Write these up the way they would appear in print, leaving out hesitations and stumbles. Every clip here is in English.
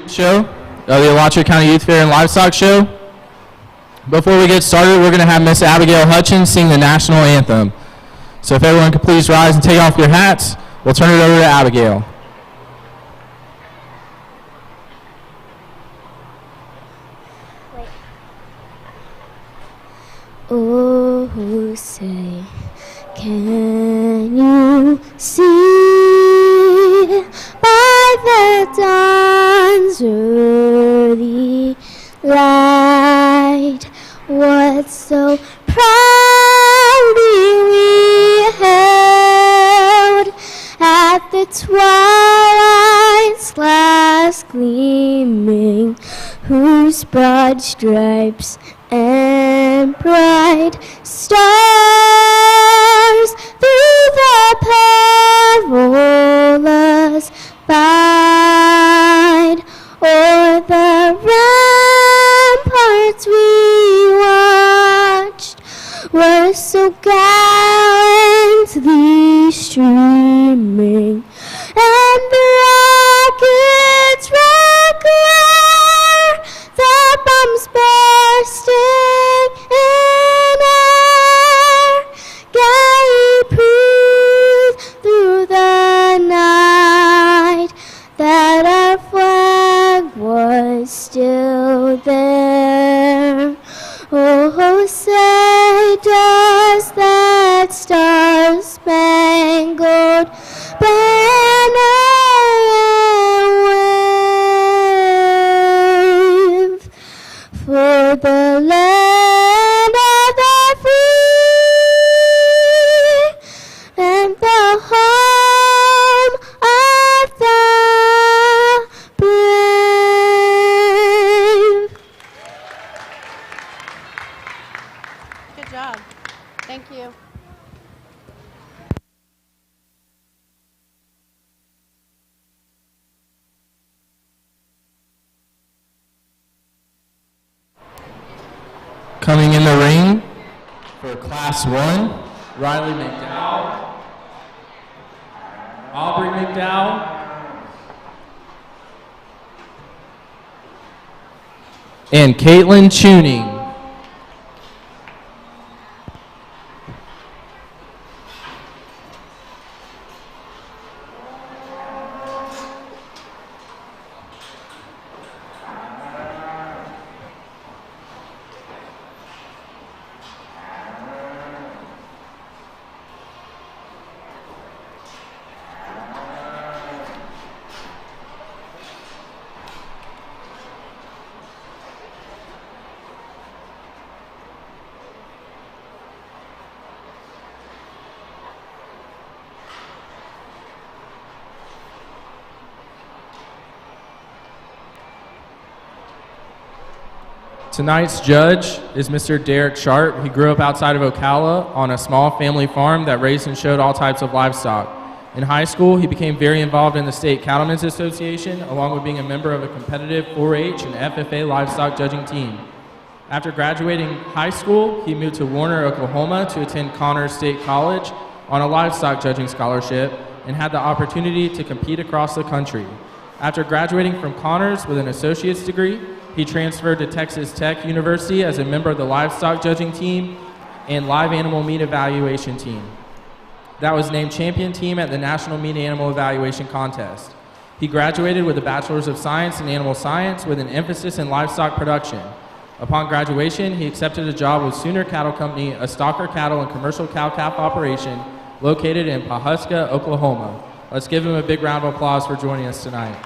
show, the Alachua County Youth Fair and Livestock Show. Before we get started, we're going to have Miss Abigail Hutchins sing the national anthem. So if everyone could please rise and take off your hats, we'll turn it over to Abigail. Oh, say, can you see by the dawn's early light what so proudly we held at the twilight's last gleaming, whose broad stripes and bright stars through the perilous fight o'er the ramparts we watched were so gallantly streaming, and the rockets red glare, the bombs bursting in air, gayly prove through the night that our flag was still there. Oh, say does that star-spangled banner wave for the land of the free and the home of the brave. Good job. Thank you. Coming in the ring for Class 1, Riley McDowell, Aubrey McDowell, and Caitlin Tuning. Tonight's judge is Mr. Derek Sharp. He grew up outside of Ocala on a small family farm that raised and showed all types of livestock. In high school, he became very involved in the State Cattlemen's Association, along with being a member of a competitive 4-H and FFA livestock judging team. After graduating high school, he moved to Warner, Oklahoma to attend Connors State College on a livestock judging scholarship and had the opportunity to compete across the country. After graduating from Connors with an associate's degree, he transferred to Texas Tech University as a member of the livestock judging team and live animal meat evaluation team. That was named champion team at the National Meat Animal Evaluation Contest. He graduated with a Bachelor's of Science in Animal Science with an emphasis in livestock production. Upon graduation, he accepted a job with Sooner Cattle Company, a stocker cattle and commercial cow-calf operation located in Pawhuska, Oklahoma. Let's give him a big round of applause for joining us tonight.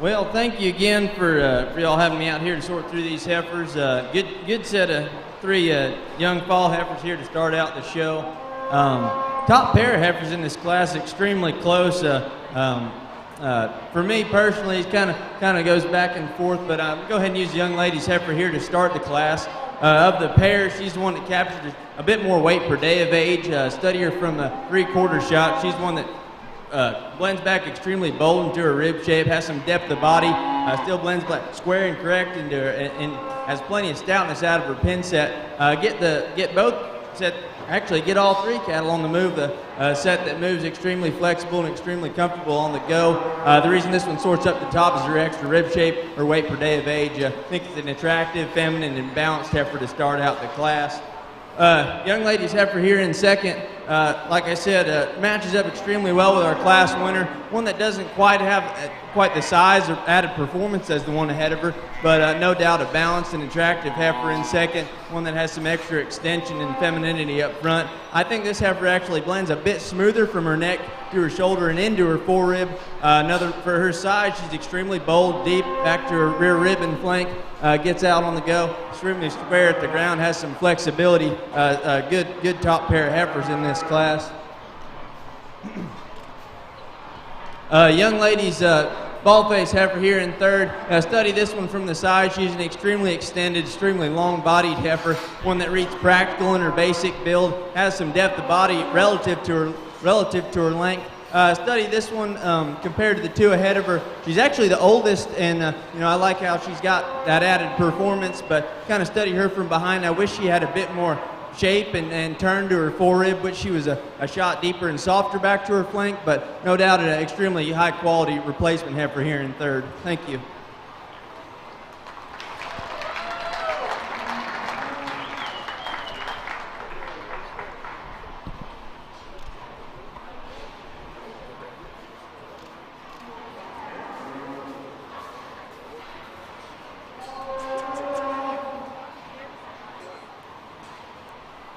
Well, thank you again for y'all having me out here to sort through these heifers. Good set of 3 young fall heifers here to start out the show. Top pair of heifers in this class, extremely close. For me personally, it kind of goes back and forth, but I'll go ahead and use the young lady's heifer here to start the class. Of the pair, she's the one that captured a bit more weight per day of age. Study her from the 3/4 shot. She's one that blends back extremely bold into her rib shape, has some depth of body, still blends back square and correct into her, and has plenty of stoutness out of her pin set. Get all 3 cattle on the move. The set that moves extremely flexible and extremely comfortable on the go. The reason this one sorts up the top is her extra rib shape, her weight per day of age. I think it's an attractive, feminine, and balanced heifer to start out the class. Young lady's heifer here in second, like I said, matches up extremely well with our class winner. One that doesn't quite have quite the size or added performance as the one ahead of her, but no doubt a balanced and attractive heifer in second. One that has some extra extension and femininity up front. I think this heifer actually blends a bit smoother from her neck to her shoulder and into her forerib. For her size, she's extremely bold, deep, back to her rear rib and flank. Gets out on the go, extremely square at the ground, has some flexibility. Good top pair of heifers in this class. Young lady's bald-faced heifer here in third. Study this one from the side. She's an extremely extended, extremely long-bodied heifer, one that reads practical in her basic build, has some depth of body relative to her length. Study this one compared to the 2 ahead of her. She's actually the oldest, and I like how she's got that added performance, but kind of study her from behind. I wish she had a bit more shape and turn to her forerib, which she was a shot deeper and softer back to her flank, but no doubt an extremely high-quality replacement heifer here in third. Thank you.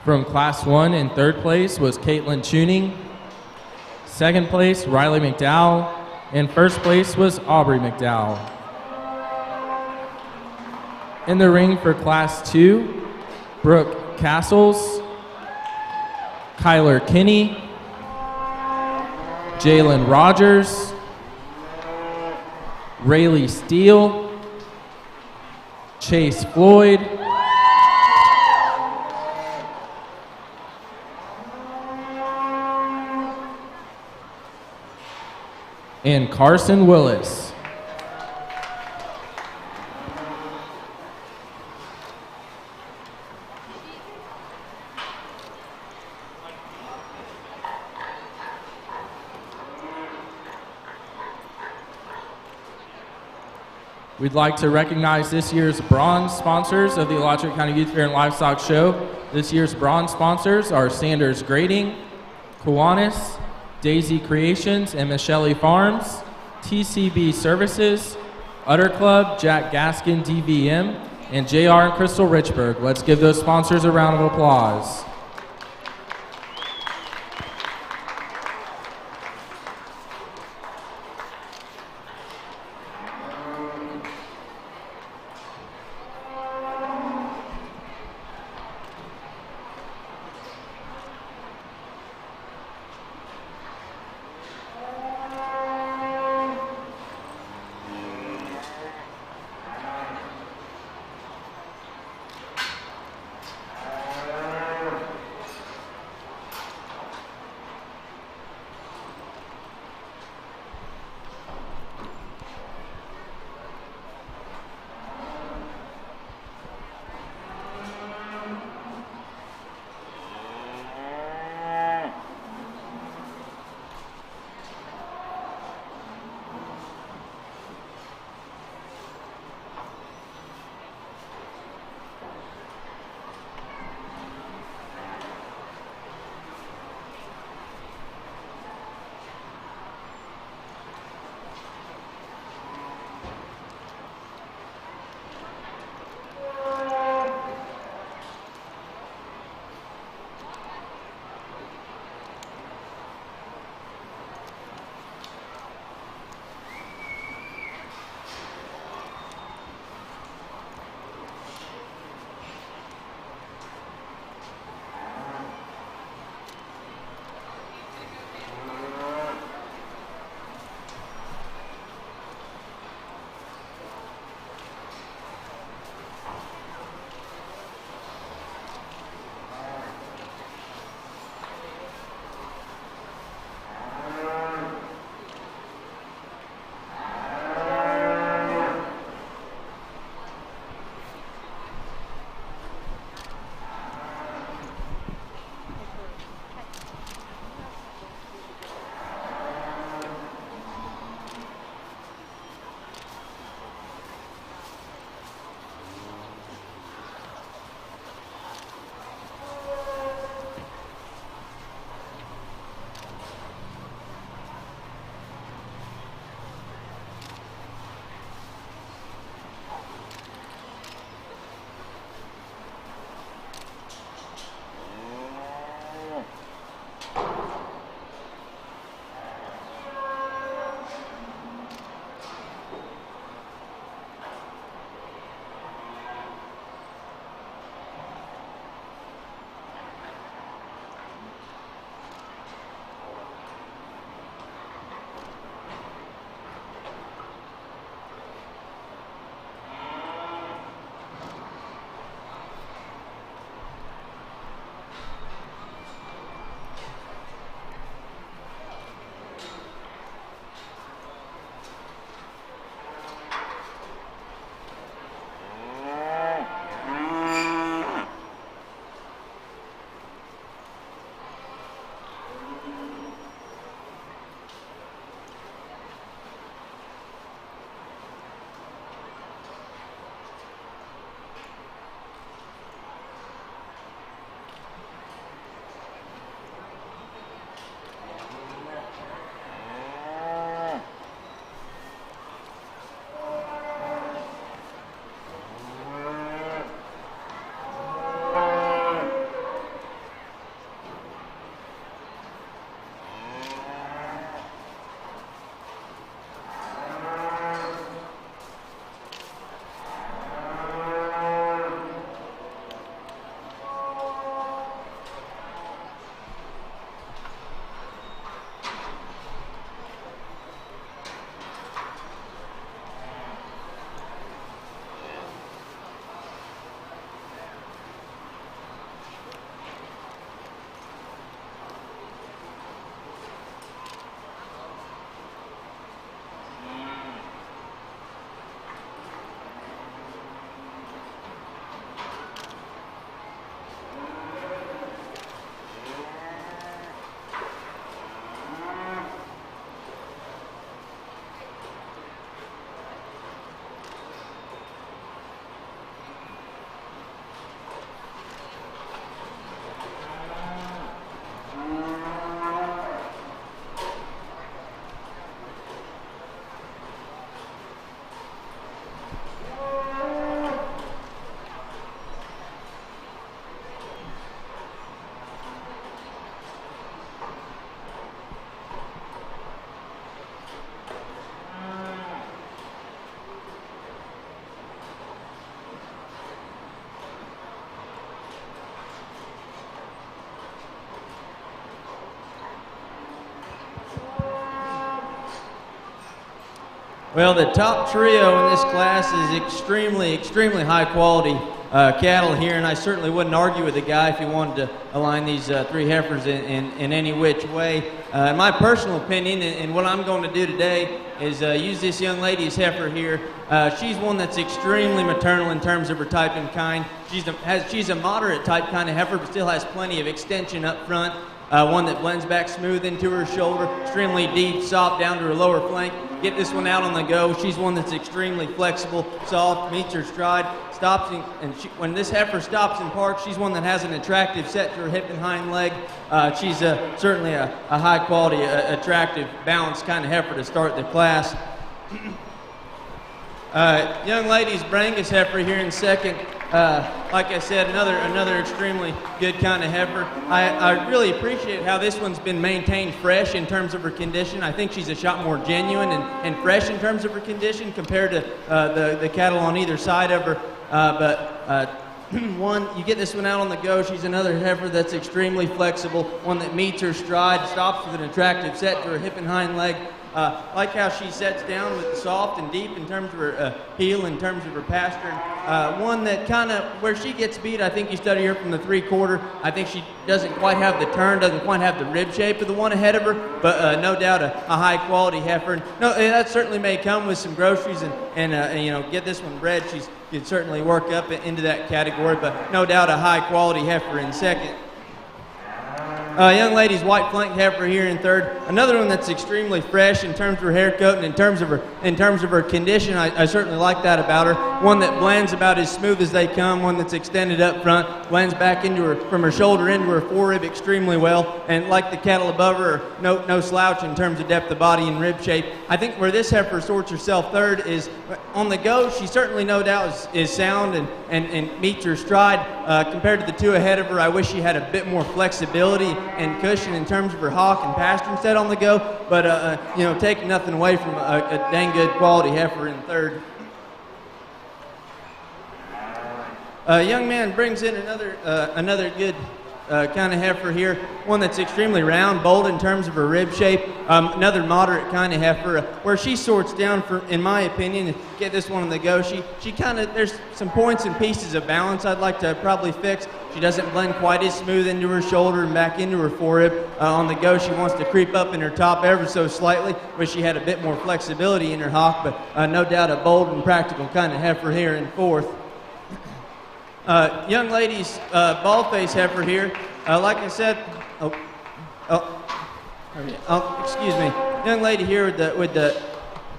From Class 1 in third place was Caitlin Tuning. Second place, Riley McDowell. And first place was Aubrey McDowell. In the ring for Class 2, Brooke Castles, Kyler Kinney, Jalen Rogers, Rayleigh Steele, Chase Floyd, and Carson Willis. We'd like to recognize this year's bronze sponsors of the Alachua County Youth Fair and Livestock Show. This year's bronze sponsors are Sanders Grading, Kiwanis, Daisy Creations and Michelle Farms, TCB Services, Utter Club, Jack Gaskin DVM, and JR and Crystal Richburg. Let's give those sponsors a round of applause. Well, the top trio in this class is extremely high quality cattle here, and I certainly wouldn't argue with the guy if he wanted to align these three heifers in any which way. In my personal opinion, and what I'm going to do today is use this young lady's heifer here. She's one that's extremely maternal in terms of her type and kind. She's a moderate type kind of heifer, but still has plenty of extension up front. One that blends back smooth into her shoulder, extremely deep, soft down to her lower flank. Get this one out on the go. She's one that's extremely flexible, soft, meets her stride, stops, when this heifer stops in park, she's one that has an attractive set to her hip and hind leg. She's certainly a high quality, attractive, balanced kind of heifer to start the class. Young lady's Brangus heifer here in second. Like I said, another extremely good kind of heifer. I really appreciate how this one's been maintained fresh in terms of her condition. I think she's a shot more genuine and fresh in terms of her condition compared to the cattle on either side of her. You get this one out on the go, she's another heifer that's extremely flexible, one that meets her stride, stops with an attractive set to her hip and hind leg. Like how she sets down with soft and deep in terms of her heel, in terms of her pastern. One that kind of, where she gets beat, I think you study her from the 3/4. I think she doesn't quite have the turn, doesn't quite have the rib shape of the one ahead of her, but no doubt a high quality heifer. And that certainly may come with some groceries and get this one bred. She could certainly work up into that category, but no doubt a high quality heifer in second. Young lady's white flank heifer here in third. Another one that's extremely fresh in terms of her hair coat and in terms of her condition. I certainly like that about her. One that blends about as smooth as they come. One that's extended up front, blends back into her from her shoulder into her forerib extremely well. And like the cattle above her, no slouch in terms of depth of body and rib shape. I think where this heifer sorts herself third is on the go. She certainly no doubt is sound and meets her stride. Compared to the two ahead of her, I wish she had a bit more flexibility and cushion in terms of her hock and pastern set on the go, but taking nothing away from a dang good quality heifer in third. Young man brings in another good kind of heifer here, one that's extremely round, bold in terms of her rib shape. Another moderate kind of heifer, where she sorts down, in my opinion, get this one on the go. She kind of, there's some points and pieces of balance I'd like to probably fix. She doesn't blend quite as smooth into her shoulder and back into her forerib. On the go, she wants to creep up in her top ever so slightly. Wish she had a bit more flexibility in her hock, but no doubt a bold and practical kind of heifer here in fourth. Young lady's bald-face heifer here. Like I said, excuse me. Young lady here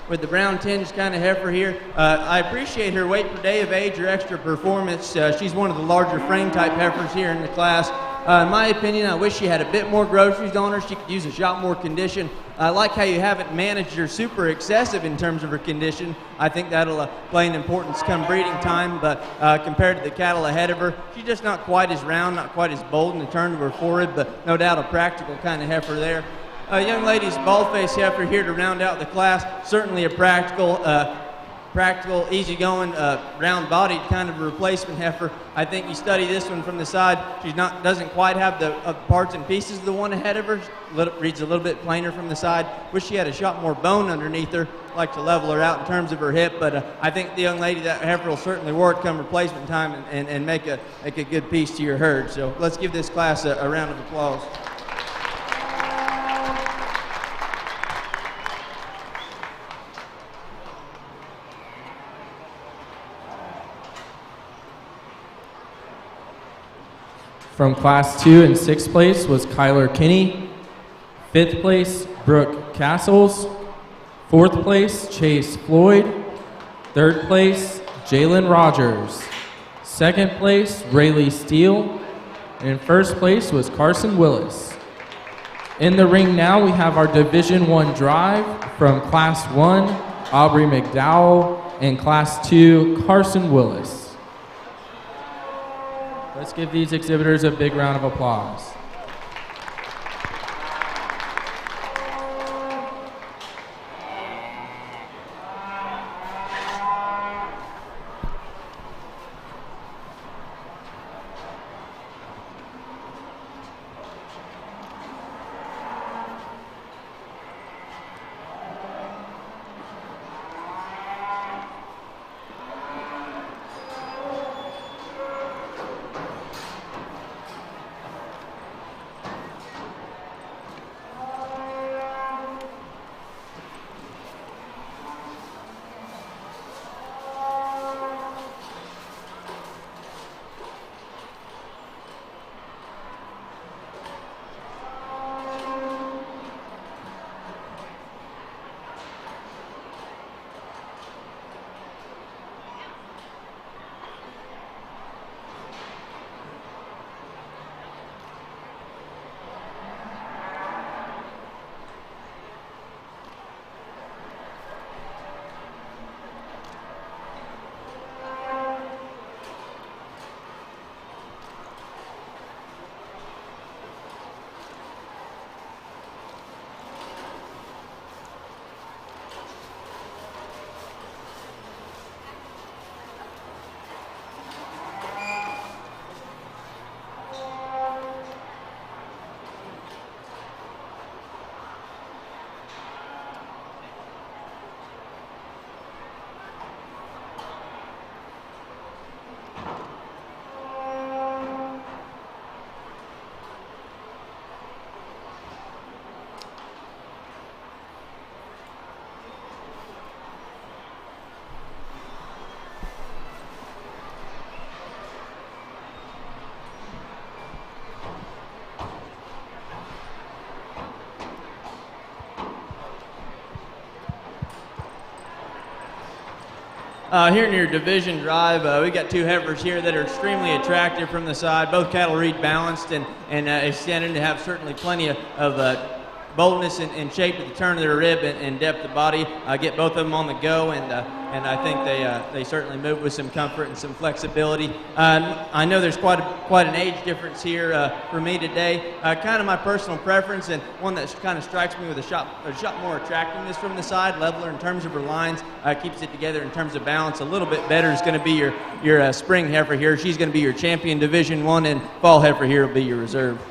with the brown tinge kind of heifer here. I appreciate her weight per day of age, her extra performance. She's one of the larger frame type heifers here in the class. In my opinion, I wish she had a bit more groceries on her. She could use a shot more condition. I like how you haven't managed her super excessive in terms of her condition. I think that'll play an importance come breeding time, but compared to the cattle ahead of her, she's just not quite as round, not quite as bold in the turn of her forward, but no doubt a practical kind of heifer there. Young lady's bald-face heifer here to round out the class. Certainly a practical, easygoing, round-bodied kind of a replacement heifer. I think you study this one from the side. She doesn't quite have the parts and pieces of the one ahead of her. Reads a little bit plainer from the side. Wish she had a shot more bone underneath her. Like to level her out in terms of her hip, but I think the young lady, that heifer will certainly work come replacement time and make a good piece to your herd. So let's give this class a round of applause. From Class 2 in 6th place was Kyler Kinney. 5th place, Brooke Castles. 4th place, Chase Floyd. 3rd place, Jalen Rogers. 2nd place, Rayleigh Steele. And in 1st place was Carson Willis. In the ring now, we have our Division I drive from Class 1, Aubrey McDowell, and Class 2, Carson Willis. Let's give these exhibitors a big round of applause. Here in your division drive, we got two heifers here that are extremely attractive from the side. Both cattle read balanced and extended to have certainly plenty of boldness and shape at the turn of their rib and depth of body. Get both of them on the go, and I think they certainly move with some comfort and some flexibility. I know there's quite an age difference here for me today. Kind of my personal preference, and one that kind of strikes me with a shot more attractiveness from the side. Leveler in terms of her lines, keeps it together in terms of balance. A little bit better is going to be your spring heifer here. She's going to be your champion Division I, and fall heifer here will be your reserve.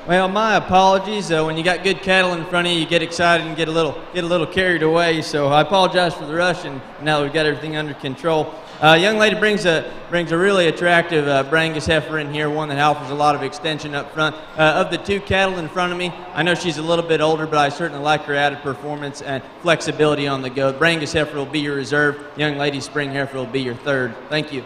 Well, my apologies. When you got good cattle in front of you, you get excited and get a little carried away. So I apologize for the rush. And now that we've got everything under control, young lady brings a really attractive Brangus heifer in here, one that offers a lot of extension up front. Of the two cattle in front of me, I know she's a little bit older, but I certainly like her added performance and flexibility on the go. Brangus heifer will be your reserve. Young lady spring heifer will be your third. Thank you.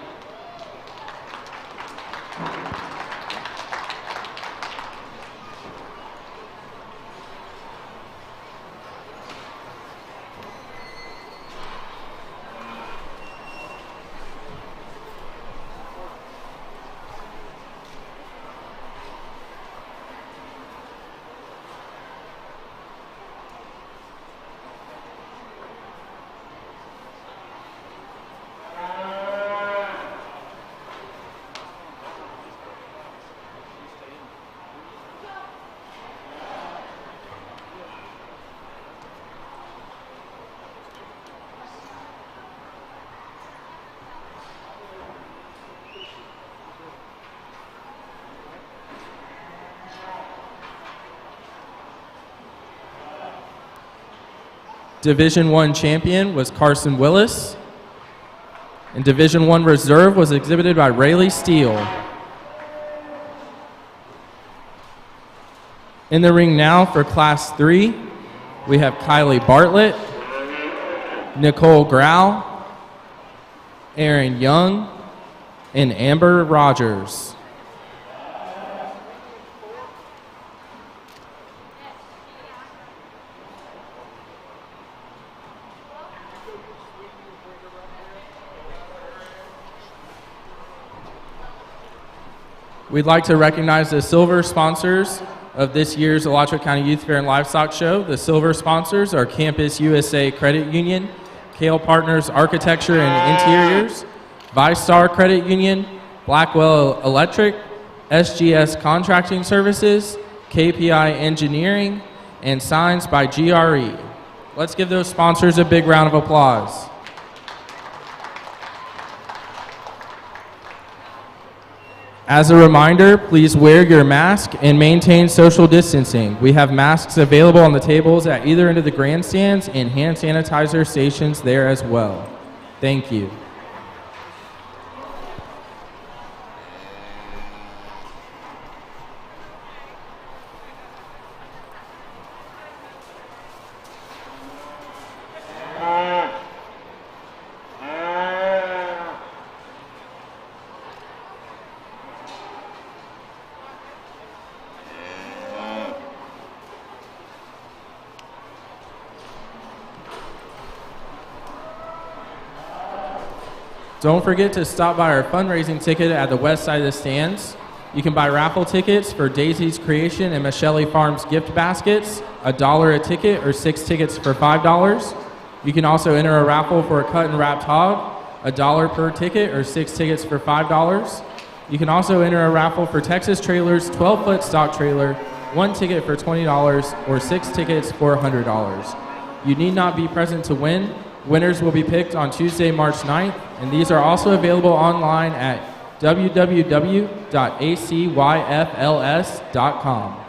Division I champion was Carson Willis, and Division I reserve was exhibited by Rayleigh Steele. In the ring now for Class 3, we have Kylie Bartlett, Nicole Grau, Aaron Young, and Amber Rogers. We'd like to recognize the silver sponsors of this year's Alachua County Youth Fair and Livestock Show. The silver sponsors are Campus USA Credit Union, Kale Partners Architecture and Interiors, ViStar Credit Union, Blackwell Electric, SGS Contracting Services, KPI Engineering, and Signs by GRE. Let's give those sponsors a big round of applause. As a reminder, please wear your mask and maintain social distancing. We have masks available on the tables at either end of the grandstands and hand sanitizer stations there as well. Thank you. Don't forget to stop by our fundraising ticket at the west side of the stands. You can buy raffle tickets for Daisy's Creation and Michelle Farms gift baskets, $1 a ticket or 6 tickets for $5. You can also enter a raffle for a cut and wrapped hog, $1 per ticket or 6 tickets for $5. You can also enter a raffle for Texas Trailers 12-foot stock trailer, 1 ticket for $20 or 6 tickets for $100. You need not be present to win. Winners will be picked on Tuesday, March 9th, and these are also available online at www.acyfls.com.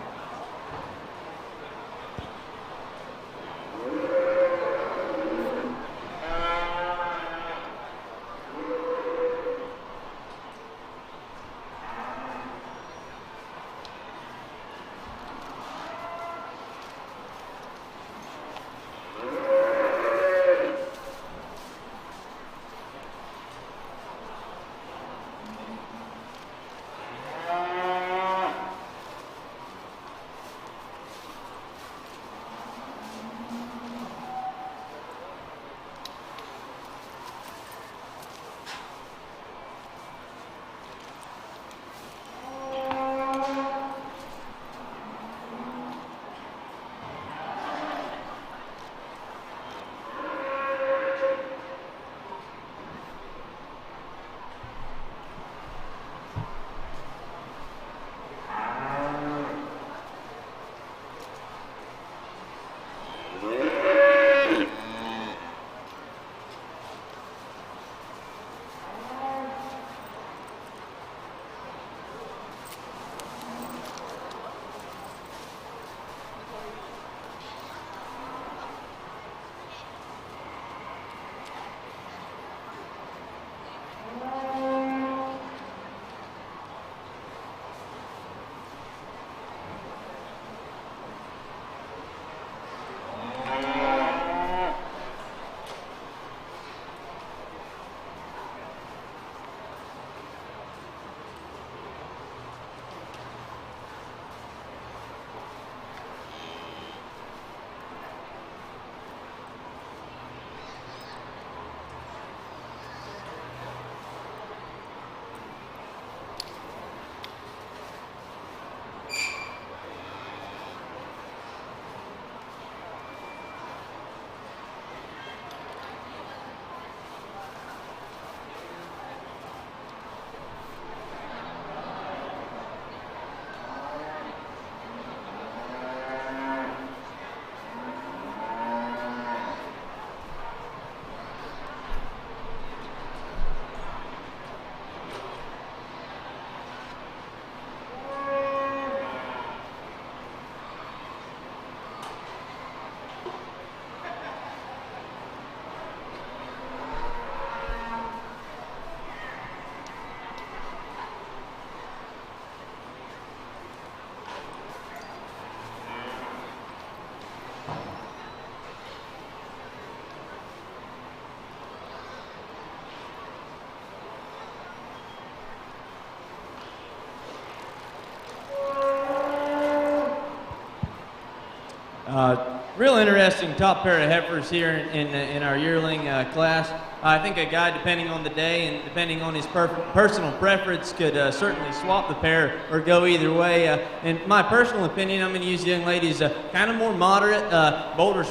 Real interesting top pair of heifers here in our yearling class. I think a guy, depending on the day and depending on his personal preference, could certainly swap the pair or go either way. In my personal opinion, I'm going to use the young lady's kind of more moderate, bolder,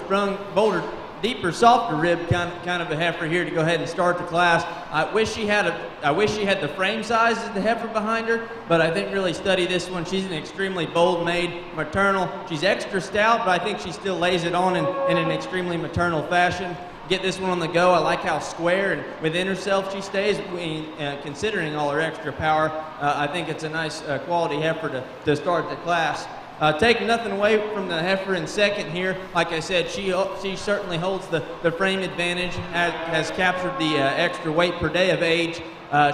deeper, softer rib kind of a heifer here to go ahead and start the class. I wish she had the frame size as the heifer behind her, but I think really study this one. She's an extremely bold-made maternal. She's extra stout, but I think she still lays it on in an extremely maternal fashion. Get this one on the go. I like how square and within herself she stays, considering all her extra power. I think it's a nice quality heifer to start the class. Take nothing away from the heifer in second here. Like I said, she certainly holds the frame advantage, has captured the extra weight per day of age.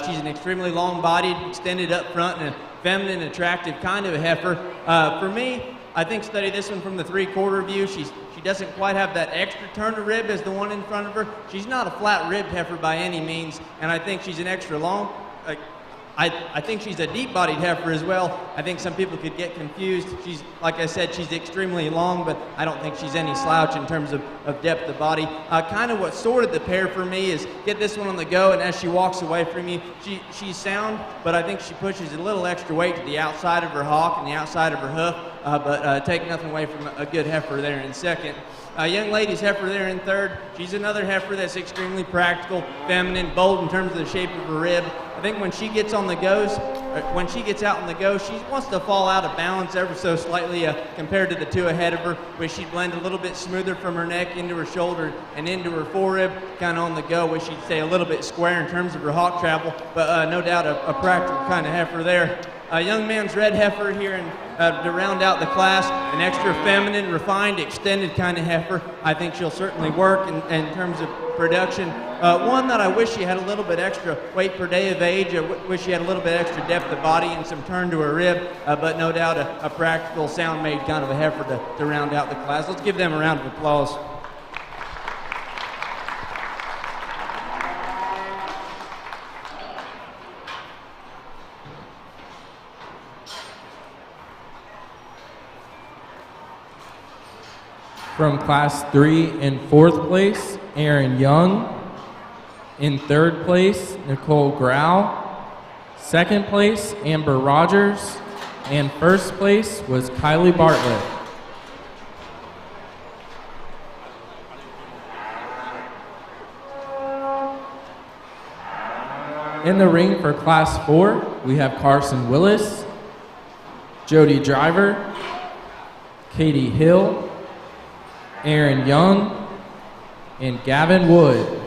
She's an extremely long-bodied, extended up front, and a feminine, attractive kind of a heifer. For me, I think study this one from the three-quarter view. She doesn't quite have that extra turn of rib as the one in front of her. She's not a flat-ribbed heifer by any means, and I think she's an extra long. I think she's a deep-bodied heifer as well. I think some people could get confused. She's, like I said, she's extremely long, but I don't think she's any slouch in terms of depth of body. Kind of what sorted the pair for me is get this one on the go, and as she walks away from you, she's sound, but I think she pushes a little extra weight to the outside of her hock and the outside of her hoof, but take nothing away from a good heifer there in second. Young lady's heifer there in third. She's another heifer that's extremely practical, feminine, bold in terms of the shape of her rib. I think when she gets on the goes, when she gets out on the go, she wants to fall out of balance ever so slightly compared to the two ahead of her, where she'd blend a little bit smoother from her neck into her shoulder and into her forerib, kind of on the go, where she'd stay a little bit square in terms of her hawk travel, but no doubt a practical kind of heifer there. A young man's red heifer here to round out the class, an extra feminine, refined, extended kind of heifer. I think she'll certainly work in terms of production. One that I wish she had a little bit extra weight per day of age. I wish she had a little bit extra depth of body and some turn to her rib, but no doubt a practical, sound-made kind of a heifer to round out the class. Let's give them a round of applause. From Class 3 in 4th place, Aaron Young. In 3rd place, Nicole Grau. 2nd place, Amber Rogers. And 1st place was Kylie Bartlett. In the ring for Class 4, we have Carson Willis, Jody Driver, Katie Hill, Aaron Young, and Gavin Wood.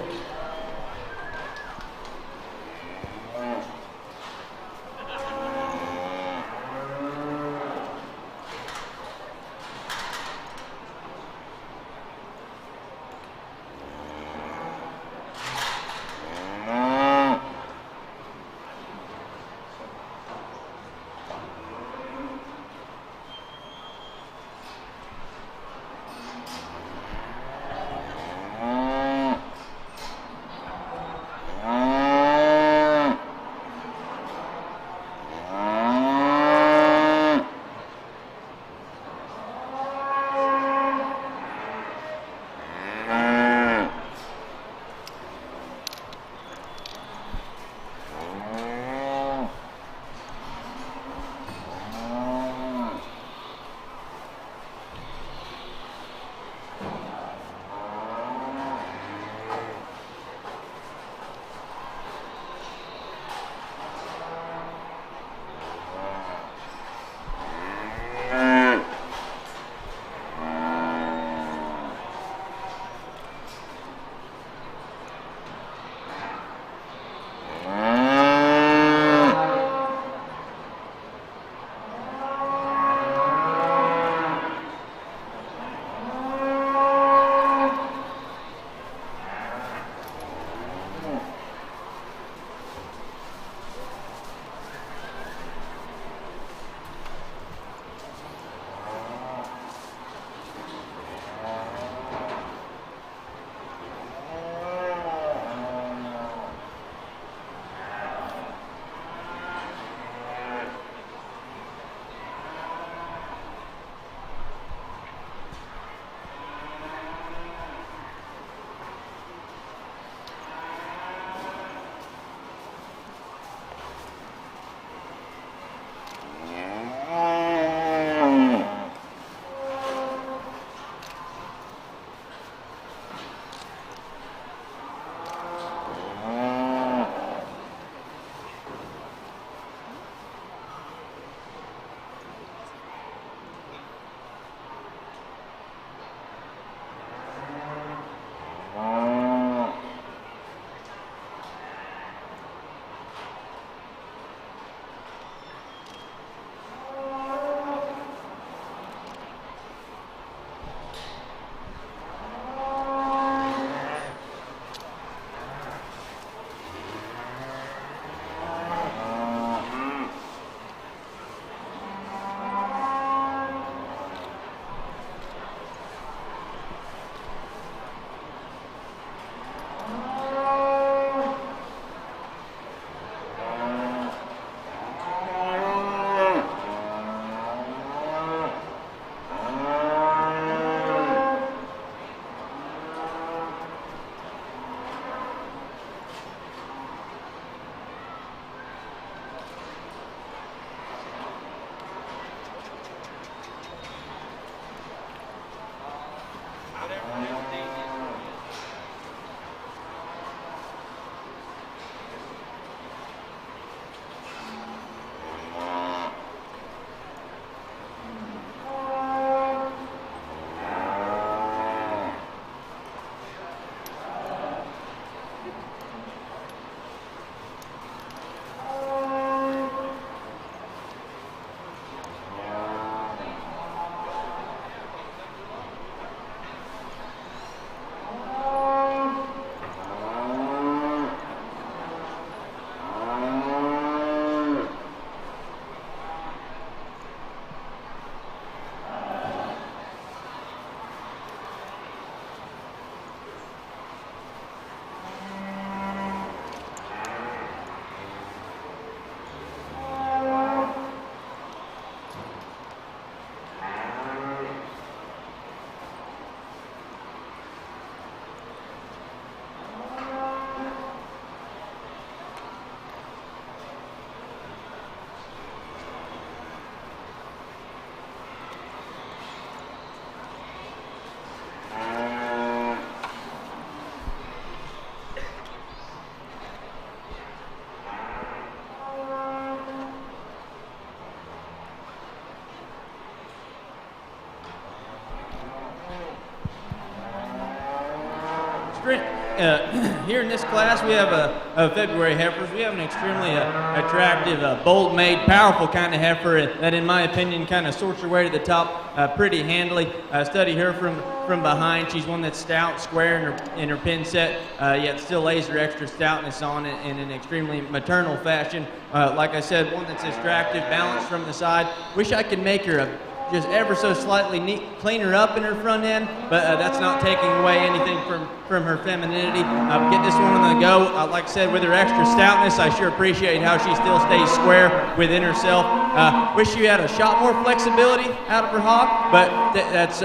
here in this class, we have a February heifers. We have an extremely attractive, bold-made, powerful kind of heifer that, in my opinion, kind of sorts her way to the top pretty handily. Study her from behind. She's one that's stout, square in her pin set, yet still lays her extra stoutness on it in an extremely maternal fashion. Like I said, one that's attractive, balanced from the side. Wish I could make her just ever so slightly cleaner up in her front end, but that's not taking away anything from her femininity. Get this one on the go. Like I said, with her extra stoutness, I sure appreciate how she still stays square within herself. Wish she had a shot more flexibility out of her hock, but that's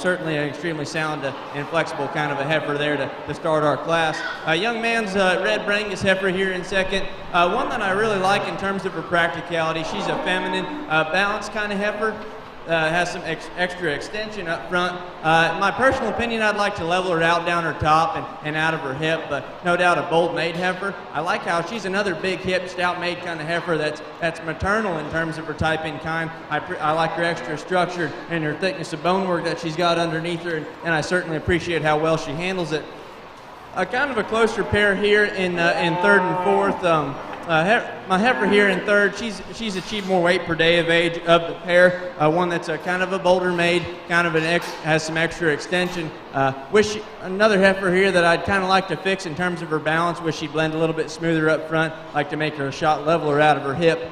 certainly an extremely sound and flexible kind of a heifer there to start our class. Young man's red Brangus heifer here in second. One that I really like in terms of her practicality. She's a feminine, balanced kind of heifer. Has some extra extension up front. In my personal opinion, I'd like to level her out down her top and out of her hip, but no doubt a bold-made heifer. I like how she's another big hip, stout-made kind of heifer that's maternal in terms of her type and kind. I like her extra structure and her thickness of bonework that she's got underneath her, and I certainly appreciate how well she handles it. Kind of a closer pair here in third and fourth. My heifer here in third, she's achieved more weight per day of age of the pair. One that's kind of a bolder made, kind of has some extra extension. Another heifer here that I'd kind of like to fix in terms of her balance. Wish she'd blend a little bit smoother up front. Like to make her a shot leveler out of her hip.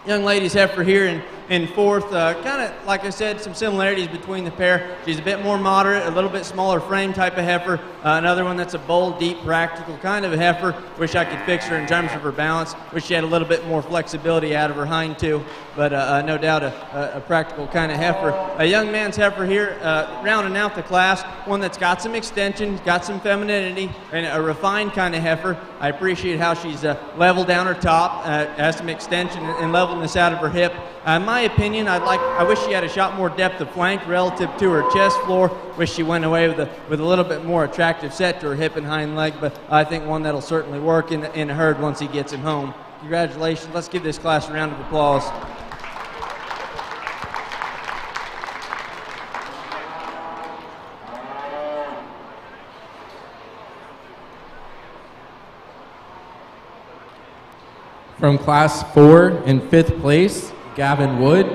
Young lady's heifer here in fourth, kind of, like I said, some similarities between the pair. She's a bit more moderate, a little bit smaller frame type of heifer. Another one that's a bold, deep, practical kind of a heifer. Wish I could fix her in terms of her balance. Wish she had a little bit more flexibility out of her hind too, but no doubt a practical kind of heifer. A young man's heifer here, rounding out the class, one that's got some extension, got some femininity, and a refined kind of heifer. I appreciate how she's leveled down her top, has some extension and levelness out of her hip. In my opinion, I wish she had a shot more depth of flank relative to her chest floor. Wish she went away with a little bit more attractive set to her hip and hind leg, but I think one that'll certainly work in a herd once he gets him home. Congratulations. Let's give this class a round of applause. From Class 4 in 5th place, Gavin Wood.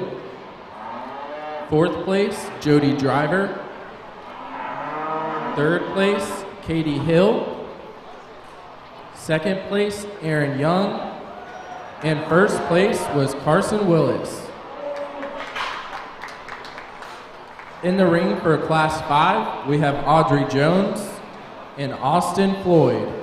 4th place, Jody Driver. 3rd place, Katie Hill. 2nd place, Aaron Young. And 1st place was Carson Willis. In the ring for Class 5, we have Audrey Jones and Austin Floyd.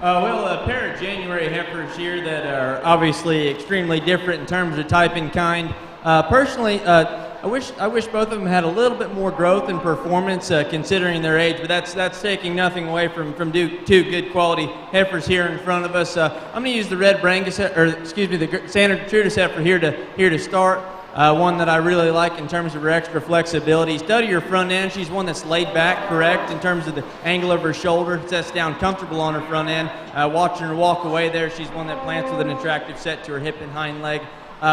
Well, a pair of January heifers here that are obviously extremely different in terms of type and kind. Personally, I wish both of them had a little bit more growth and performance considering their age, but that's taking nothing away from two good quality heifers here in front of us. I'm going to use the red Brangus, the Santa Gertrudis heifer here to start. One that I really like in terms of her extra flexibility. Study her front end. She's one that's laid back, correct, in terms of the angle of her shoulder. Sets down comfortable on her front end. Watching her walk away there, she's one that plants with an attractive set to her hip and hind leg.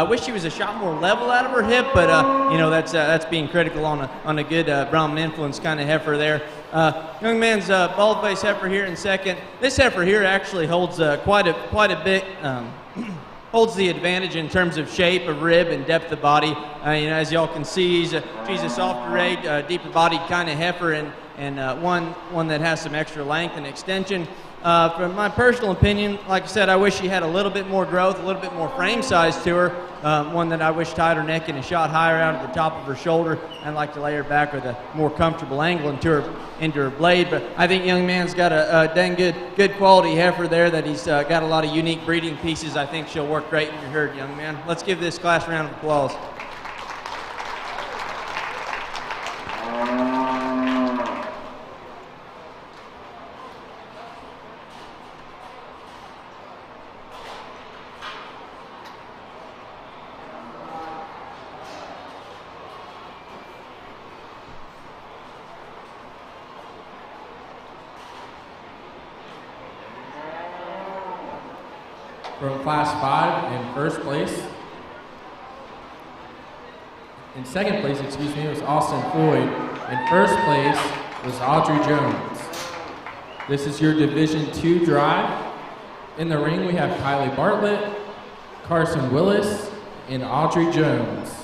Wish she was a shot more level out of her hip, but that's being critical on a good Brahman influence kind of heifer there. Young man's bald face heifer here in second. This heifer here actually holds quite a bit. Holds the advantage in terms of shape of rib and depth of body. As y'all can see, she's a softer age, deeper bodied kind of heifer, and one that has some extra length and extension. From my personal opinion, like I said, I wish she had a little bit more growth, a little bit more frame size to her. One that I wish tied her neck and a shot higher out at the top of her shoulder. I'd like to lay her back with a more comfortable angle into her blade. But I think young man's got a dang good quality heifer there that he's got a lot of unique breeding pieces. I think she'll work great in your herd, young man. Let's give this class a round of applause. From Class 5 in first place. In second place, was Austin Floyd. In first place was Audrey Jones. This is your Division II drive. In the ring, we have Kylie Bartlett, Carson Willis, and Audrey Jones.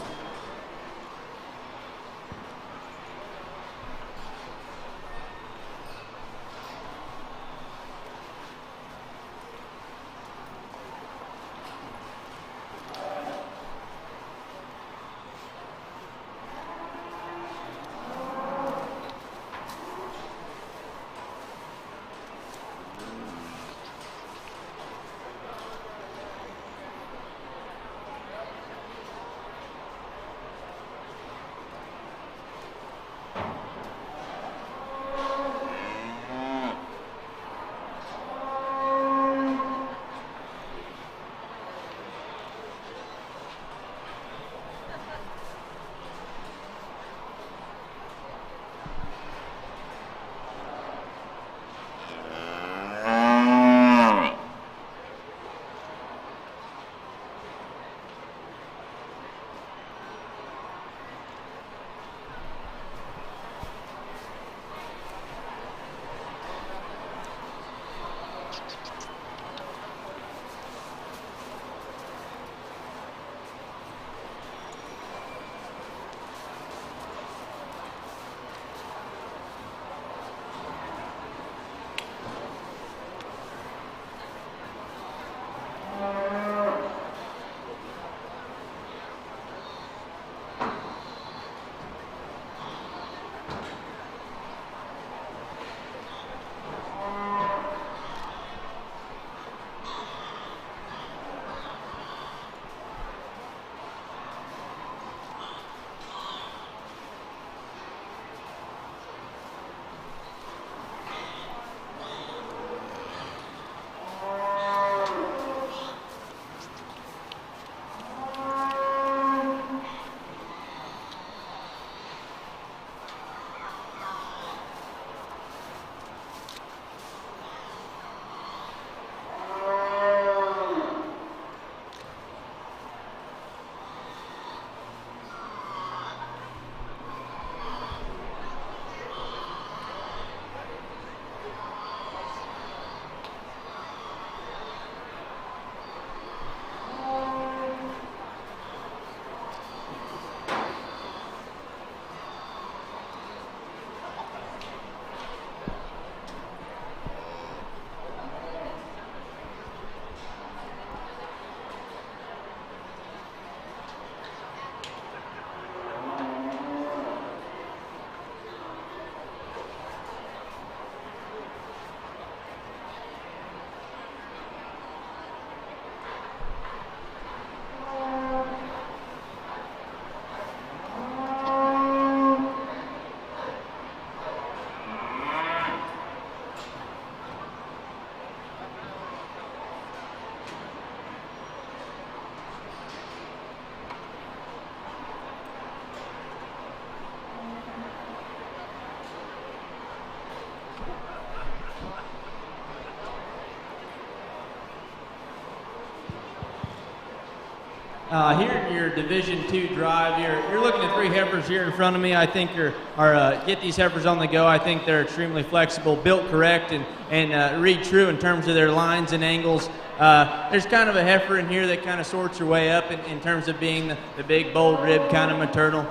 Here in your Division II drive, you're looking at 3 heifers here in front of me. I think get these heifers on the go. I think they're extremely flexible, built correct, and read true in terms of their lines and angles. There's kind of a heifer in here that kind of sorts her way up in terms of being the big, bold rib, kind of maternal,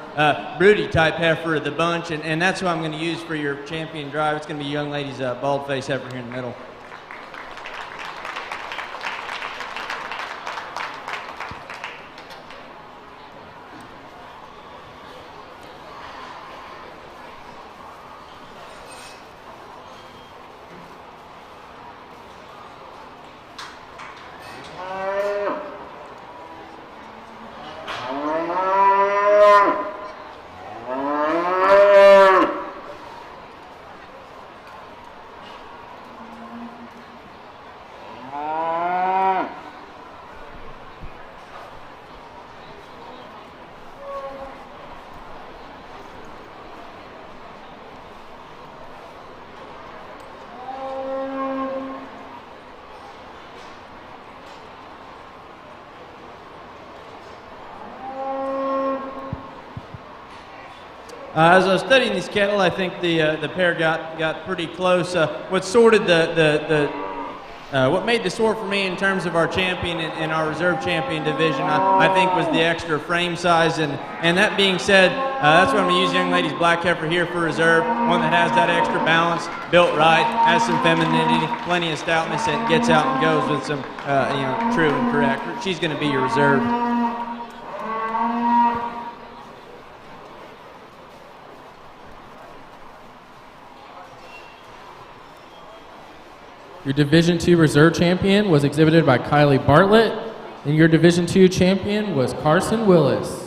broody type heifer of the bunch, and that's who I'm going to use for your champion drive. It's going to be young lady's bald face heifer here in the middle. As I was studying these cattle, I think the pair got pretty close. What sorted what made the sort for me in terms of our champion and our reserve champion division, I think, was the extra frame size. And that being said, that's why I'm going to use young lady's black heifer here for reserve, one that has that extra balance, built right, has some femininity, plenty of stoutness, and gets out and goes with some true and correct. She's going to be your reserve. Your Division II Reserve Champion was exhibited by Kylie Bartlett, and your Division II Champion was Carson Willis.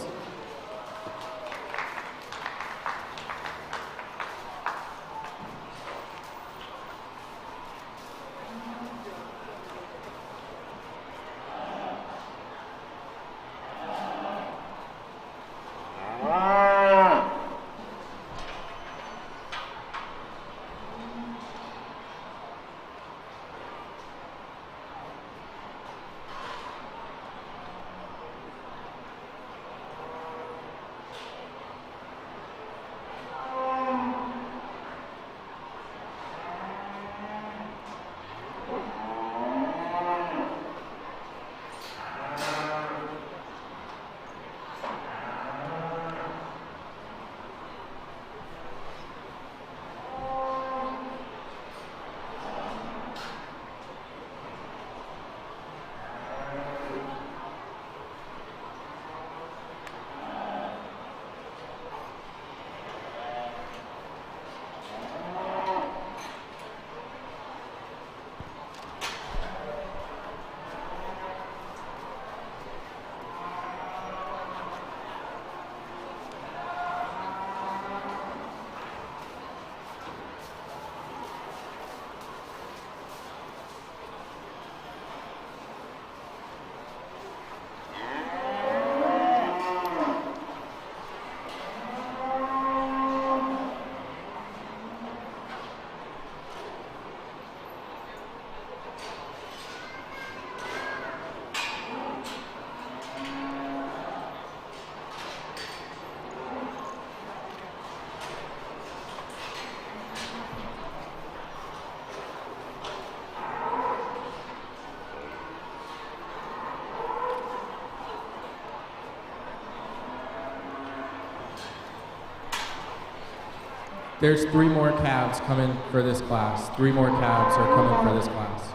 There's 3 more calves coming for this class. 3 more calves are coming for this class.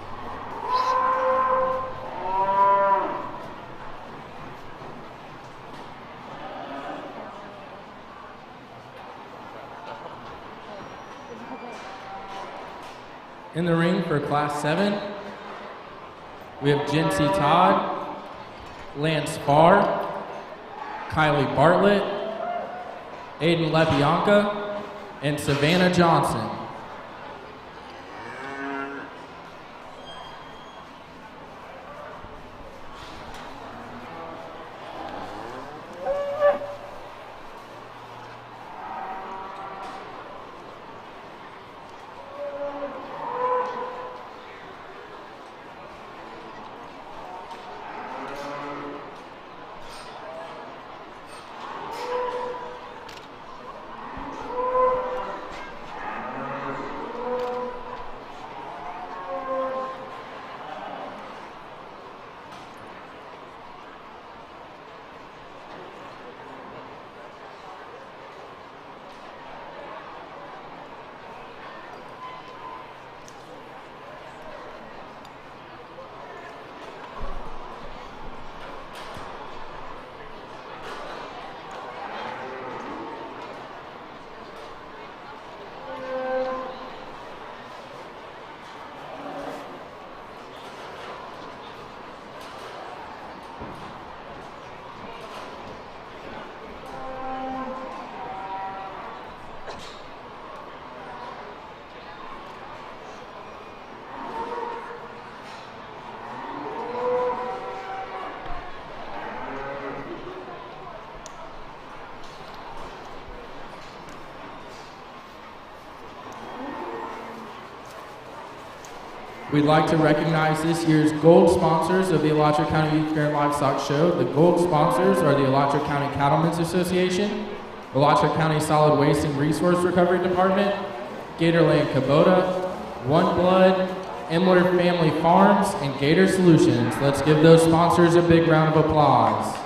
In the ring for Class 7, we have Jinsey Todd, Lance Farr, Kylie Bartlett, Aiden LeBianca, and Savannah Johnson. We'd like to recognize this year's gold sponsors of the Alachua County Youth Fair and Livestock Show. The gold sponsors are the Alachua County Cattlemen's Association, Alachua County Solid Waste and Resource Recovery Department, Gatorland Kubota, One Blood, Emler Family Farms, and Gator Solutions. Let's give those sponsors a big round of applause.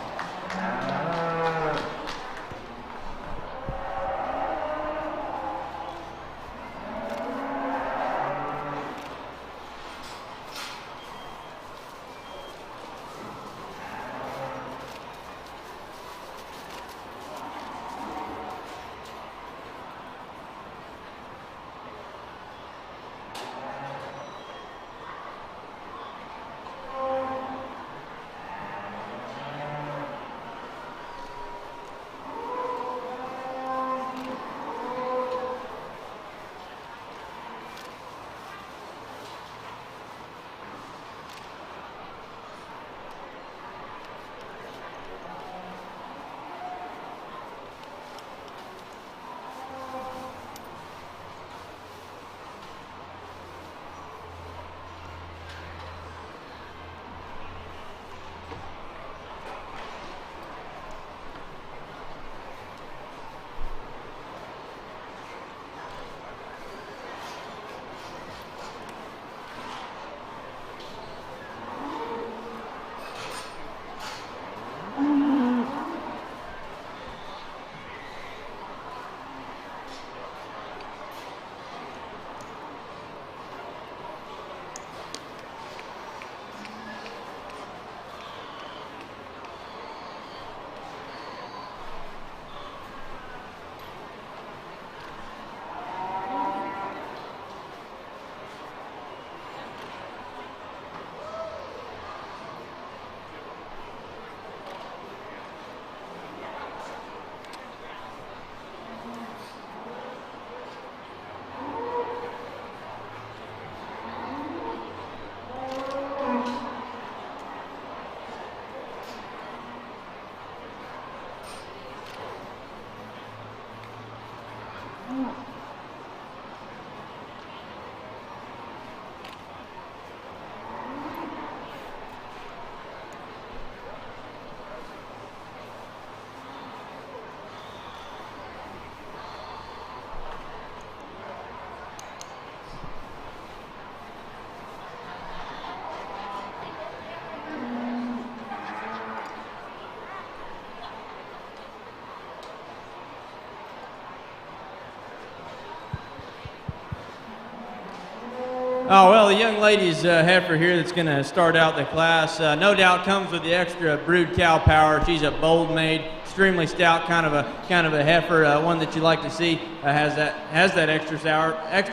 Oh, well, the young lady's heifer here that's going to start out the class, no doubt comes with the extra brood cow power. She's a bold maid, extremely stout, kind of a heifer, one that you like to see. Has that extra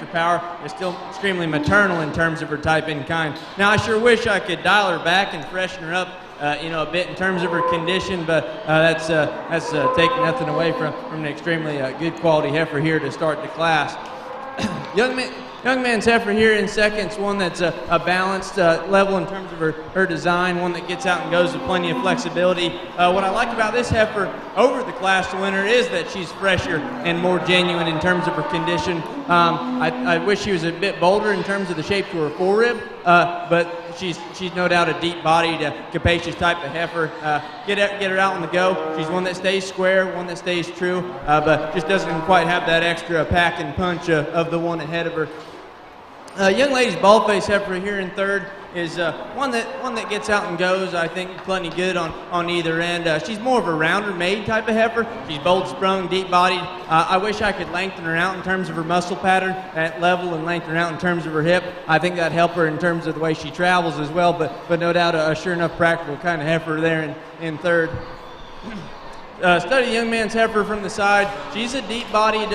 power. Is still extremely maternal in terms of her type and kind. Now, I sure wish I could dial her back and freshen her up, a bit in terms of her condition, but that's taking nothing away from an extremely good quality heifer here to start the class. Young man's heifer here in second is one that's a balanced level in terms of her design, one that gets out and goes with plenty of flexibility. What I like about this heifer over the class winner is that she's fresher and more genuine in terms of her condition. I wish she was a bit bolder in terms of the shape to her forerib, but she's no doubt a deep-bodied, capacious type of heifer. Get her out on the go. She's one that stays square, one that stays true, but just doesn't quite have that extra pack and punch of the one ahead of her. Young lady's bald-faced heifer here in third is one that gets out and goes, I think, plenty good on either end. She's more of a rounder maid type of heifer. She's bold-sprung, deep-bodied. I wish I could lengthen her out in terms of her muscle pattern at level and lengthen her out in terms of her hip. I think that'd help her in terms of the way she travels as well, but no doubt a sure enough practical kind of heifer there in third. Study the young man's heifer from the side. She's a deep-bodied,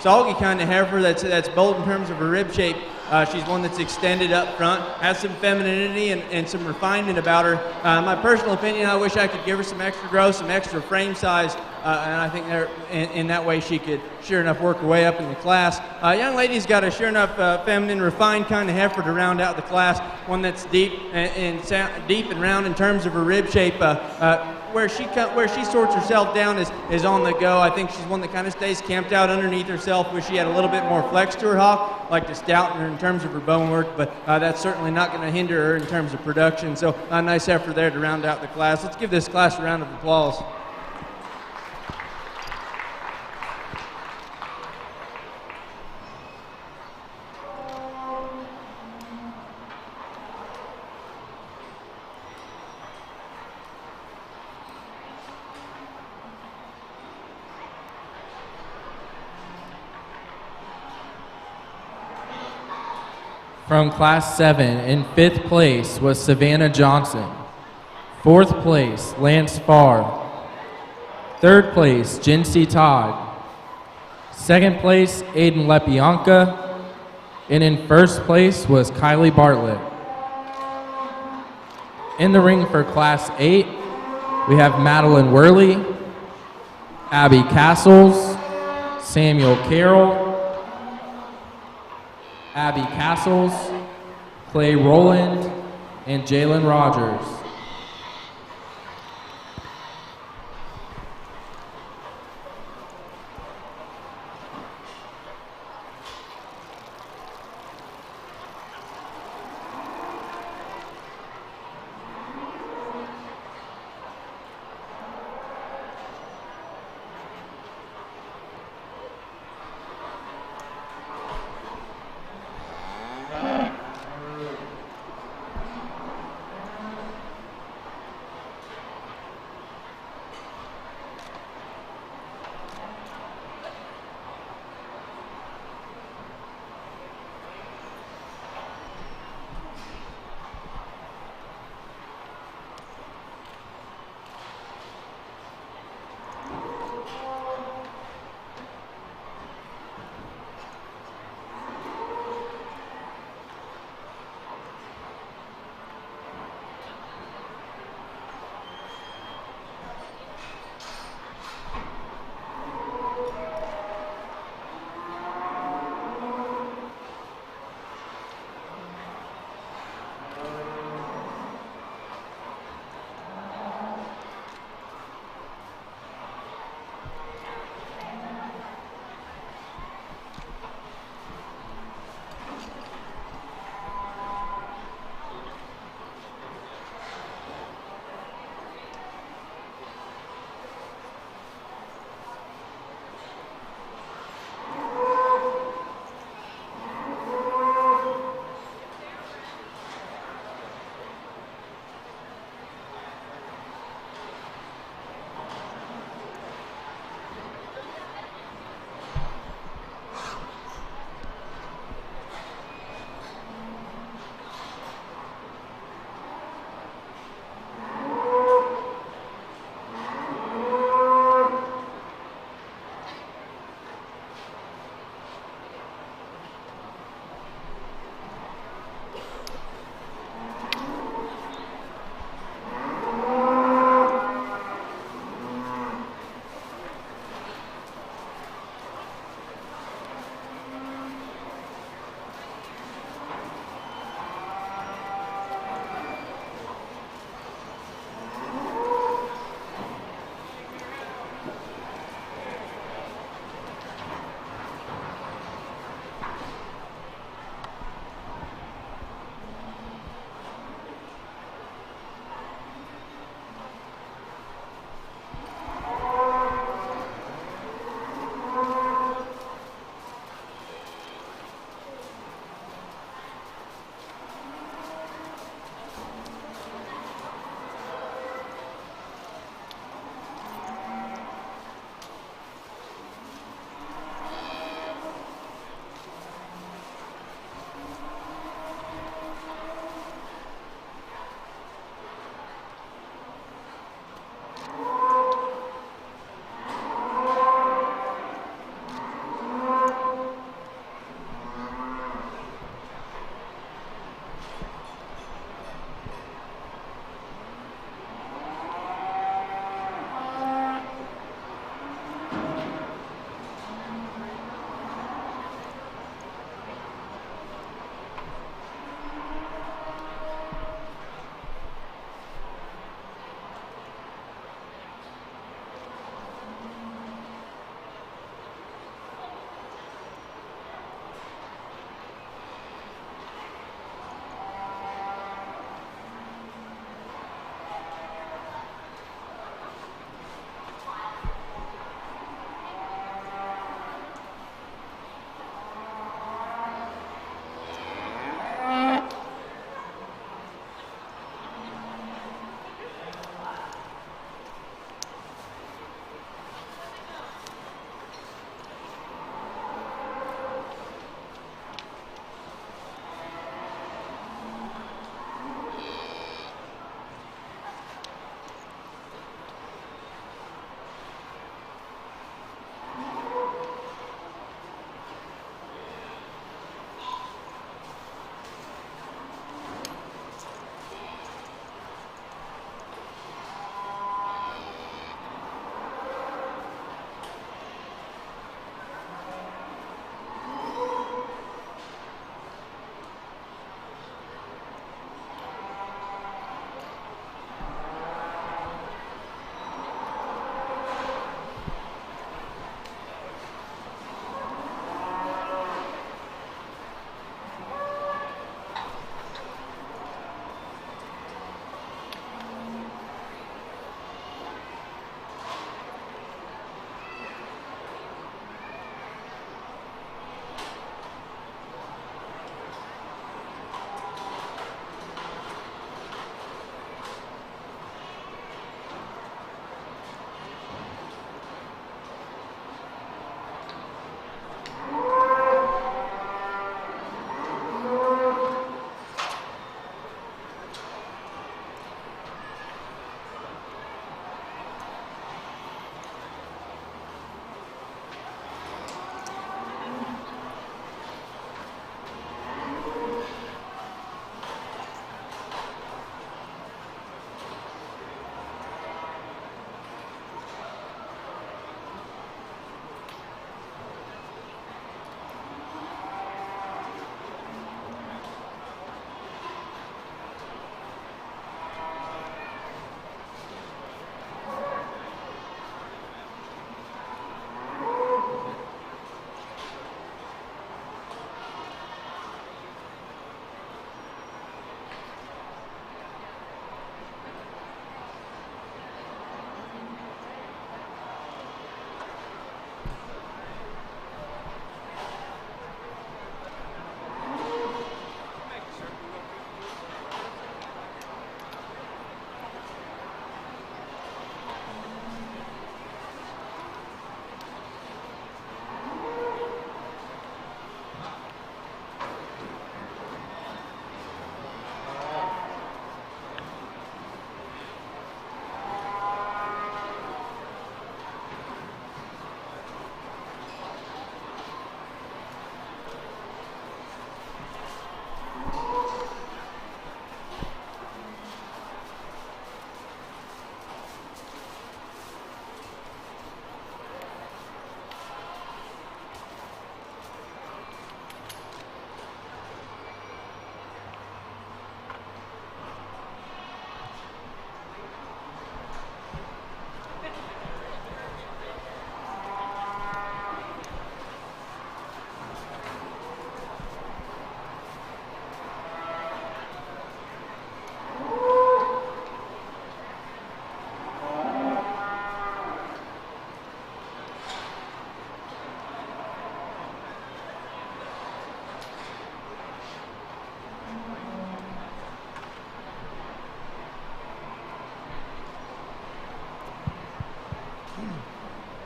soggy kind of heifer that's bold in terms of her rib shape. She's one that's extended up front, has some femininity and some refinement about her. My personal opinion, I wish I could give her some extra growth, some extra frame size, and I think in that way she could sure enough work her way up in the class. Young lady's got a sure enough feminine, refined kind of heifer to round out the class, one that's deep and round in terms of her rib shape. where she sorts herself down is on the go. I think she's one that kind of stays camped out underneath herself. Wish she had a little bit more flex to her hock, like to stout her in terms of her bone work, but that's certainly not going to hinder her in terms of production. So a nice effort there to round out the class. Let's give this class a round of applause. From Class 7, in 5th place was Savannah Johnson. 4th place, Lance Farr. 3rd place, Jinsey Todd. 2nd place, Aiden Lepianka. And in 1st place was Kylie Bartlett. In the ring for Class 8, we have Madeline Worley, Abby Castles, Samuel Carroll, Abby Castles, Clay Roland, and Jalen Rogers.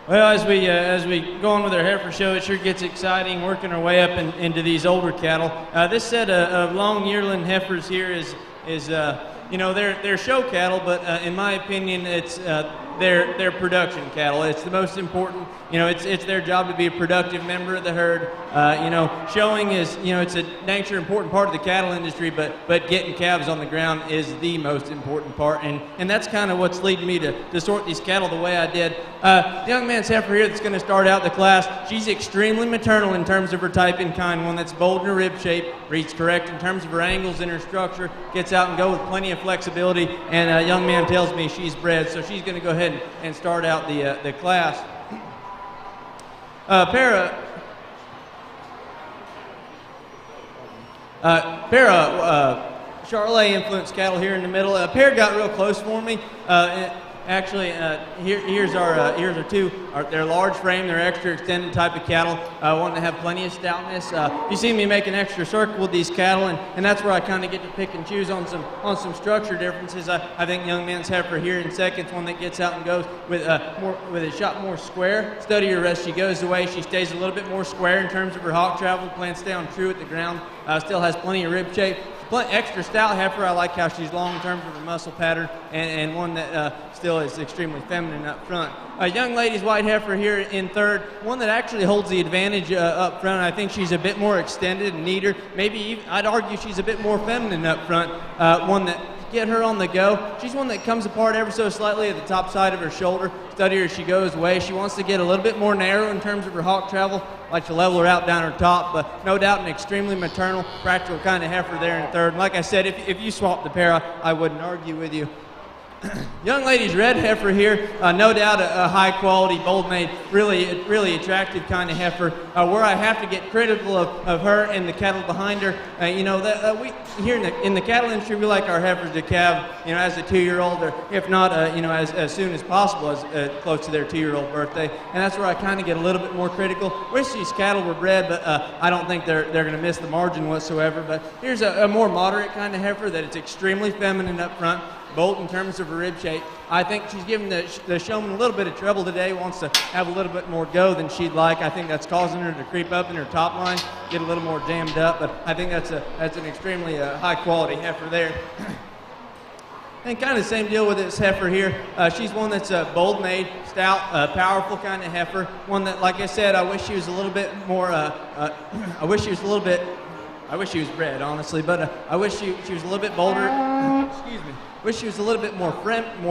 Well, as we go on with our heifer show, it sure gets exciting working our way up into these older cattle. This set of long yearling heifers here is they're show cattle, but in my opinion, it's they're production cattle. It's the most important. It's their job to be a productive member of the herd. Showing is it's a nature important part of the cattle industry, but getting calves on the ground is the most important part, and that's kind of what's leading me to sort these cattle the way I did. The young man's heifer here that's going to start out the class, she's extremely maternal in terms of her type and kind, one that's bold in her rib shape, reads correct in terms of her angles and her structure, gets out and go with plenty of flexibility, and a young man tells me she's bred, so she's going to go ahead and start out the class. Charolais influenced cattle here in the middle. A pair got real close for me. Here's our two. They're large frame. They're extra extended type of cattle. Wanting to have plenty of stoutness. You see me make an extra circle with these cattle, and that's where I kind of get to pick and choose on some structure differences. I think young man's heifer here in seconds, one that gets out and goes with a shot more square. Study her as she goes away. She stays a little bit more square in terms of her hawk travel. Plans to stay on true at the ground. Still has plenty of rib shape. Extra stout heifer. I like how she's long in terms of her muscle pattern, and one that still is extremely feminine up front. A young lady's white heifer here in third, one that actually holds the advantage up front. I think she's a bit more extended and neater. Maybe even, I'd argue she's a bit more feminine up front. One that get her on the go. She's one that comes apart ever so slightly at the top side of her shoulder. Study her as she goes away. She wants to get a little bit more narrow in terms of her hawk travel. Like to level her out down her top, but no doubt an extremely maternal, practical kind of heifer there in third. And like I said, if you swap the pair, I wouldn't argue with you. Young lady's red heifer here, no doubt a high quality, bold made, really attractive kind of heifer. Where I have to get critical of her and the cattle behind her, we here in the cattle industry, we like our heifers to calve, as a 2-year-old, or if not, as soon as possible, as close to their 2-year-old birthday. And that's where I kind of get a little bit more critical. Wish these cattle were bred, but I don't think they're going to miss the margin whatsoever. But here's a more moderate kind of heifer that it's extremely feminine up front. Bold in terms of her rib shape. I think she's giving the showman a little bit of trouble today, wants to have a little bit more go than she'd like. I think that's causing her to creep up in her top line, get a little more jammed up, but I think that's an extremely high quality heifer there. And kind of the same deal with this heifer here. She's one that's bold made, stout, powerful kind of heifer. One that, like I said, I wish she was a little bit more, I wish she was bred, honestly, but I wish she was a little bit bolder. Excuse me. Wish she was a little bit more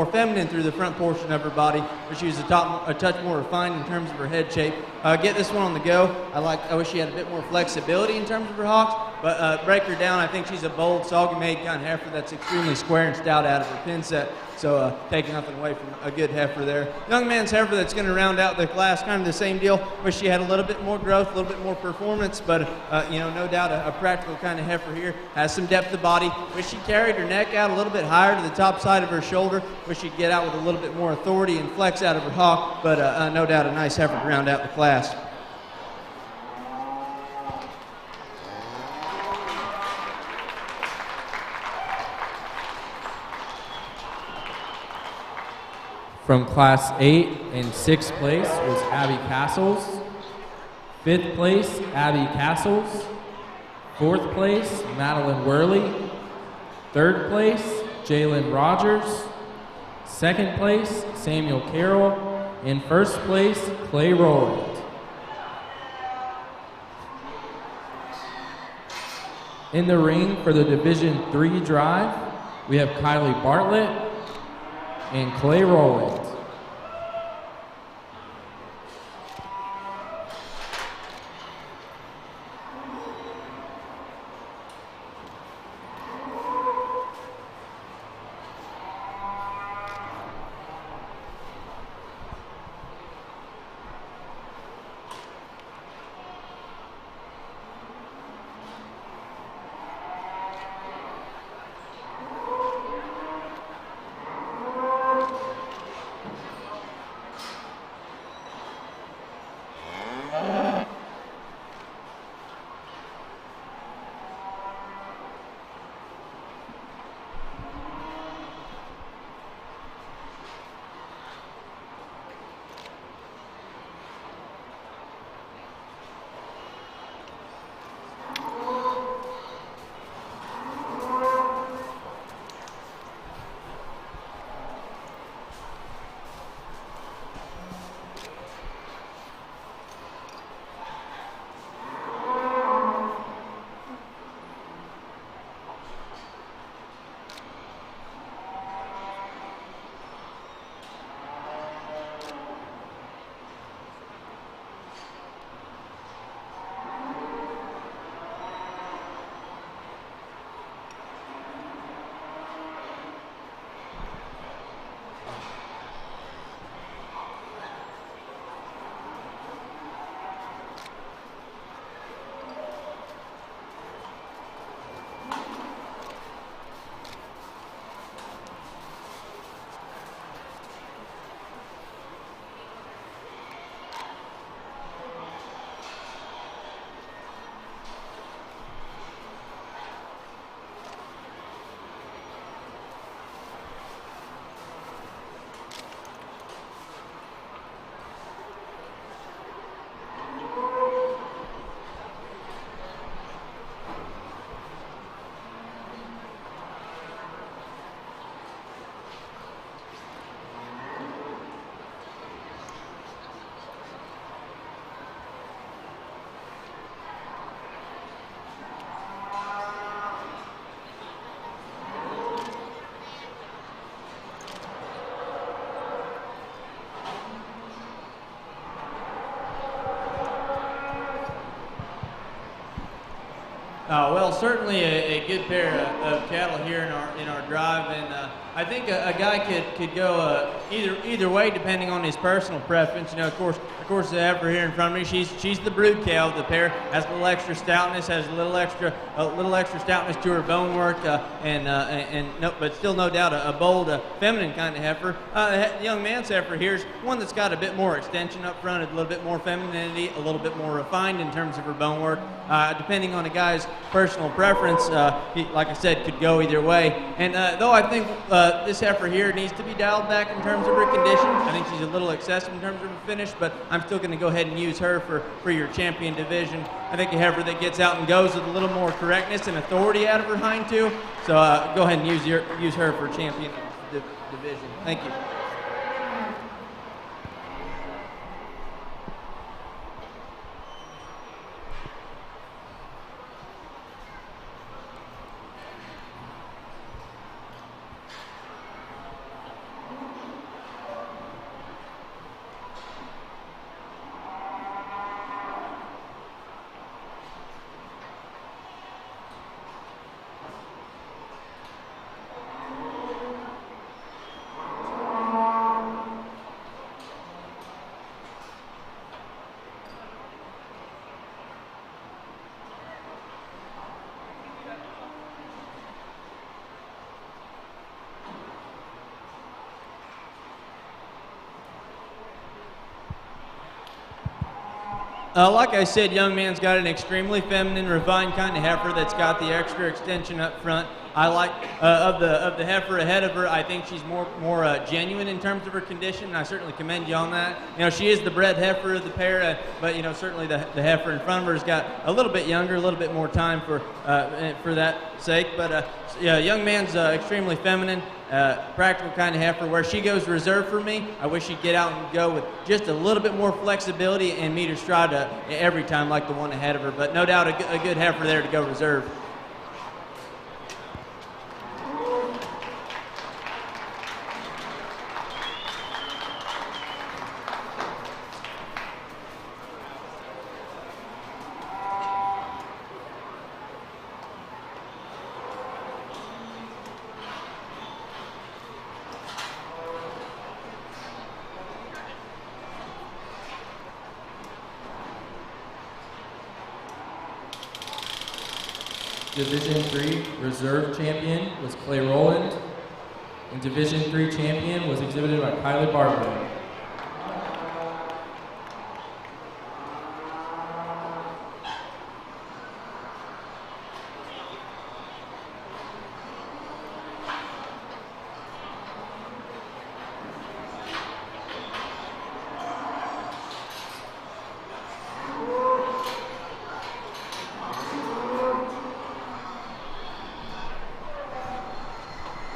feminine through the front portion of her body, but she was a touch more refined in terms of her head shape. Get this one on the go. I wish she had a bit more flexibility in terms of her hocks, but break her down. I think she's a bold, soggy-made kind of heifer that's extremely square and stout out of her pin set. So taking nothing away from a good heifer there. Young man's heifer that's going to round out the class, kind of the same deal. Wish she had a little bit more growth, a little bit more performance, but no doubt a practical kind of heifer here. Has some depth of body. Wish she carried her neck out a little bit higher to the top side of her shoulder. Wish she'd get out with a little bit more authority and flex out of her hawk, but no doubt a nice heifer to round out the class. From Class 8 in 6th place was Abby Castles. 5th place, Abby Castles. 4th place, Madeline Worley. 3rd place, Jalen Rogers. 2nd place, Samuel Carroll. In 1st place, Clay Rollin. In the ring for the Division III drive, we have Kylie Bartlett and Clay Rollins. Well, certainly a good pair of cattle here in our drive, and I think a guy could go either way depending on his personal preference. You know, of course, the heifer here in front of me, she's the brood cow. The pair has a little extra stoutness, has a little extra stoutness to her bone work, but still no doubt a bold, feminine kind of heifer. The young man's heifer here is one that's got a bit more extension up front, a little bit more femininity, a little bit more refined in terms of her bone work. Depending on a guy's personal preference, he, like I said, could go either way. And though I think this heifer here needs to be dialed back in terms of her condition, I think she's a little excessive in terms of her finish, but I'm still going to go ahead and use her for your champion division. I think a heifer that gets out and goes with a little more correctness and authority out of her hind too. So go ahead and use her for champion division. Thank you. Like I said, young man's got an extremely feminine, refined kind of heifer that's got the extra extension up front. I like of the heifer ahead of her. I think she's more genuine in terms of her condition, and I certainly commend you on that. You know, she is the bred heifer of the pair, but you know, certainly the heifer in front of her's got a little bit younger, a little bit more time for that sake. But yeah, young man's extremely feminine. Practical kind of heifer. Where she goes reserve for me, I wish she'd get out and go with just a little bit more flexibility and meet her stride every time like the one ahead of her. But no doubt a good heifer there to go reserve. Division 3 reserve champion was Clay Rollin, and Division 3 champion was exhibited by Kylie Barber.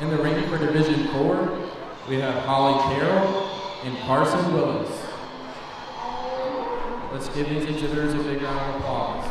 In the ring for Division 4, we have Holly Carroll and Carson Willis. Let's give these exhibitors a big round of applause.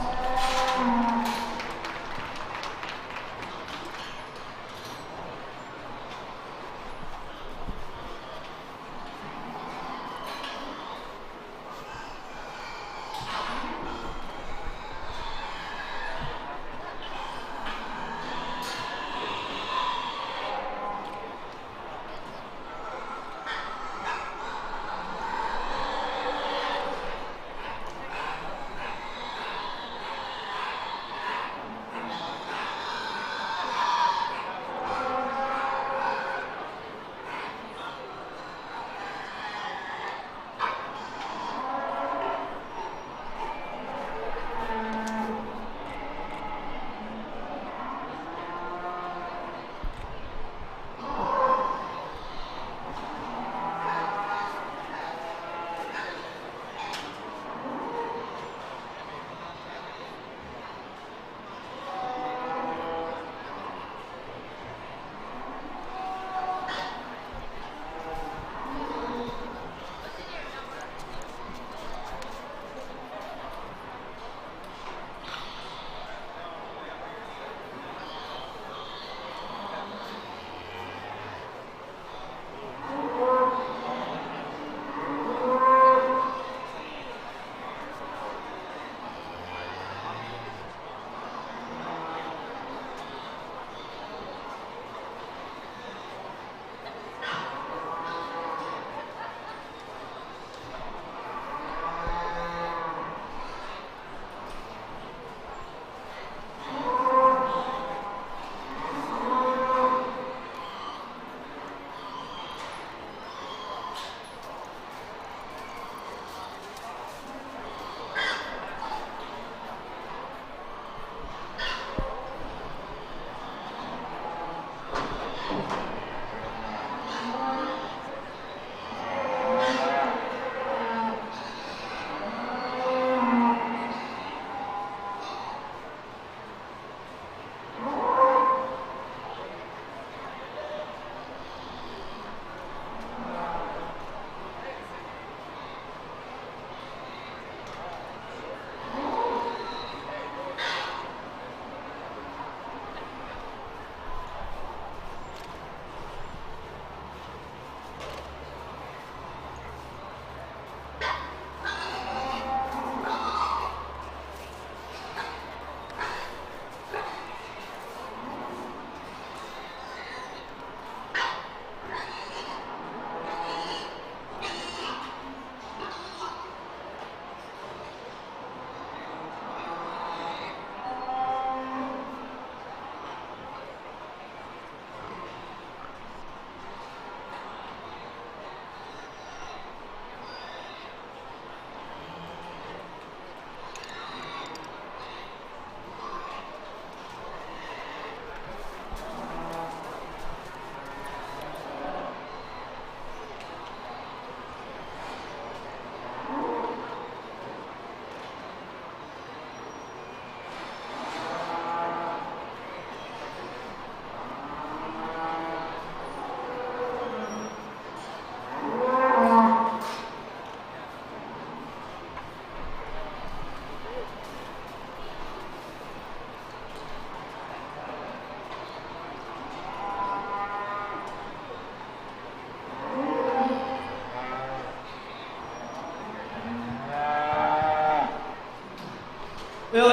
Well,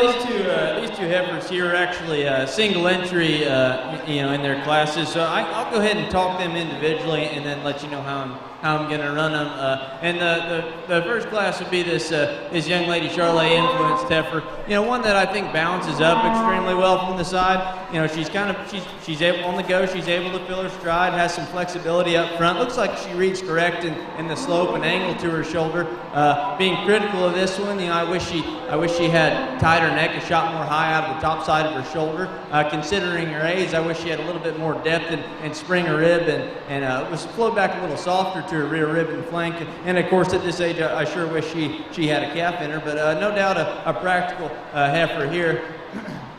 these two heifers here are actually single entry, in their classes. So I'll go ahead and talk them individually, and then let you know how I'm going to run them. And the first class would be this young lady, Charlotte influenced heifer. One that I think balances up extremely well from the side. She's able on the go. She's able to fill her stride. Has some flexibility up front. Looks like she reads correct in the slope and angle to her shoulder. Being critical of this one, I wish she had tighter neck, a shot more high out of the top side of her shoulder. Considering her age, I wish she had a little bit more depth and spring her rib and was flowed back a little softer to her rear rib and flank. And of course, at this age, I sure wish she had a calf in her. But no doubt a practical heifer here.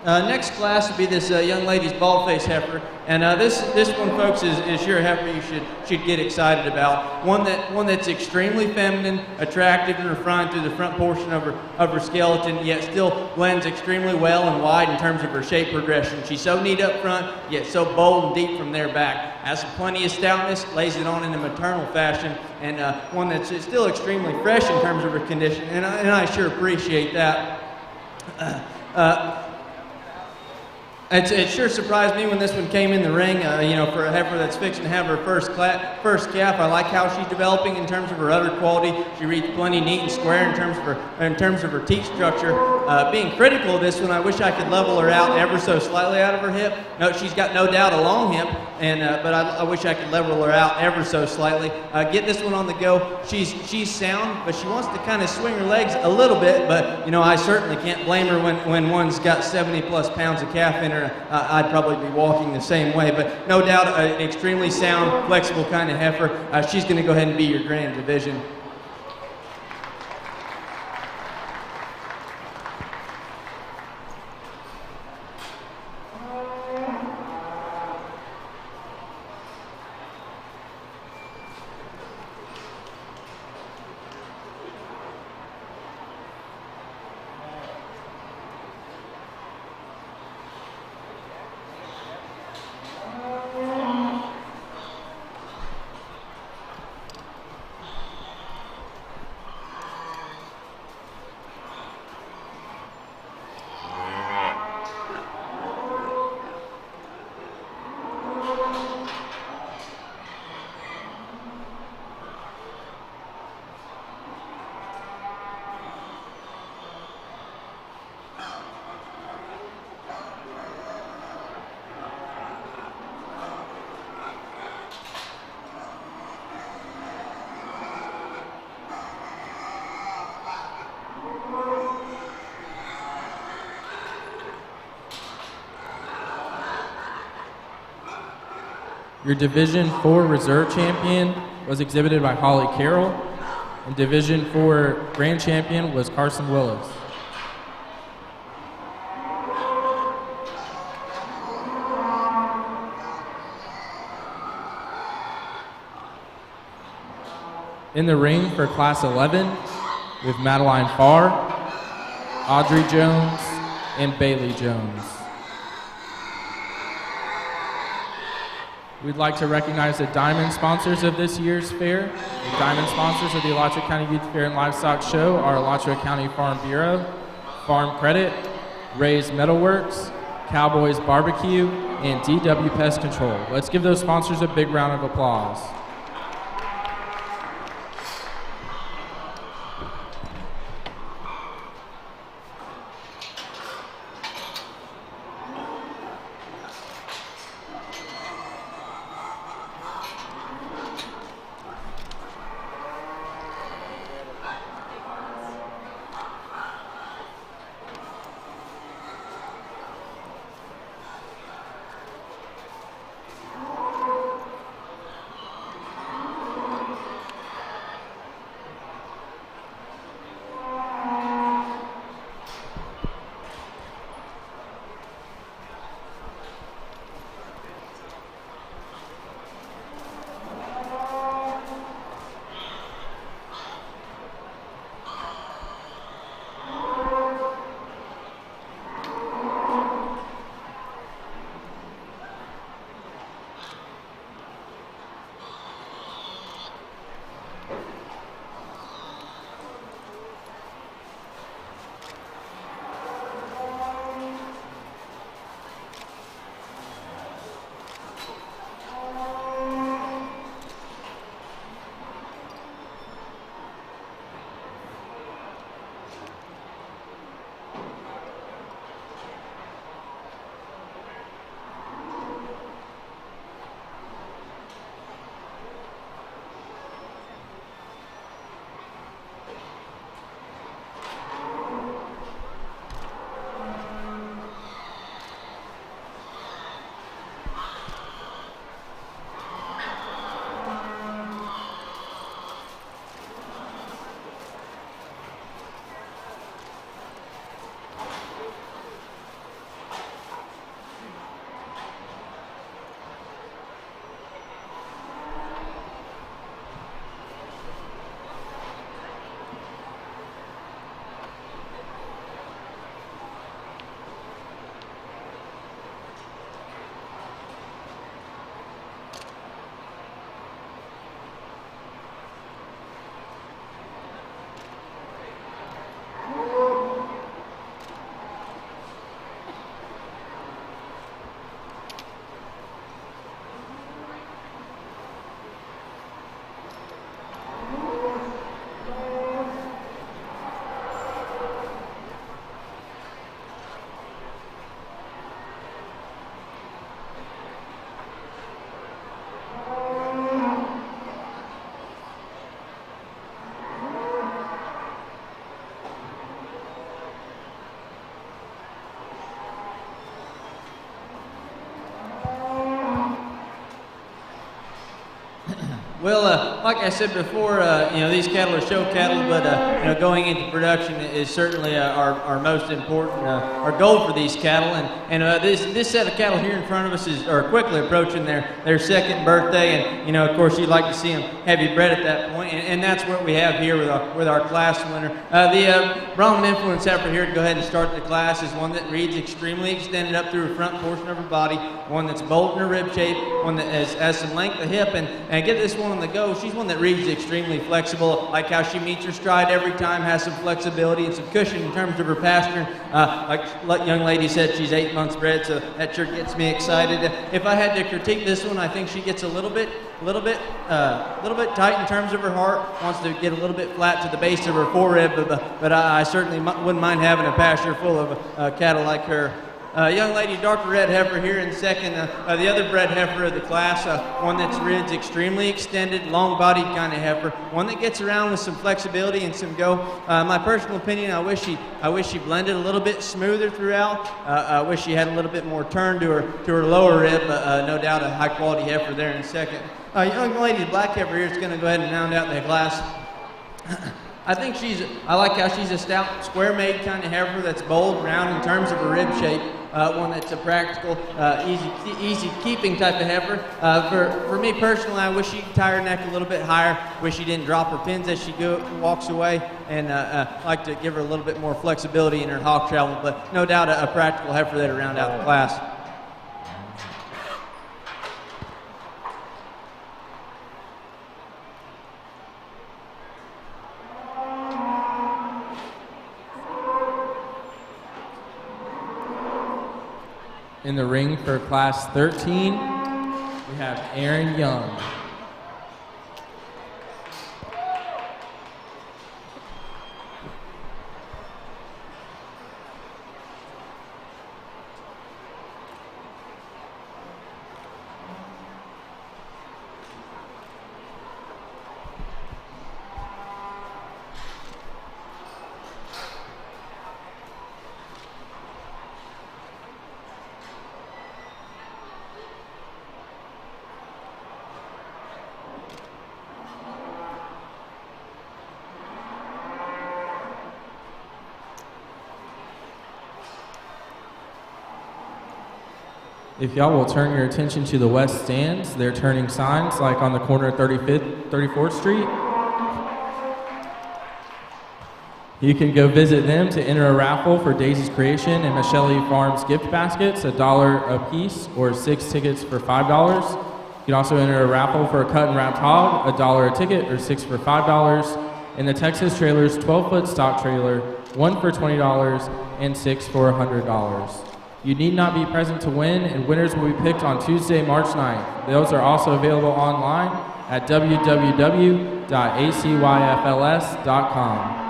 Next class would be this young lady's bald-faced heifer, and this one, folks, is sure a heifer you should get excited about. One that's extremely feminine, attractive, and refined through the front portion of her skeleton, yet still blends extremely well and wide in terms of her shape progression. She's so neat up front, yet so bold and deep from there back. Has plenty of stoutness, lays it on in a maternal fashion, and one that's still extremely fresh in terms of her condition, and I sure appreciate that. It sure surprised me when this one came in the ring, for a heifer that's fixing to have her first calf. I like how she's developing in terms of her udder quality. She reads plenty neat and square in terms of her teat structure. Being critical of this one, I wish I could level her out ever so slightly out of her hip. No, she's got no doubt a long hip, but I wish I could level her out ever so slightly. Get this one on the go. She's sound, but she wants to kind of swing her legs a little bit. But I certainly can't blame her when one's got 70+ pounds of calf in her. I'd probably be walking the same way, but no doubt an extremely sound, flexible kind of heifer. She's going to go ahead and be your grand division. Your Division 4 Reserve Champion was exhibited by Holly Carroll, and Division 4 Grand Champion was Carson Willis. In the ring for Class 11, with Madeline Farr, Audrey Jones, and Bailey Jones. We'd like to recognize the diamond sponsors of this year's fair. The diamond sponsors of the Alachua County Youth Fair and Livestock Show are Alachua County Farm Bureau, Farm Credit, Ray's Metalworks, Cowboys Barbecue, and DW Pest Control. Let's give those sponsors a big round of applause. Well, like I said before, these cattle are show cattle, but going into production is certainly our most important, our goal for these cattle. And this set of cattle here in front of us are quickly approaching their second birthday, and of course you'd like to see them heavy bred at that point, and that's what we have here with our class winner. The Rollin influence heifer here to go ahead and start the class is one that reads extremely extended up through the front portion of her body, one that's bold in her rib shape, one that has some length of hip, and get this one on the go. She's one that reads extremely flexible, like how she meets her stride every time, has some flexibility and some cushion in terms of her pasturing. Like young lady said, she's 8 months bred, so that sure gets me excited. If I had to critique this one, I think she gets a little bit tight in terms of her heart, wants to get a little bit flat to the base of her forerib, but I certainly wouldn't mind having a pasture full of cattle like her. Young lady, darker red heifer here in second. The other bred heifer of the class, one that's rids extremely extended, long-bodied kind of heifer, one that gets around with some flexibility and some go. My personal opinion, I wish she blended a little bit smoother throughout. I wish she had a little bit more turn to her lower rib. No doubt a high-quality heifer there in second. Young lady, the black heifer here is going to go ahead and round out the class. I like how she's a stout, square-made kind of heifer that's bold, round in terms of her rib shape. One that's a practical, easy keeping type of heifer. For me personally, I wish she could tie her neck a little bit higher. Wish she didn't drop her pins as she walks away, and like to give her a little bit more flexibility in her hog travel. But no doubt a practical heifer that'll round out the class. In the ring for class 13, we have Aaron Young. If y'all will turn your attention to the west stands, they're turning signs like on the corner of 34th Street. You can go visit them to enter a raffle for Daisy's Creation and Michelle Farms gift baskets, $1 a piece, or 6 tickets for $5. You can also enter a raffle for a cut and wrapped hog, $1 a ticket, or 6 for $5. And the Texas Trailers 12-foot stock trailer, 1 for $20 and 6 for $100. You need not be present to win, and winners will be picked on Tuesday, March 9th. Those are also available online at www.acyfls.com.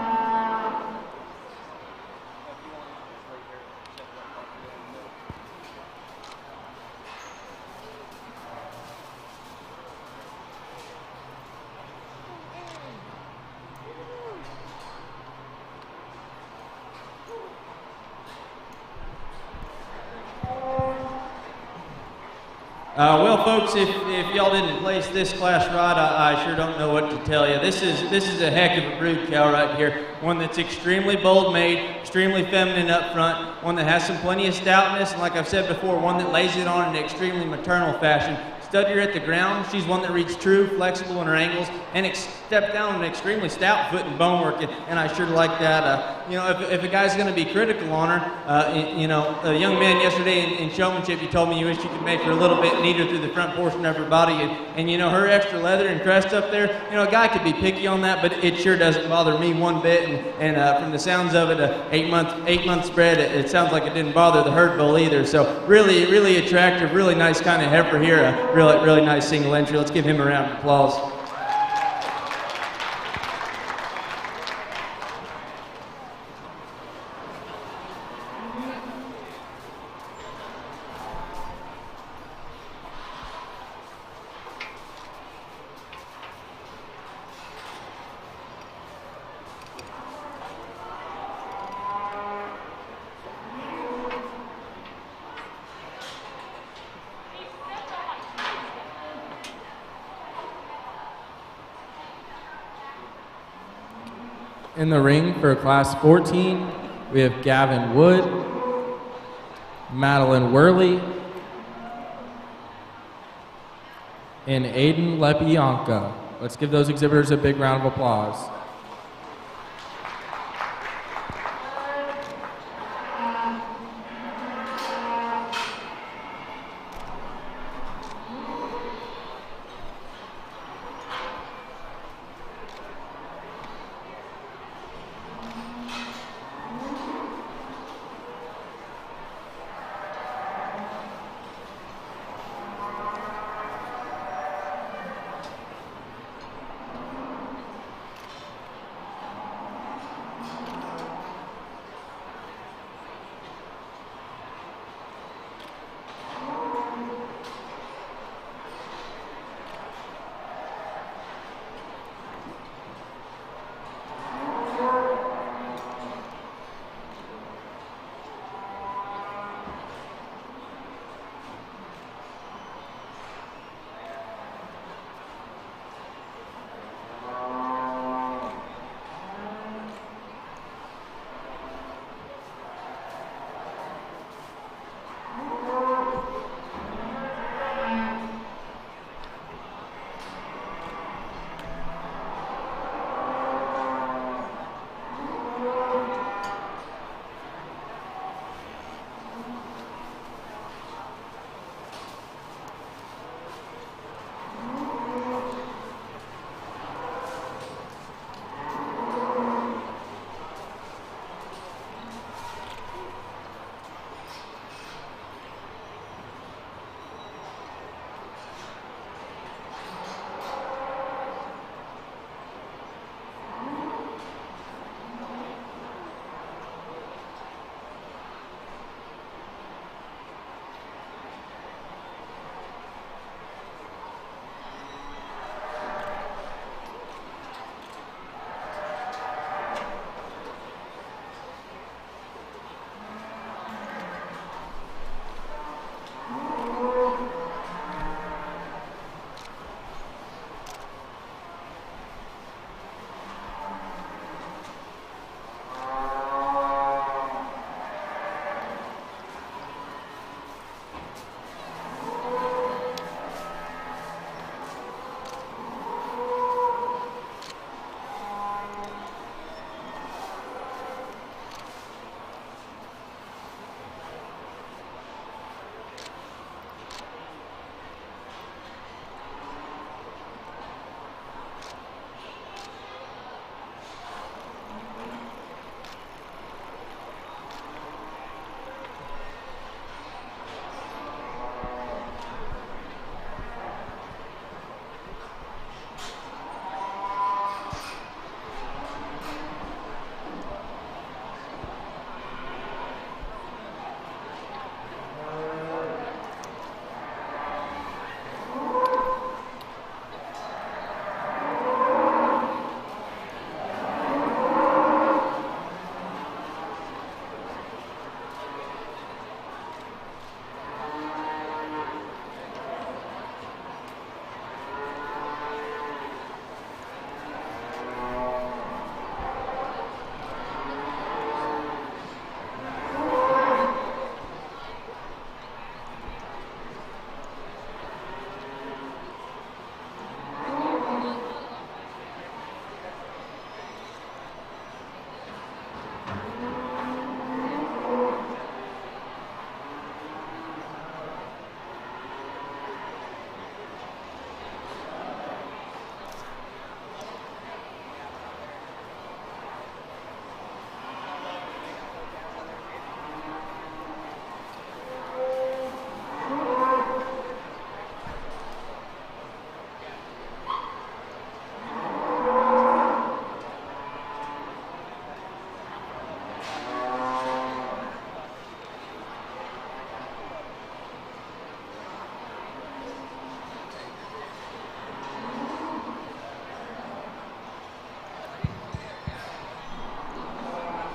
Well, folks, if y'all didn't place this class right, I sure don't know what to tell you. This is a heck of a brood cow right here. One that's extremely bold-made, extremely feminine up front, one that has some plenty of stoutness, and like I've said before, one that lays it on in an extremely maternal fashion. Stud her at the ground. She's one that reads true, flexible in her angles, and step down an extremely stout foot and bone work, and I sure like that. If a guy's going to be critical on her, a young man yesterday in showmanship, he told me he wished you could make her a little bit neater through the front portion of her body, and her extra leather and crest up there, a guy could be picky on that, but it sure doesn't bother me one bit, and from the sounds of it, 8 months bred, it sounds like it didn't bother the herd bull either, so really, really attractive, really nice kind of heifer here, really nice single entry. Let's give him a round of applause. In the ring for class 14, we have Gavin Wood, Madeline Worley, and Aiden Lepionka. Let's give those exhibitors a big round of applause.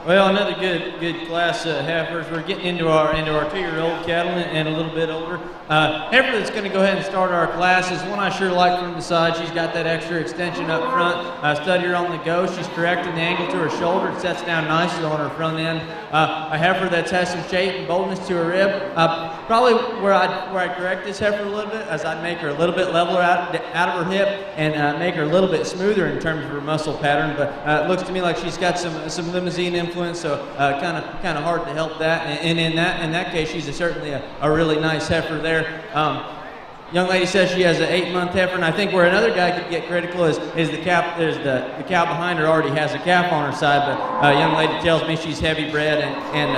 Well, another good class of heifers. We're getting into our 2-year-old cattle and a little bit older. Heifer that's going to go ahead and start our class is one I sure like from the side. She's got that extra extension up front. Study her on the go. She's correcting the angle to her shoulder. It sets down nicely on her front end. A heifer that has some shape and boldness to her rib. Probably where I'd correct this heifer a little bit, as I'd make her a little bit leveler out of her hip and make her a little bit smoother in terms of her muscle pattern. But it looks to me like she's got some limousine influence, so kind of hard to help that. And in that case, she's certainly a really nice heifer there. Young lady says she has an 8-month heifer, and I think where another guy could get critical is the calf. There's the cow behind her already has a calf on her side, but young lady tells me she's heavy bred and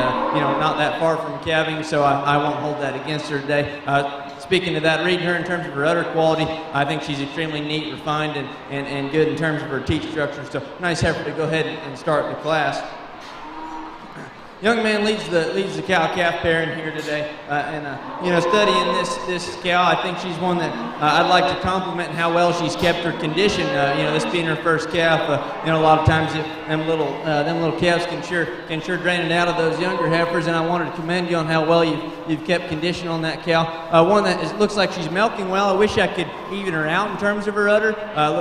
not that far from calving, so I won't hold that against her today. Speaking to that, reading her in terms of her udder quality, I think she's extremely neat, refined, and good in terms of her teeth structure. So nice heifer to go ahead and start the class. Young man leads the cow-calf pair in here today, studying this cow. I think she's one that I'd like to compliment in how well she's kept her condition. This being her first calf, a lot of times them little calves can sure drain it out of those younger heifers. And I wanted to commend you on how well you've kept condition on that cow. One that looks like she's milking well. I wish I could even her out in terms of her udder,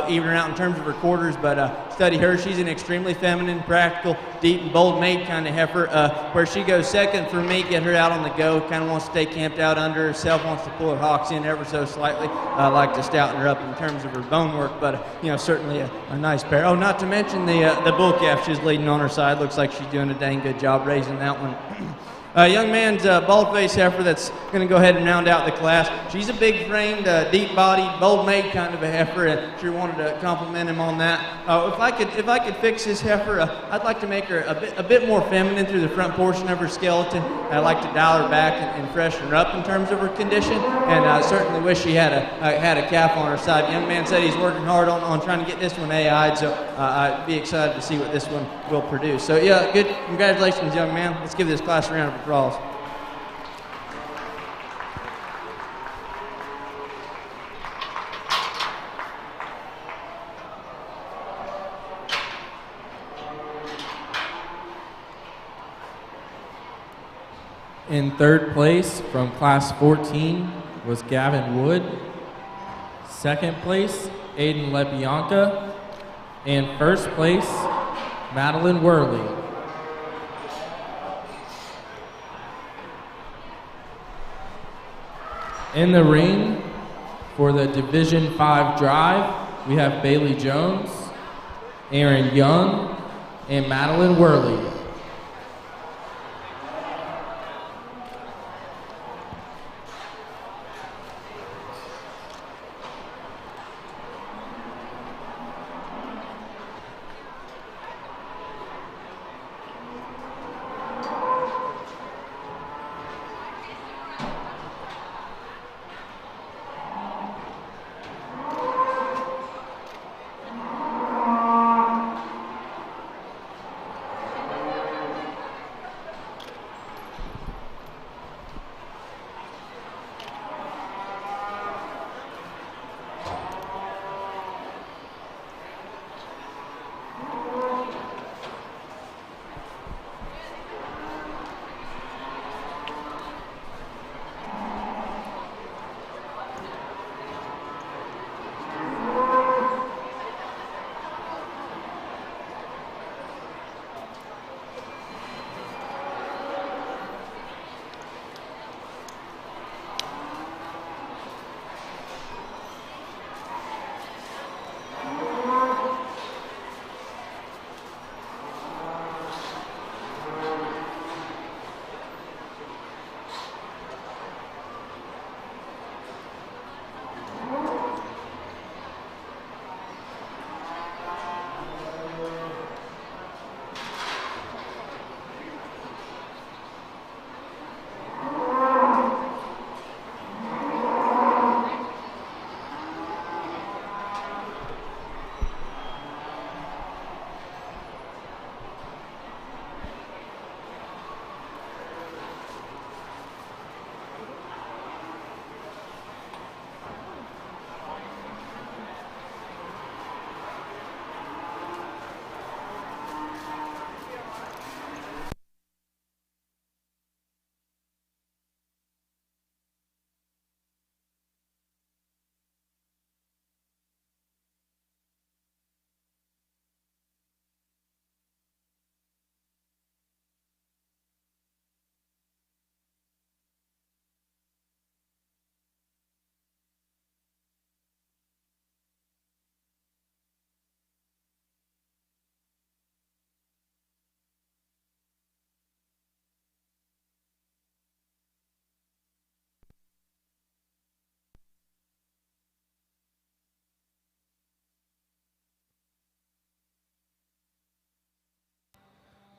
even her out in terms of her quarters. But study her. She's an extremely feminine, practical, deep and bold mate kind of heifer. Where she goes second for me, get her out on the go, kind of wants to stay camped out under herself, wants to pull her hocks in ever so slightly. I like to stouten her up in terms of her bone work, but certainly a nice pair. Oh, not to mention the bull calf she's leading on her side. Looks like she's doing a dang good job raising that one. Young man's bald-faced heifer that's going to go ahead and round out the class. She's a big-framed, deep-bodied, bold-made kind of a heifer, and sure wanted to compliment him on that. If I could fix this heifer, I'd like to make her a bit more feminine through the front portion of her skeleton. I'd like to dial her back and freshen her up in terms of her condition, and I certainly wish she had a calf on her side. The young man said he's working hard on trying to get this one AI'd, so I'd be excited to see what this one will produce. So yeah, good. Congratulations, young man. Let's give this class a round of applause. In third place from class 14 was Gavin Wood. Second place, Aiden LeBianca. And first place, Madeline Worley. In the ring for the Division 5 drive, we have Bailey Jones, Aaron Young, and Madeline Worley.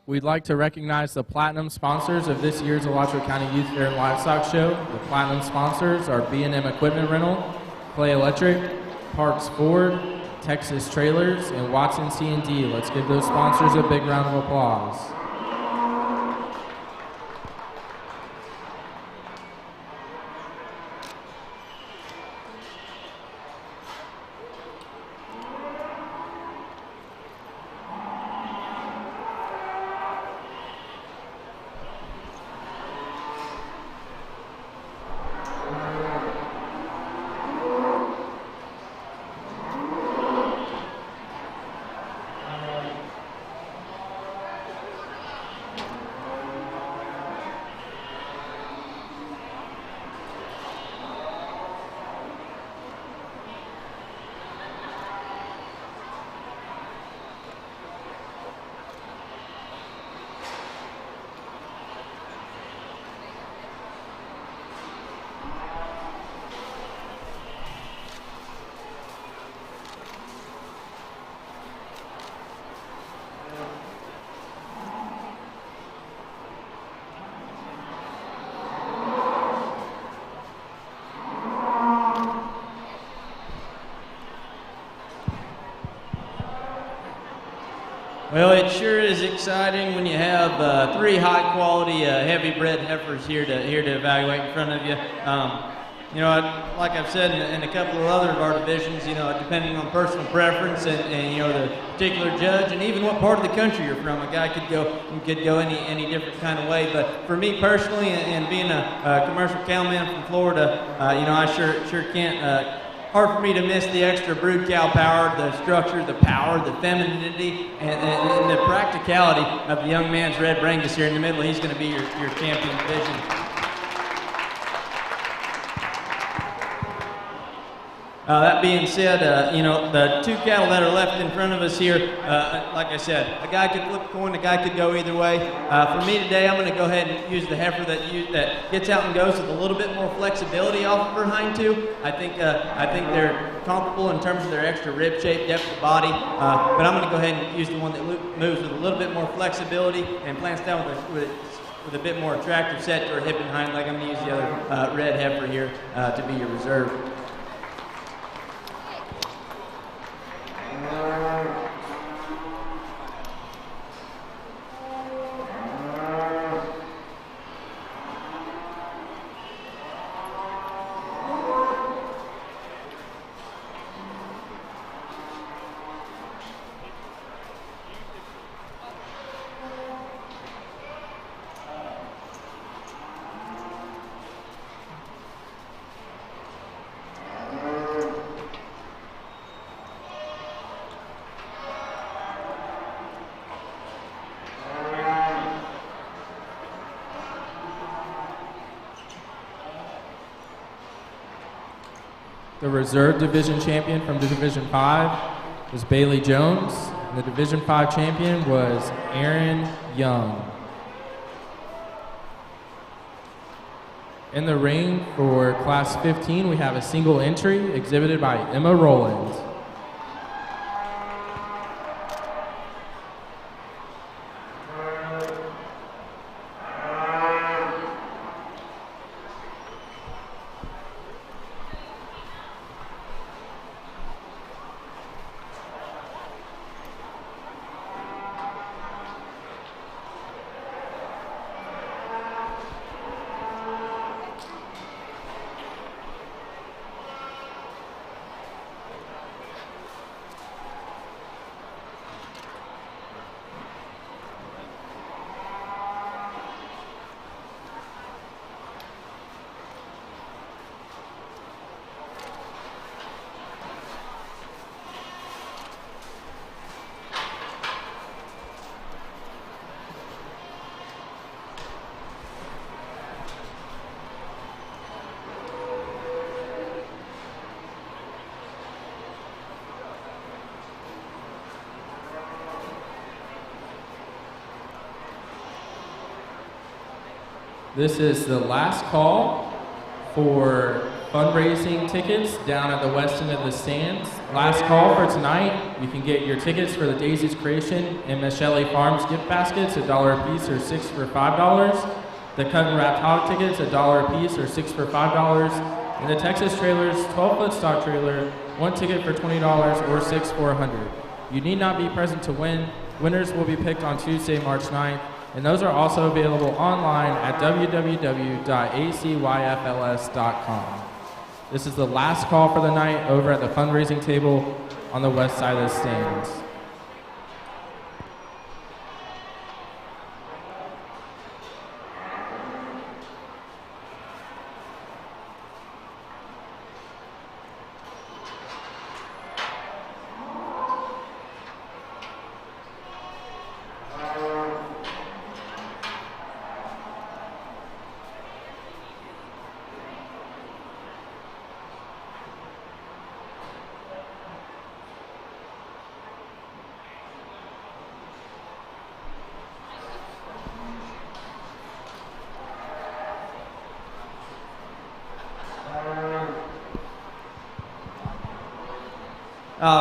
We'd like to recognize the platinum sponsors of this year's Alachua County Youth Fair and Livestock Show. The platinum sponsors are B&M Equipment Rental, Clay Electric, Parks Ford, Texas Trailers, and Watson C&D. Let's give those sponsors a big round of applause. Well, it sure is exciting when you have three high-quality, heavy-bred heifers here to evaluate in front of you. You know, like I've said in a couple of other of our divisions, you know, depending on personal preference and you know the particular judge and even what part of the country you're from, a guy could go any different kind of way. But for me personally, and being a commercial cow man from Florida, you know, I sure can't. Hard for me to miss the extra brood cow power, the structure, the power, the femininity, and the practicality of the young man's red Brangus here in the middle. He's going to be your champion division. That being said, you know, the two cattle that are left in front of us here, like I said, a guy could flip a coin, a guy could go either way. For me today, I'm going to go ahead and use the heifer that gets out and goes with a little bit more flexibility off of her hind two. I think they're comparable in terms of their extra rib shape, depth of body, but I'm going to go ahead and use the one that moves with a little bit more flexibility and plants down with a bit more attractive set to her hip and hind leg. I'm going to use the other red heifer here to be your reserve. The reserve division champion from Division 5 was Bailey Jones, and the Division 5 champion was Aaron Young. In the ring for Class 15, we have a single entry exhibited by Emma Rollin. This is the last call for fundraising tickets down at the west end of the stands. Last call for tonight. You can get your tickets for the Daisy's Creation and Michele Farms gift baskets, $1 a piece or 6 for $5. The cut and wrapped hog tickets, $1 a piece or 6 for $5. And the Texas Trailers 12-foot stock trailer, 1 ticket for $20 or 6 for $100. You need not be present to win. Winners will be picked on Tuesday, March 9th, and those are also available online at www.acyfls.com. This is the last call for the night over at the fundraising table on the west side of the stands.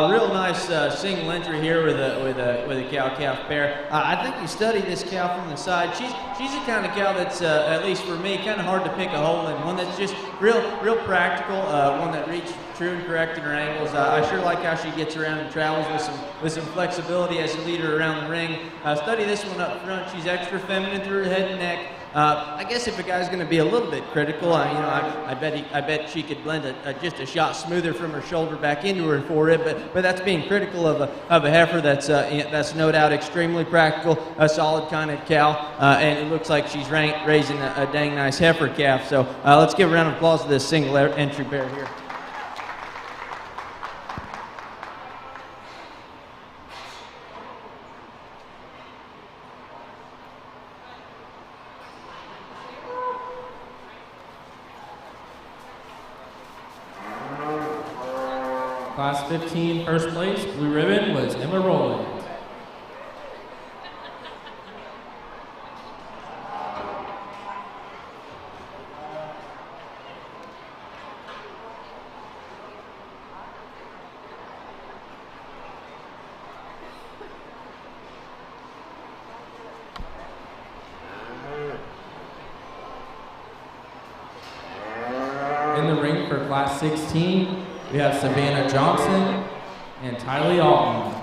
Real nice single entry here with a cow-calf pair. I think you study this cow from the side. She's the kind of cow that's at least for me kind of hard to pick a hole in. One that's just real practical. One that reads true and correct in her angles. I sure like how she gets around and travels with some flexibility as a leader around the ring. Study this one up front. She's extra feminine through her head and neck. I guess if a guy's going to be a little bit critical, I bet she could blend just a shot smoother from her shoulder back into her forehead. But that's being critical of a heifer that's no doubt extremely practical, a solid kind of cow, and it looks like she's raising a dang nice heifer calf. So let's give a round of applause to this single entry pair here. Class 15, first place, blue ribbon was Emma Rollin. In the ring for class 16, we have Savannah Johnson and Tylee Altman.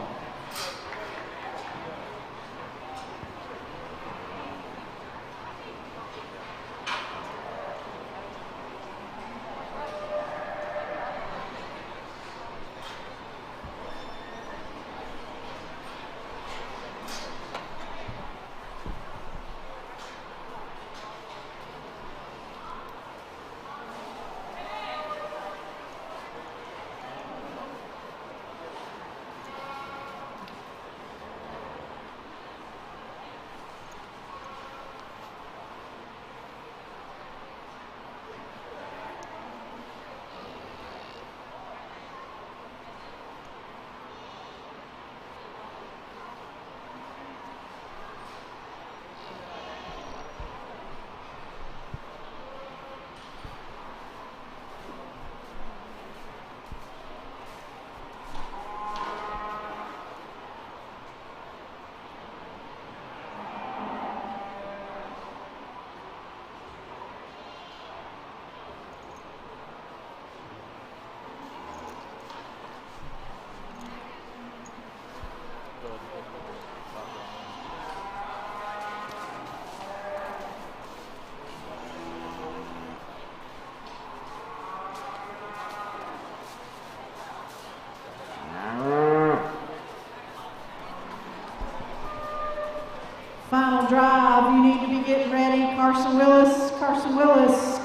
Final drive, you need to be getting ready. Carson Willis,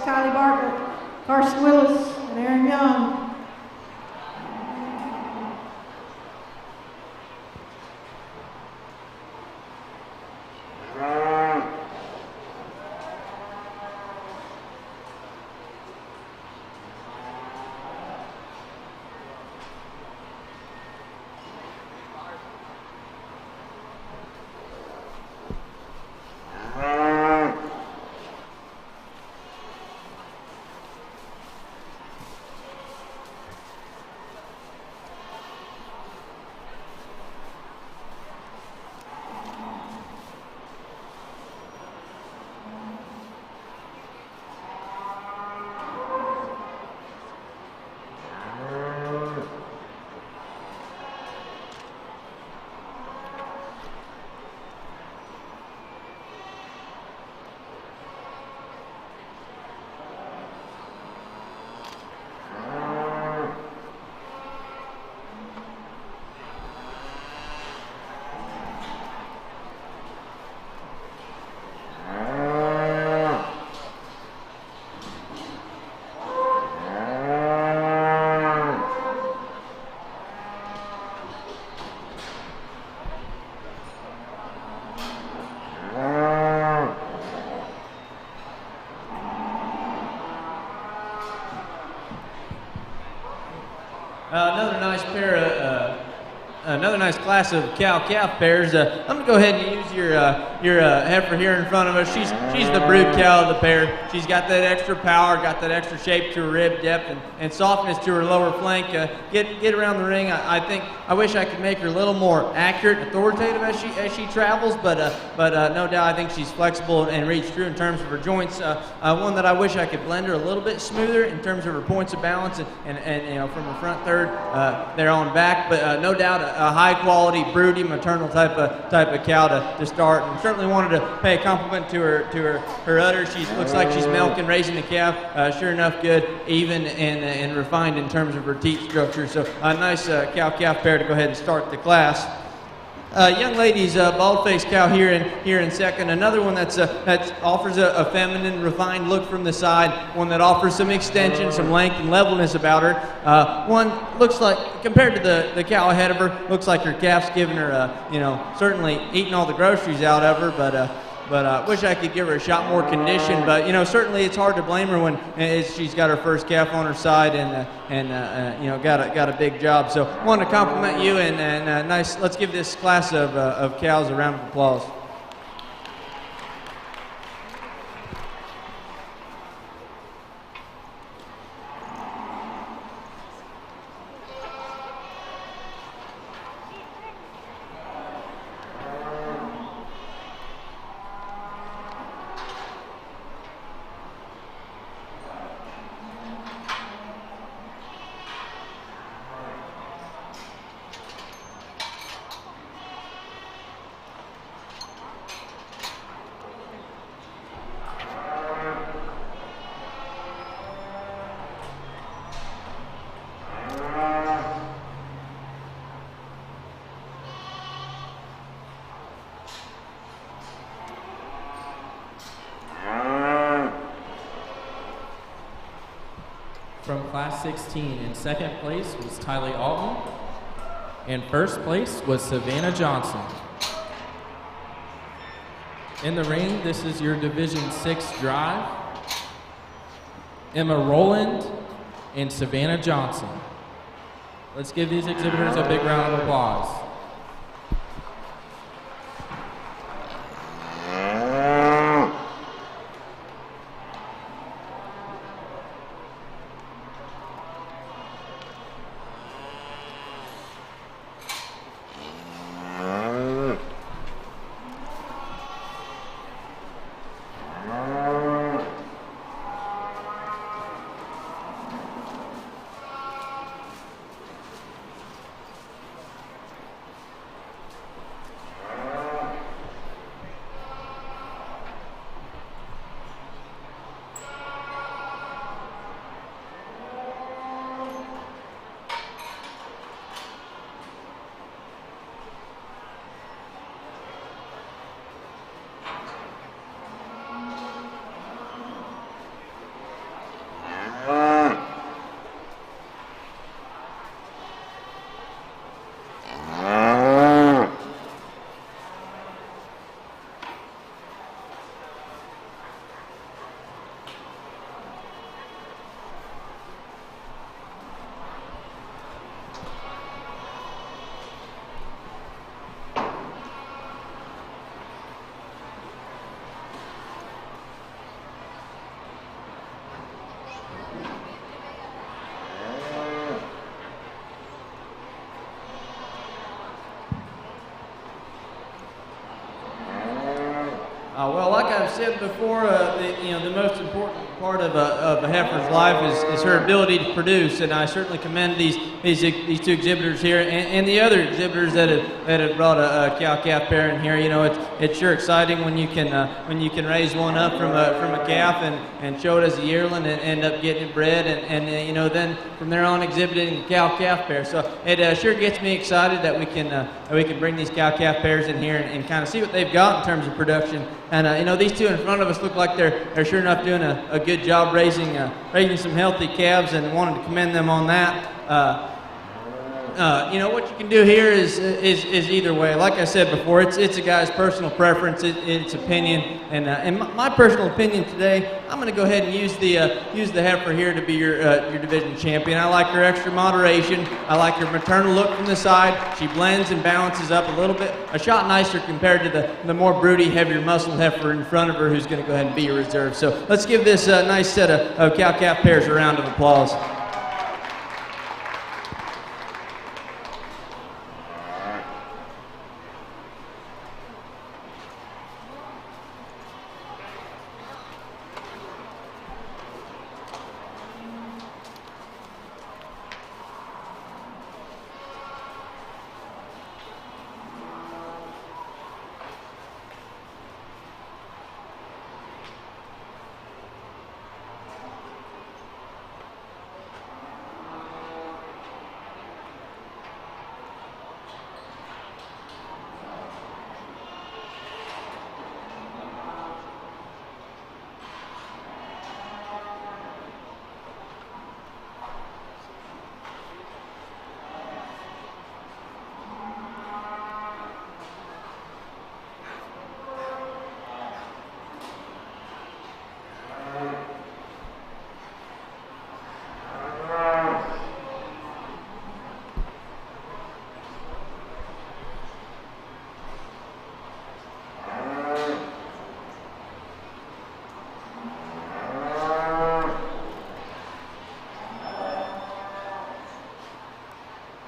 Kylie Barker, Carson Willis, and Aaron Young. another nice class of cow-calf pairs. I'm going to go ahead and use your heifer here in front of us. She's the brood cow of the pair. She's got that extra power, got that extra shape to her rib depth and softness to her lower flank. Get around the ring. I wish I could make her a little more accurate and authoritative as she travels, but no doubt I think she's flexible and reads true in terms of her joints. One that I wish I could blend her a little bit smoother in terms of her points of balance and you know, from her front third there on back, but no doubt a high quality broody maternal type of cow to start, and certainly wanted to pay a compliment to her udder. She looks like she's milking, raising the calf. Sure enough, good, even and refined in terms of her teat structure. So a nice cow-calf pair to go ahead and start the class. Young lady's bald-faced cow here in second. Another one that offers a feminine, refined look from the side. One that offers some extension, some length and levelness about her. One looks like, compared to the cow ahead of her, looks like her calf's giving her, you know, certainly eating all the groceries out of her, but wish I could give her a shot more condition. But you know, certainly it's hard to blame her when she's got her first calf on her side and you know, got a big job. So wanted to compliment you and nice. Let's give this class of cows a round of applause. From Class 16, in second place was Tylee Alton, and first place was Savannah Johnson. In the ring, this is your Division 6 drive, Emma Rollin and Savannah Johnson. Let's give these exhibitors a big round of applause. Well, like I've said before, the most important part of a heifer's life is her ability to produce, and I certainly commend these two exhibitors here and the other exhibitors that have brought a cow-calf pair in here. You know, it's sure exciting when you can raise one up from a calf and show it as a yearling and end up getting it bred and you know, then from there on exhibiting a cow-calf pair. So it sure gets me excited that we can bring these cow-calf pairs in here and kind of see what they've got in terms of production. And you know, these two in front of us look like they're sure enough doing a good job raising some healthy calves, and wanted to commend them on that. what you can do here is either way. Like I said before, it's a guy's personal preference, it's opinion, and my personal opinion today, I'm going to go ahead and use the heifer here to be your division champion. I like her extra moderation. I like her maternal look from the side. She blends and balances up a little bit, a shot nicer compared to the more broody, heavier muscle heifer in front of her, who's going to go ahead and be your reserve. So let's give this nice set of cow-calf pairs a round of applause.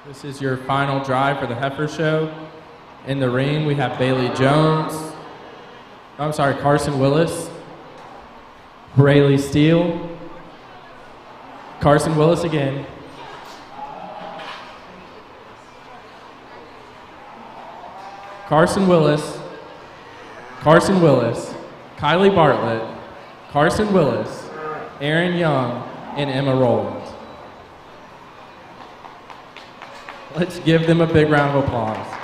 This is your final drive for the heifer show. In the ring, we have Bailey Jones. Carson Willis. Braylee Steele. Carson Willis again. Carson Willis. Carson Willis. Kylie Bartlett. Carson Willis. Aaron Young. And Emma Rollin. Let's give them a big round of applause.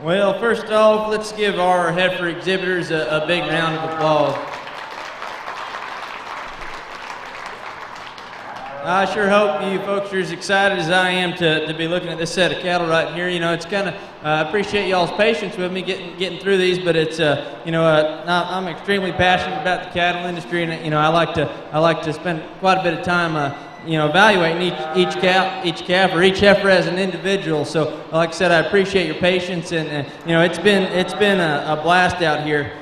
Well, first off, let's give our heifer exhibitors a big round of applause. I sure hope you folks are as excited as I am to be looking at this set of cattle right here. You know, it's kind of, I appreciate y'all's patience with me getting through these, but it's, I'm extremely passionate about the cattle industry, and, you know, I like to spend quite a bit of time, evaluating each calf or each heifer as an individual. So, like I said, I appreciate your patience, and you know, it's been a blast out here.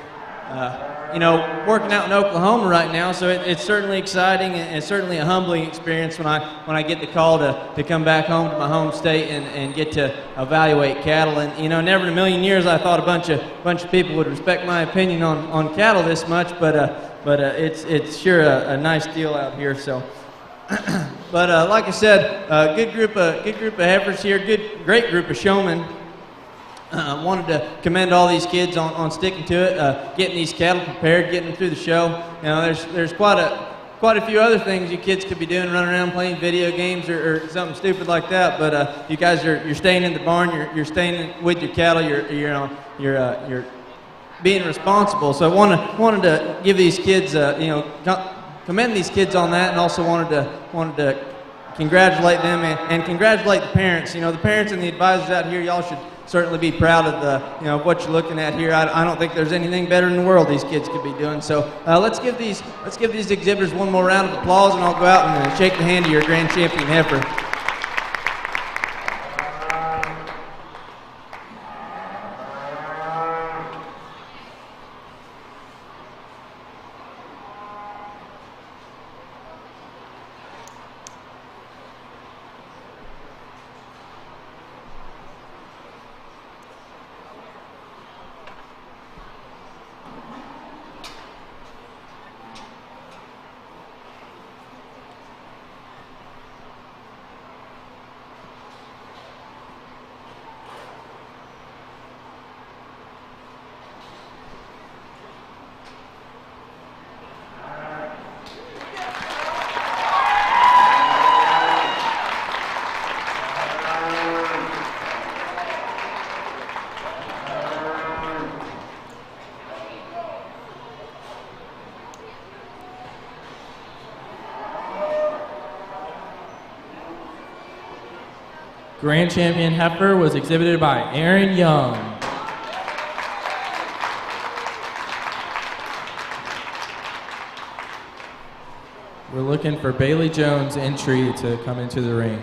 Working out in Oklahoma right now, so it's certainly exciting and certainly a humbling experience when I get the call to come back home to my home state and get to evaluate cattle. And you know, never in a million years I thought a bunch of people would respect my opinion on cattle this much, but it's sure a nice deal out here. So, but like I said, good group of heifers here, great group of showmen. Wanted to commend all these kids on sticking to it, getting these cattle prepared, getting them through the show. You know, there's quite a few other things you kids could be doing, running around playing video games or something stupid like that. But you guys you're staying in the barn, you're staying with your cattle, you're being responsible. So I wanted to give these kids, commend these kids on that, and also wanted to congratulate them and congratulate the parents. You know, the parents and the advisors out here, y'all should certainly be proud of what you're looking at here. I don't think there's anything better in the world these kids could be doing. So let's give these exhibitors one more round of applause, and I'll go out and shake the hand of your grand champion heifer. Grand champion heifer was exhibited by Aaron Young. We're looking for Bailey Jones' entry to come into the ring.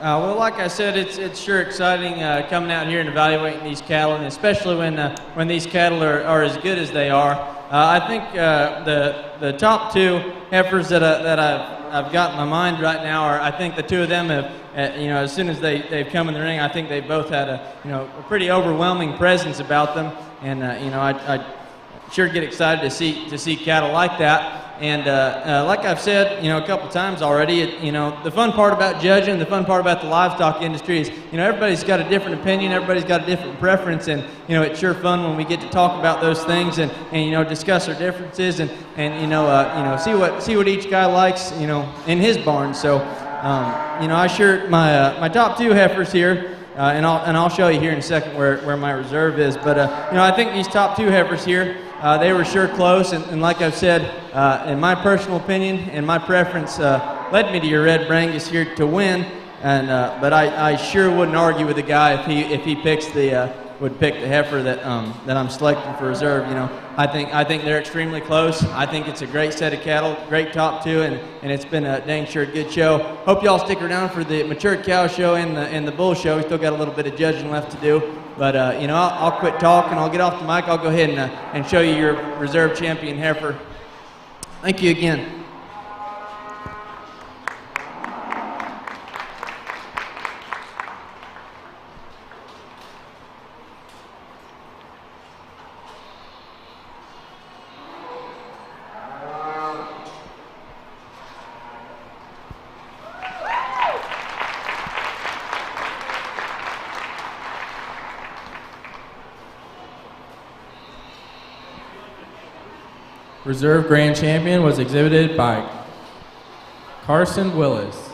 Well, like I said, it's sure exciting coming out here and evaluating these cattle, and especially when these cattle are as good as they are. I think the top two heifers that I've got in my mind right now are, I think the two of them have, as soon as they've come in the ring, I think they both had a pretty overwhelming presence about them, and I sure get excited to see cattle like that. And like I've said, a couple times already, the fun part about judging, the fun part about the livestock industry is, everybody's got a different opinion, everybody's got a different preference, and it's sure fun when we get to talk about those things and discuss our differences and see what each guy likes, in his barn. So, I sure my top two heifers here. And I'll show you here in a second where my reserve is. But I think these top two heifers here, they were sure close. And like I've said, in my personal opinion and my preference, led me to your red Brangus here to win. And but I sure wouldn't argue with the guy if he picks would pick the heifer that I'm selecting for reserve. I think they're extremely close. I think it's a great set of cattle, great top two, and it's been a dang sure good show. Hope y'all stick around for the mature cow show and the bull show. We still got a little bit of judging left to do. But, you know, I'll quit talking. I'll get off the mic. I'll go ahead and show you your reserve champion heifer. Thank you again. Reserve Grand Champion was exhibited by Carson Willis.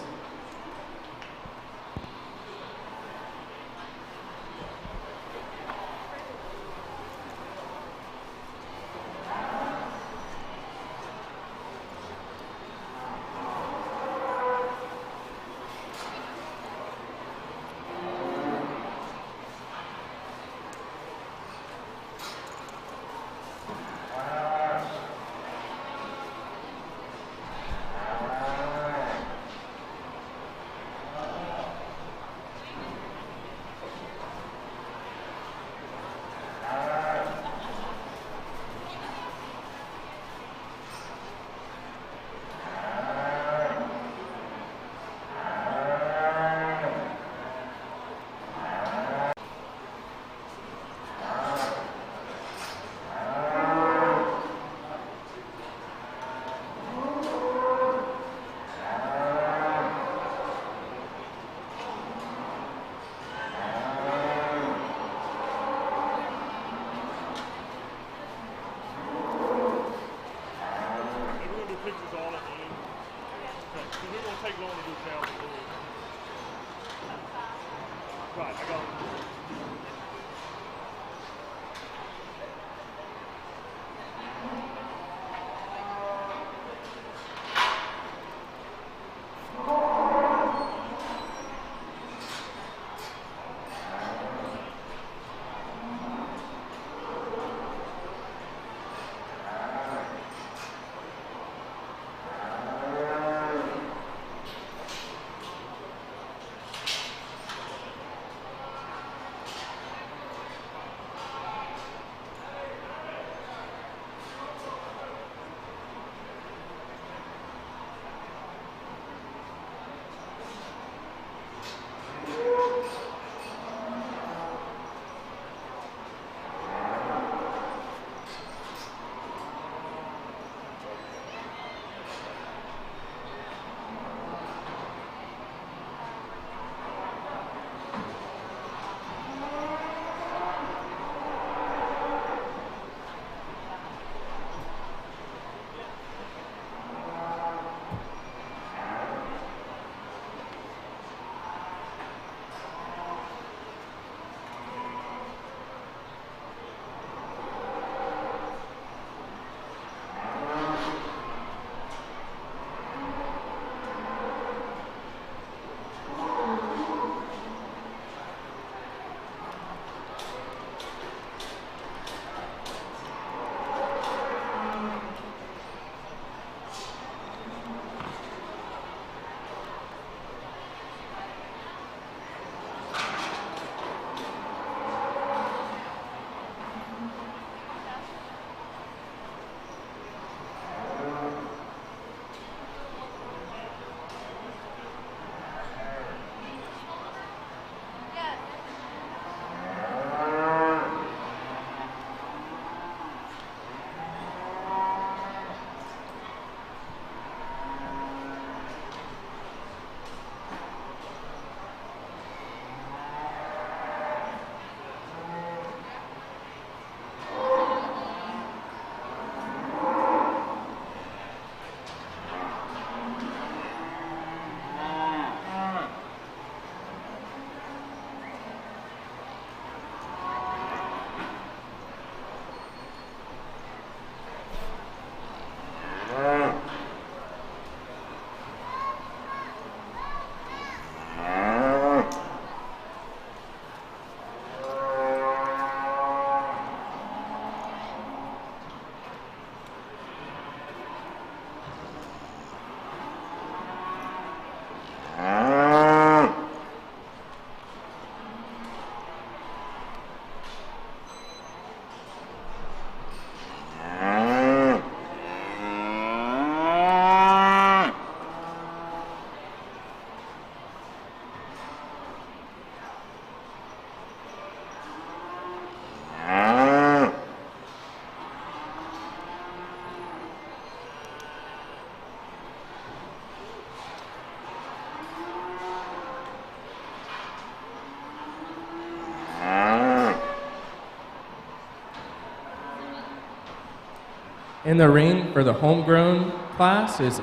In the ring for the homegrown class is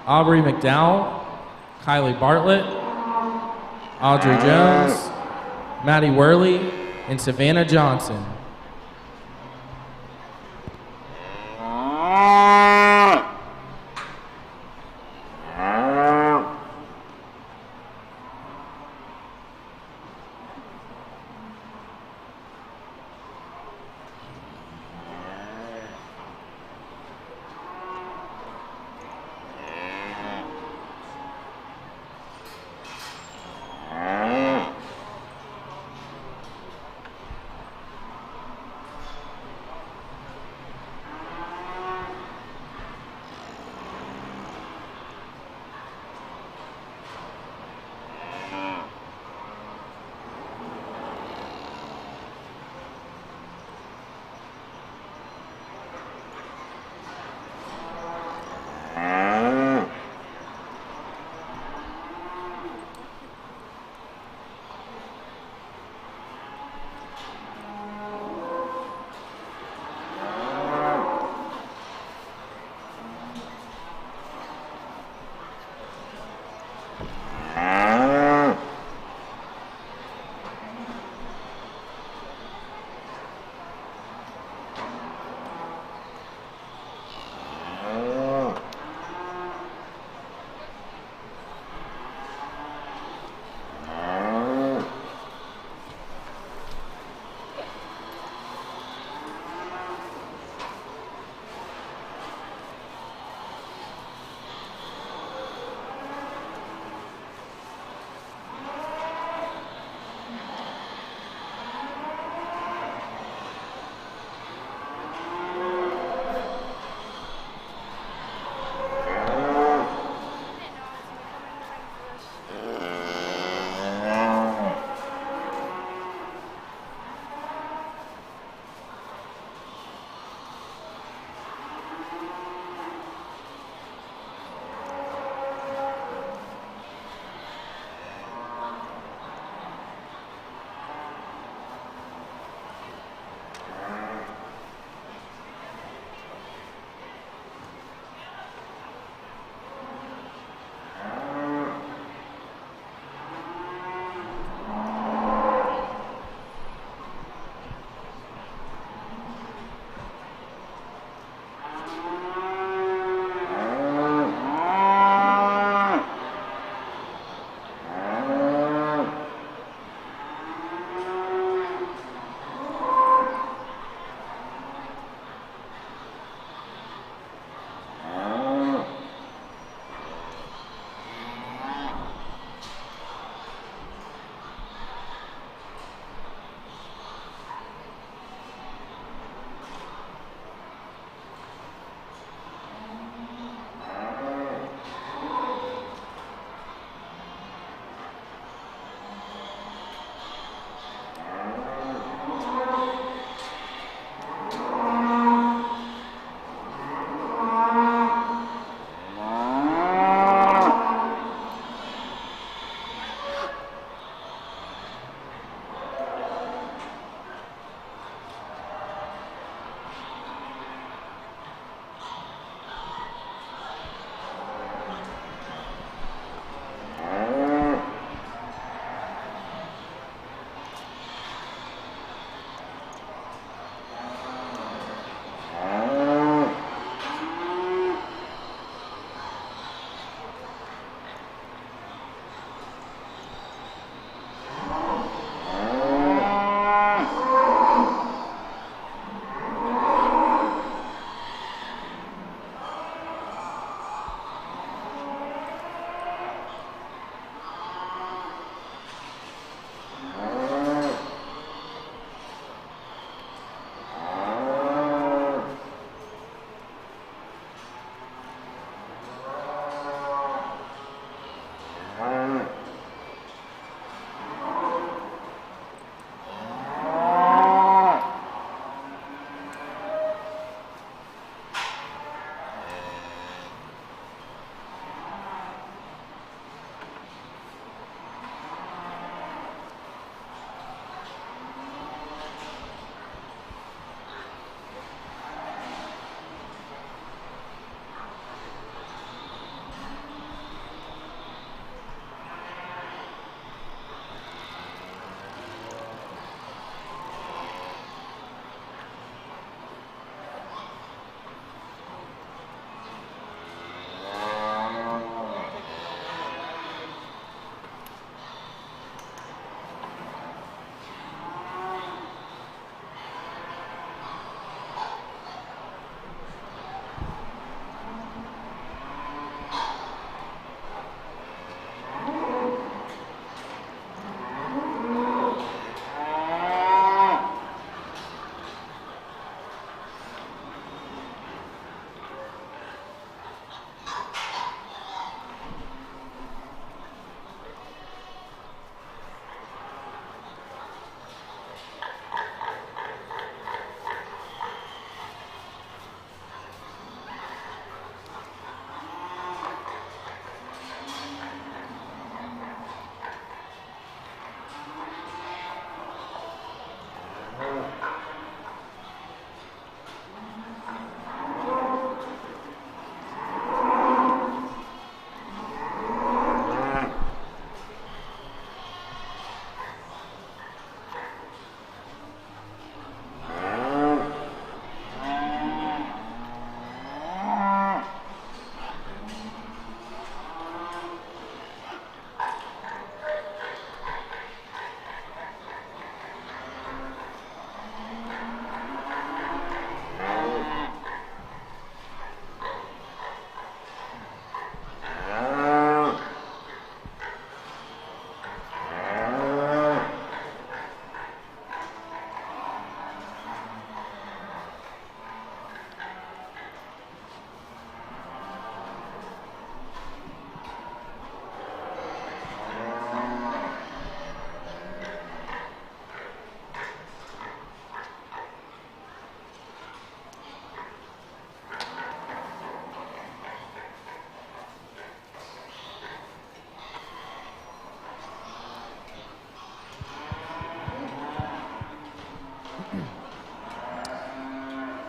Aubrey McDowell, Kylie Bartlett, Audrey Jones, Maddie Worley, and Savannah Johnson.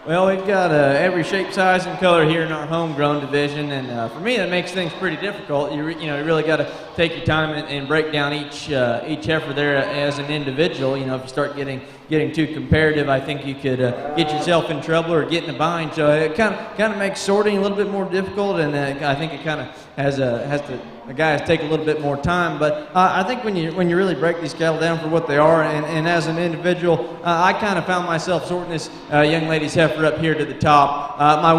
Well, we've got every shape, size, and color here in our homegrown division, and for me, that makes things pretty difficult. You really got to take your time and break down each heifer there as an individual. You know, if you start getting too comparative, I think you could get yourself in trouble or get in a bind. So it kind of makes sorting a little bit more difficult, and I think it kind of the guy has to take a little bit more time. But I think when you really break these cattle down for what they are, and as an individual, I kind of found myself sorting this young lady's heifer up here to the top. My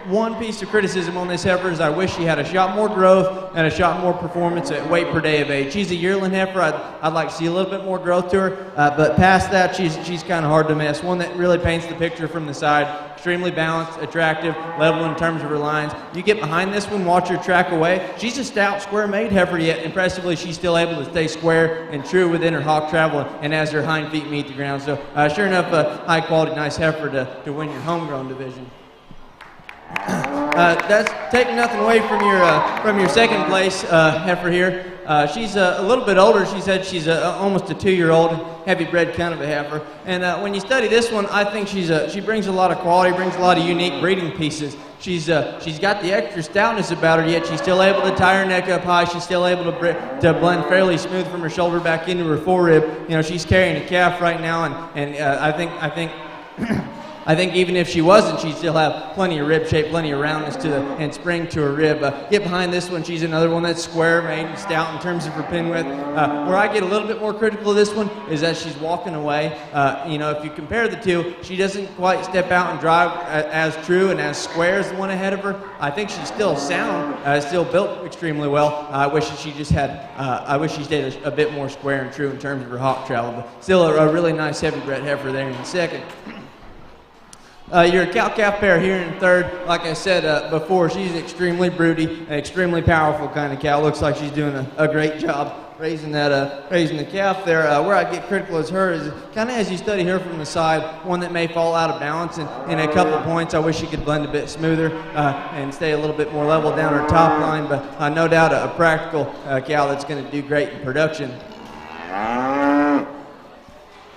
one piece of criticism on this heifer is I wish she had a shot more growth and a shot more performance at weight per day of age. She's a yearling heifer. I'd like to see a little bit more growth to her, but past that, she's kind of hard to miss. One that really paints the picture from the side. Extremely balanced, attractive, level in terms of her lines. You get behind this one, watch her track away. She's a stout, square-made heifer, yet impressively she's still able to stay square and true within her hawk travel and as her hind feet meet the ground. So sure enough, a high-quality, nice heifer to win your homegrown division. That's taking nothing away from your second place heifer here. She's a little bit older. She said she's almost a 2-year-old, heavy bred kind of a heifer. And when you study this one, I think she brings a lot of quality, brings a lot of unique breeding pieces. She's got the extra stoutness about her, yet she's still able to tie her neck up high. She's still able to blend fairly smooth from her shoulder back into her forerib. You know, she's carrying a calf right now, and I think even if she wasn't, she'd still have plenty of rib shape, plenty of roundness and spring to her rib. Get behind this one. She's another one that's square, made and stout in terms of her pin width. Where I get a little bit more critical of this one is that she's walking away. You know, if you compare the two, she doesn't quite step out and drive as true and as square as the one ahead of her. I think she's still sound, still built extremely well. I wish she stayed a bit more square and true in terms of her hawk travel. But still a really nice heavy bred heifer there in second. Your cow-calf pair here in third, like I said before, she's extremely broody, an extremely powerful kind of cow. Looks like she's doing a great job raising the calf there. Where I get critical as her is kind of as you study her from the side, one that may fall out of balance in a couple points. I wish she could blend a bit smoother and stay a little bit more level down her top line, but no doubt a practical cow that's going to do great in production.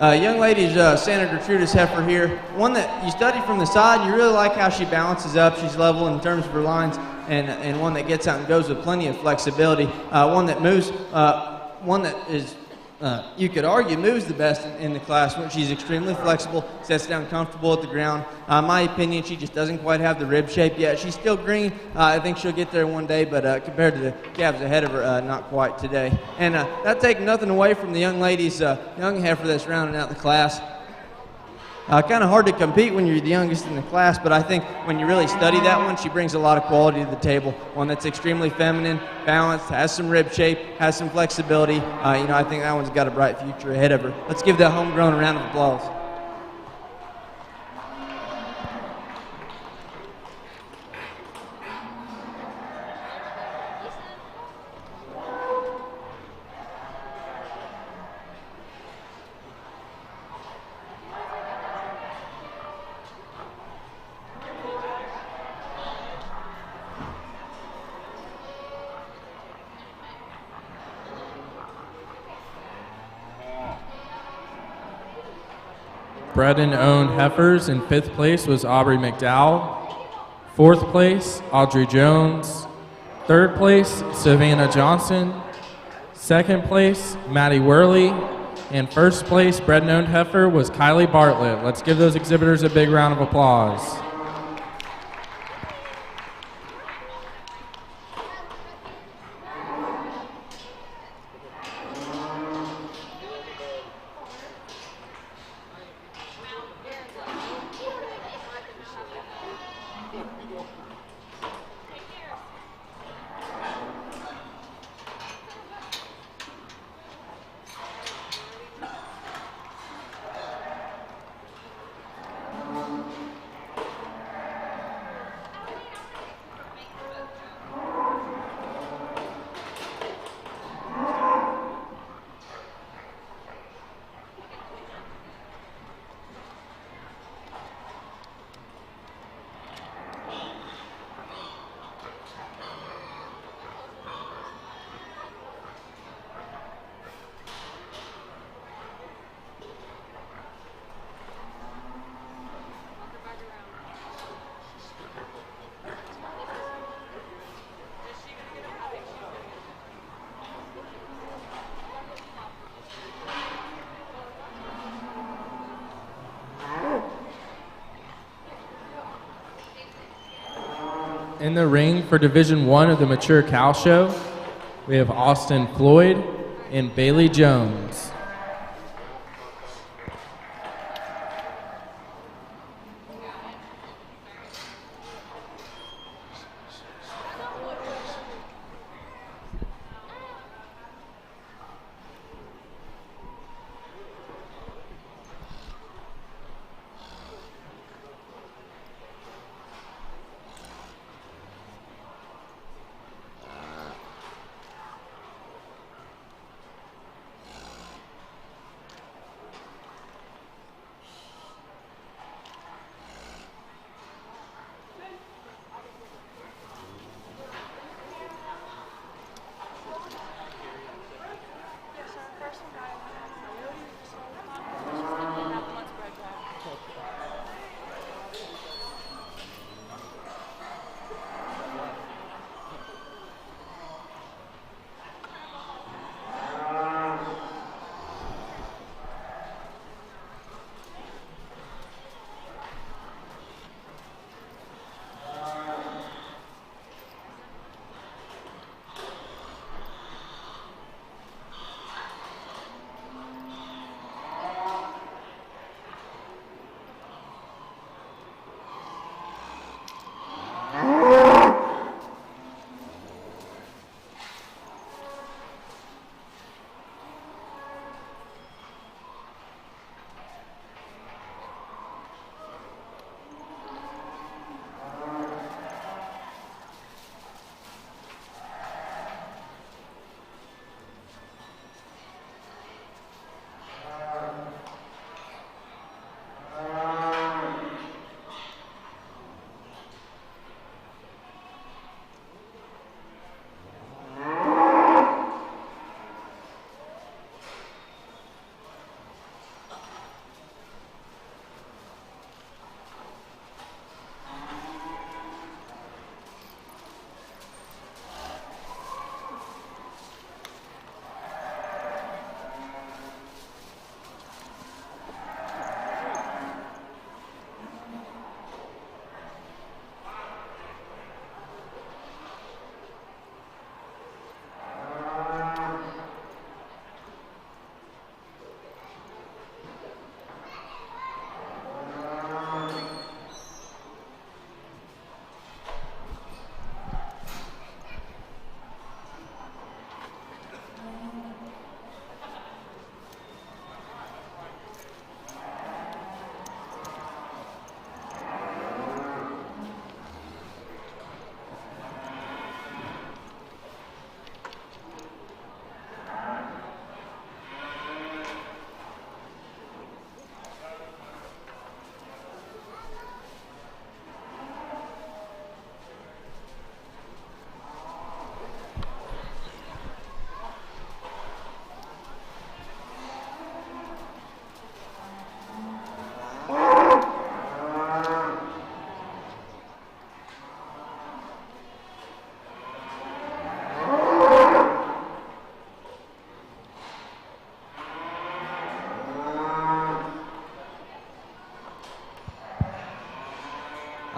Young lady's Santa Gertrudis heifer here. One that you study from the side, you really like how she balances up. She's level in terms of her lines, and one that gets out and goes with plenty of flexibility. One that moves, one that is, you could argue, moves the best in the class. She's extremely flexible, sets down comfortable at the ground. In my opinion, she just doesn't quite have the rib shape yet. She's still green. I think she'll get there one day, but compared to the calves ahead of her, not quite today. And that takes nothing away from the young lady's young heifer that's rounding out the class. Kind of hard to compete when you're the youngest in the class, but I think when you really study that one, she brings a lot of quality to the table. One that's extremely feminine, balanced, has some rib shape, has some flexibility. I think that one's got a bright future ahead of her. Let's give that homegrown a round of applause. Bred and owned heifers in 5th place was Aubrey McDowell. 4th place, Audrey Jones. 3rd place, Savannah Johnson. 2nd place, Maddie Worley. And 1st place, bred and owned heifer was Kylie Bartlett. Let's give those exhibitors a big round of applause. in the ring for Division 1 of the Mature Cow Show, we have Austin Floyd and Bailey Jones.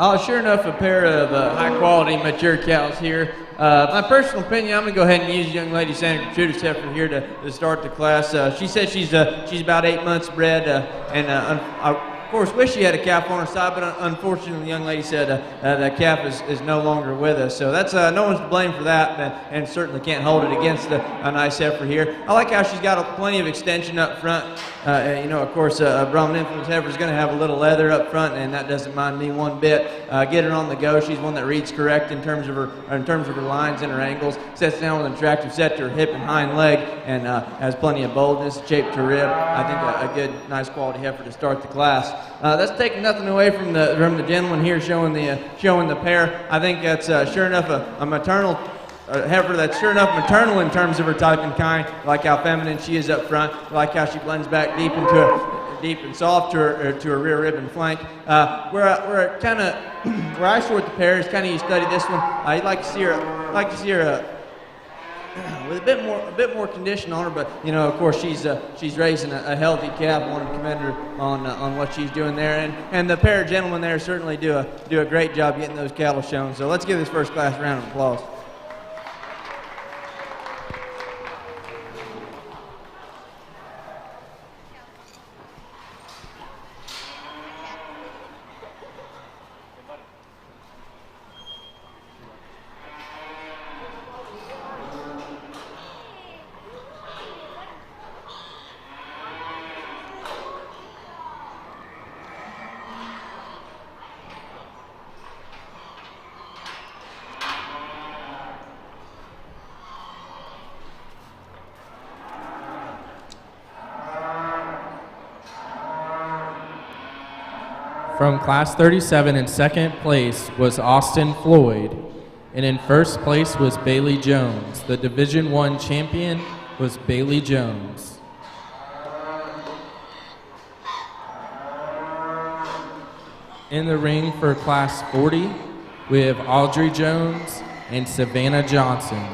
Oh, sure enough, a pair of high-quality mature cows here. My personal opinion, I'm going to go ahead and use young lady Santa Gertrudis Heifer here to start the class. She says she's about 8 months bred, and of course, wish she had a calf on her side, but unfortunately, the young lady said that calf is no longer with us. So that's no one's to blame for that, and certainly can't hold it against a nice heifer here. I like how she's got plenty of extension up front. Of course, a Brahman influence heifer is going to have a little leather up front, and that doesn't mind me one bit. Get her on the go. She's one that reads correct in terms of her lines and her angles. Sets down with an attractive set to her hip and hind leg, and has plenty of boldness, shape to her rib. I think a good, nice quality heifer to start the class. That's taking nothing away from the gentleman here showing the pair. I think that's sure enough a maternal heifer that's sure enough maternal in terms of her type and kind. I like how feminine she is up front. I like how she blends back deep and soft to her rear rib and flank. Where I sort the pair is kind of you study this one. I'd like to see her with a bit more condition on her, but you know, of course, she's raising a healthy calf. I want to commend her on what she's doing there, and the pair of gentlemen there certainly do a great job getting those cattle shown. So let's give this first class a round of applause. From Class 37 in second place was Austin Floyd, and in first place was Bailey Jones. The Division I champion was Bailey Jones. In the ring for Class 40, we have Audrey Jones and Savannah Johnson.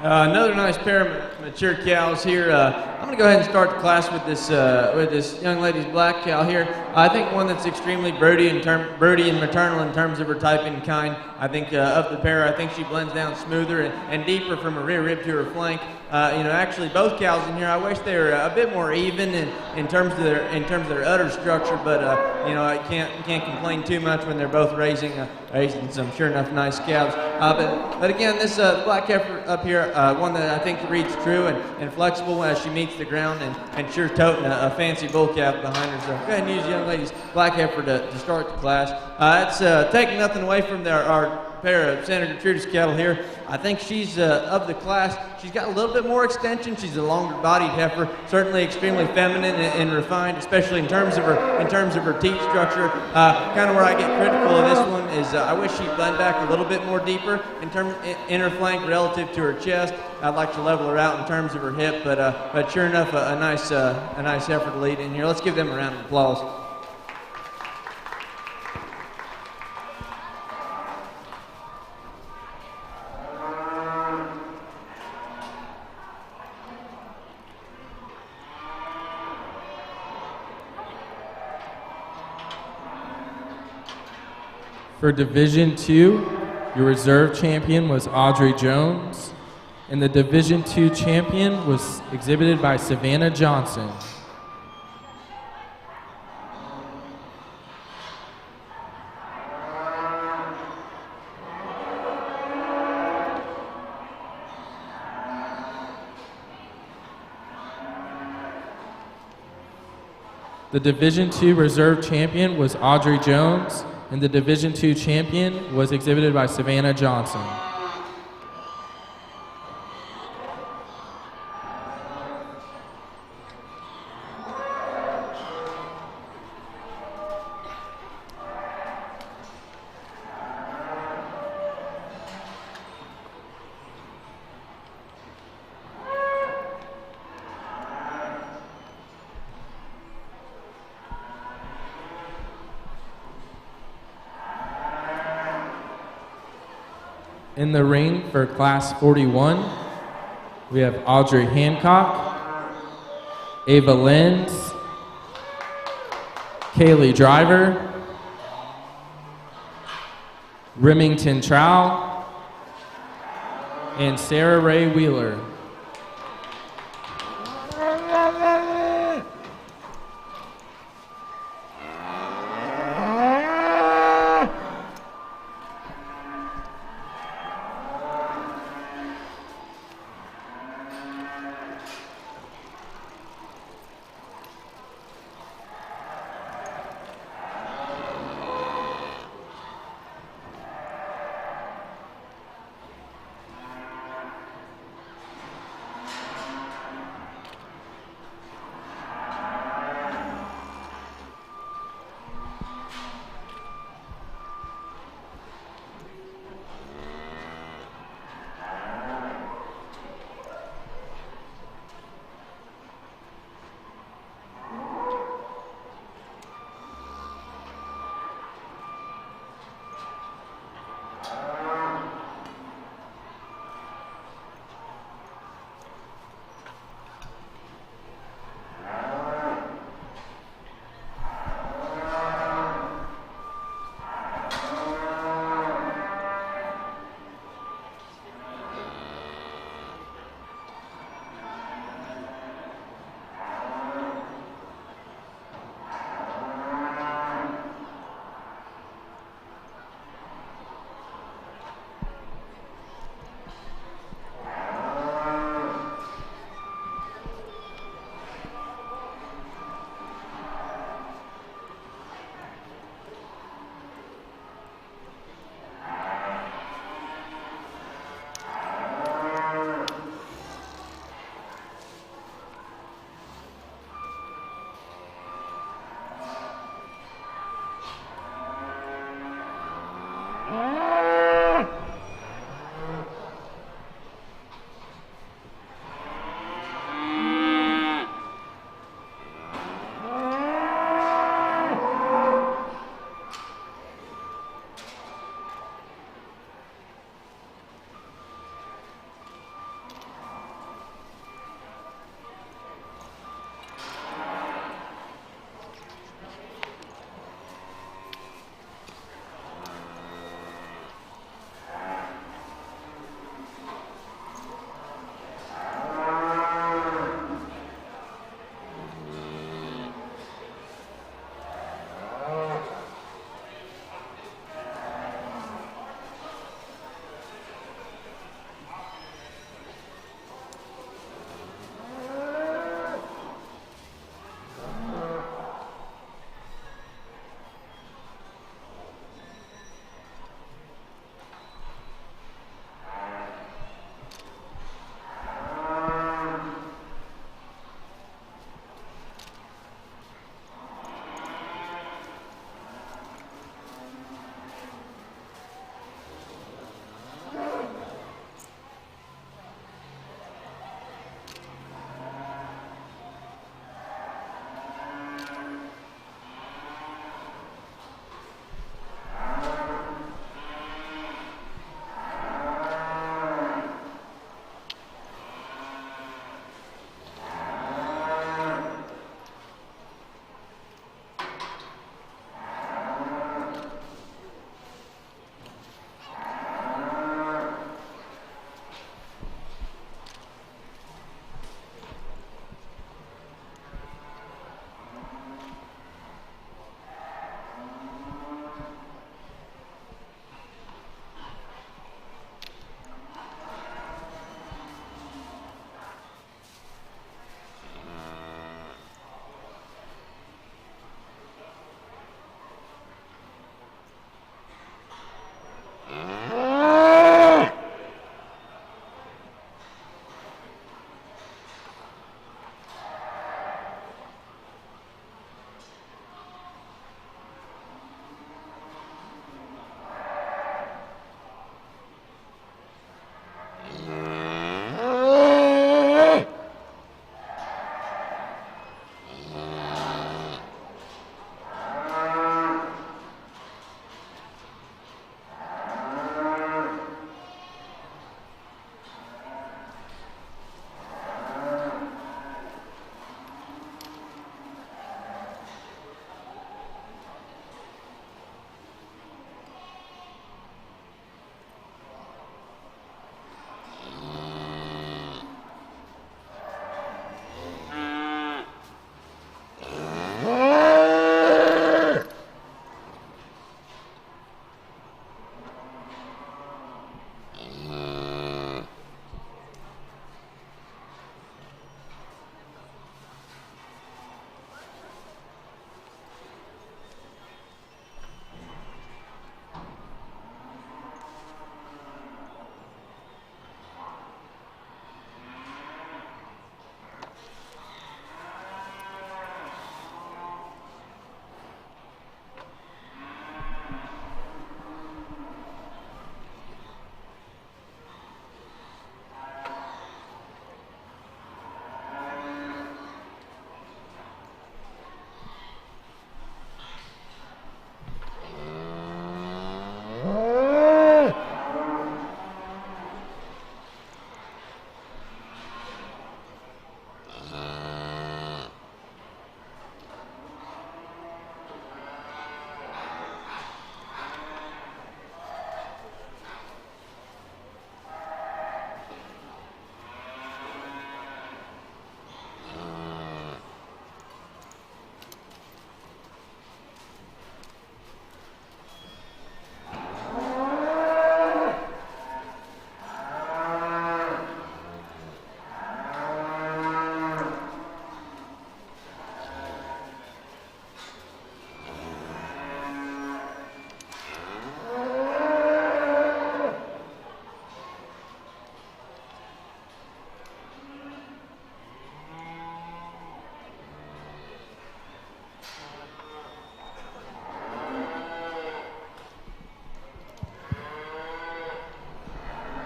Another nice pair of mature cows here. I'm going to go ahead and start the class with this young lady's black cow here. I think one that's extremely broody and maternal in terms of her type and kind. I think of the pair, I think she blends down smoother and deeper from her rear rib to her flank. Actually, both cows in here, I wish they were a bit more even in terms of their udder structure. But I can't complain too much when they're both raising some sure enough nice calves. But again, this black heifer up here, one that I think reads true and flexible as she meets the ground and sure toting a fancy bull calf behind her. So go ahead and use the young lady's black heifer to start the class. It's taking nothing away from our pair of Senator Trude's cattle here. I think she's of the class. She's got a little bit more extension. She's a longer-bodied heifer, certainly extremely feminine and refined, especially in terms of her teeth structure. Kind of where I get critical of this one is I wish she'd blend back a little bit more deeper in her flank relative to her chest. I'd like to level her out in terms of her hip, but sure enough, a nice heifer to lead in here. Let's give them a round of applause. For Division II, your reserve champion was Audrey Jones, and the Division II champion was exhibited by Savannah Johnson. The Division II reserve champion was Audrey Jones, and the Division II champion was exhibited by Savannah Johnson. In the ring for Class 41, we have Audrey Hancock, Ava Lenz, Kaylee Driver, Remington Trow, and Sarah Ray Wheeler.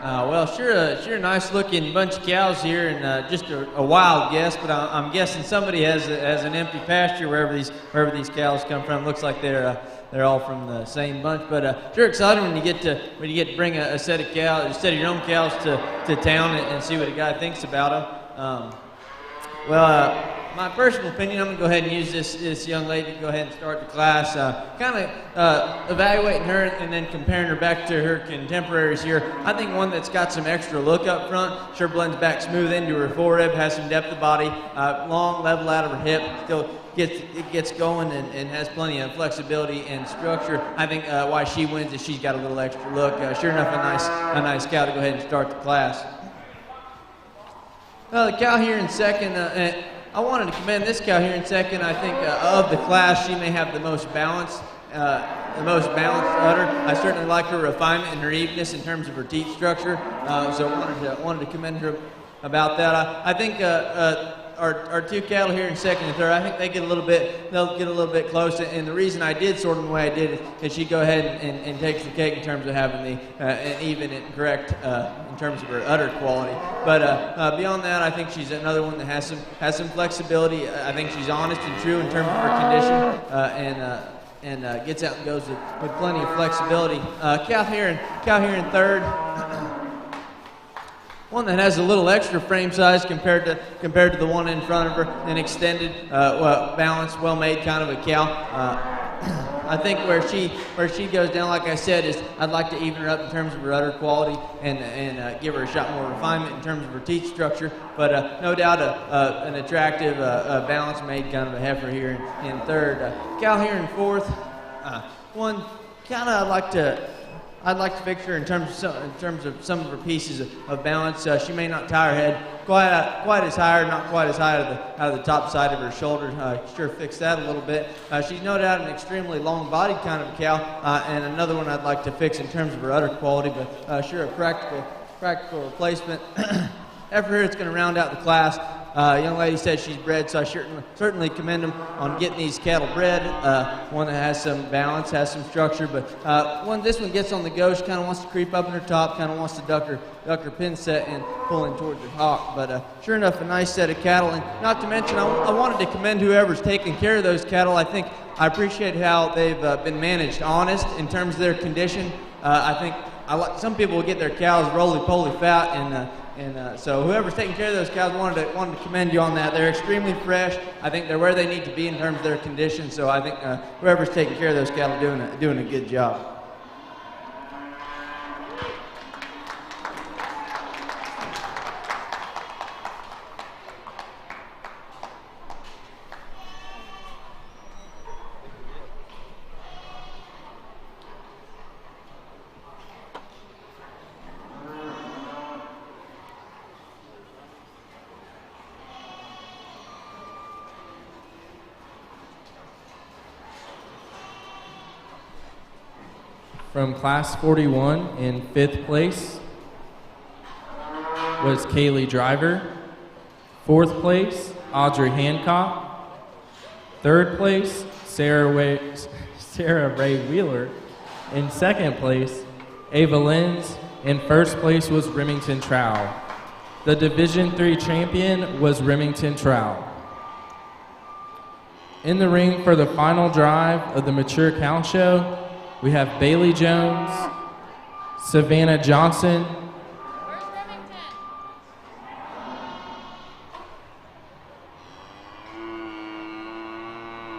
Well, sure a nice-looking bunch of cows here, and just a wild guess, but I'm guessing somebody has an empty pasture wherever these cows come from. Looks like they're all from the same bunch, but sure exciting when you get to bring a set of your own cows to town and see what a guy thinks about them. My personal opinion, I'm going to go ahead and use this young lady to go ahead and start the class, kind of evaluating her and then comparing her back to her contemporaries here. I think one that's got some extra look up front, sure blends back smooth into her forerib, has some depth of body, long, level out of her hip, still gets going and has plenty of flexibility and structure. I think why she wins is she's got a little extra look. Sure enough, a nice cow to go ahead and start the class. The cow here in second, I wanted to commend this cow here in second. I think of the class, she may have the most balanced udder. I certainly like her refinement and her evenness in terms of her teeth structure. So I wanted to commend her about that. I think our two cattle here in second and third, I think they'll get a little bit close. And the reason I did sort them the way I did is she go ahead and takes the cake in terms of having an even and correct in terms of her udder quality. But beyond that, I think she's another one that has some flexibility. I think she's honest and true in terms of her condition and gets out and goes with plenty of flexibility. Cow here in third. One that has a little extra frame size compared to the one in front of her, an extended, balanced, well-made kind of a cow. I think where she goes down, like I said, is I'd like to even her up in terms of her udder quality and give her a shot more refinement in terms of her teeth structure. But no doubt an attractive, balance-made kind of a heifer here in third. Cow here in fourth. One kind of I'd like to picture in terms of some of her pieces of balance. She may not tie her head quite as high, or not quite as high out of the top side of her shoulder. Sure fix that a little bit. She's no doubt an extremely long-bodied kind of cow, and another one I'd like to fix in terms of her udder quality, but sure a practical replacement. Heifer here, it's going to round out the class. Young lady said she's bred, so I certainly commend them on getting these cattle bred. One that has some balance, has some structure, but this one gets on the go. She kind of wants to creep up in her top, kind of wants to duck her pin set and pulling towards her hock. But sure enough, a nice set of cattle. And not to mention, I wanted to commend whoever's taking care of those cattle. I think I appreciate how they've been managed honest in terms of their condition. I think some people will get their cows roly-poly fat, and so whoever's taking care of those cows wanted to commend you on that. They're extremely fresh. I think they're where they need to be in terms of their condition. So I think whoever's taking care of those cattle doing a good job. From class 41 in 5th place was Kaylee Driver. 4th place, Audrey Hancock. 3rd place, Sarah Ray Wheeler. In 2nd place, Ava Lenz. In 1st place was Remington Trow. The Division III champion was Remington Trow. In the ring for the final drive of the Mature Cow Show, we have Bailey Jones, Savannah Johnson. Where's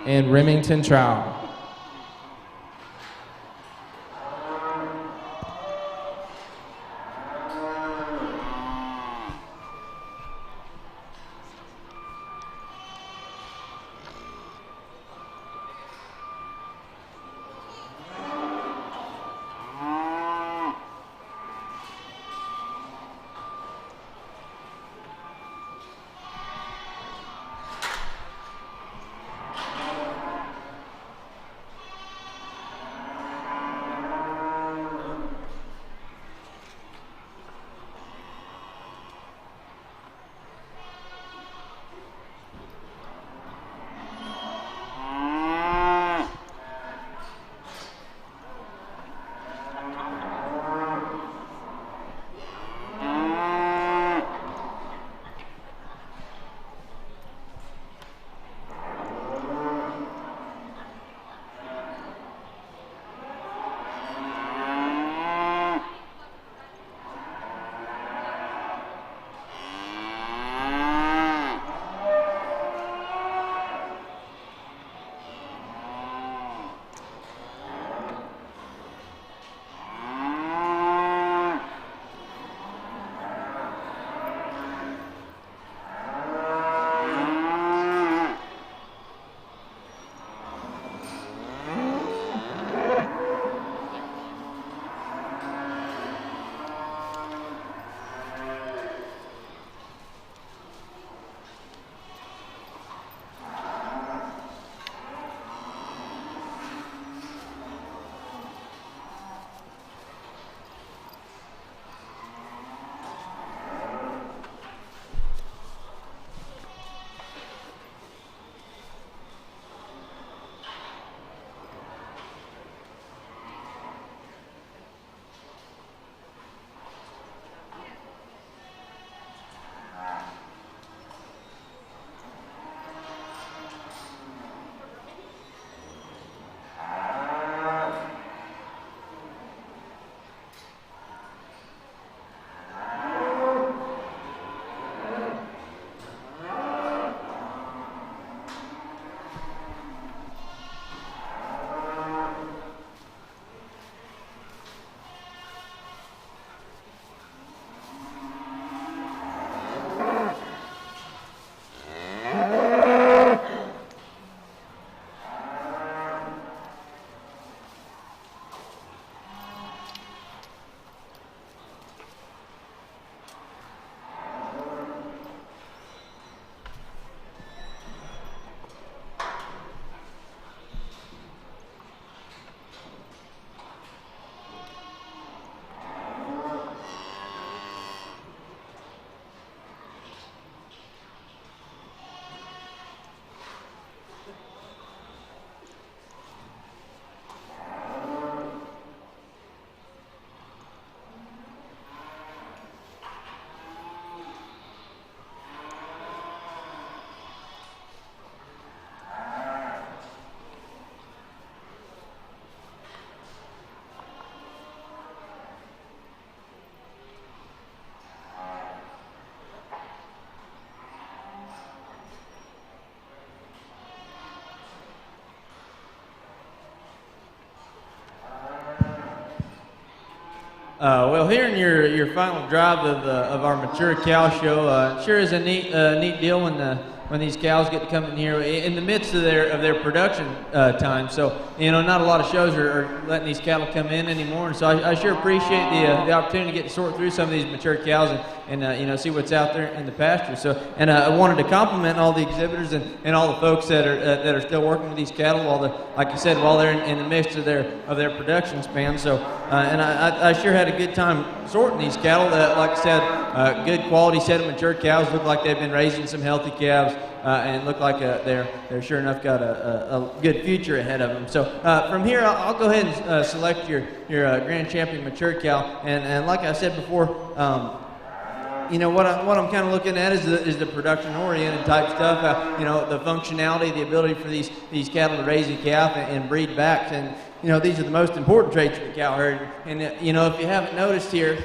Remington? And Remington Trow. Well, here in your final drive of our mature cow show, sure is a neat deal when these cows get to come in here in the midst of their production time. So not a lot of shows are letting these cattle come in anymore, and so I sure appreciate the opportunity to get to sort through some of these mature cows and see what's out there in the pasture. So, and I wanted to compliment all the exhibitors and all the folks that are still working with these cattle like you said, while they're in the midst of their production span. So, and I sure had a good time sorting these cattle. Like I said, good quality set of mature cows. Look like they've been raising some healthy calves, and look like they're sure enough got a good future ahead of them. So from here, I'll go ahead and select your Grand Champion mature cow. And like I said before, what I'm kind of looking at is the production-oriented type stuff. The functionality, the ability for these cattle to raise a calf and breed backs, and these are the most important traits of the cow herd. And if you haven't noticed here,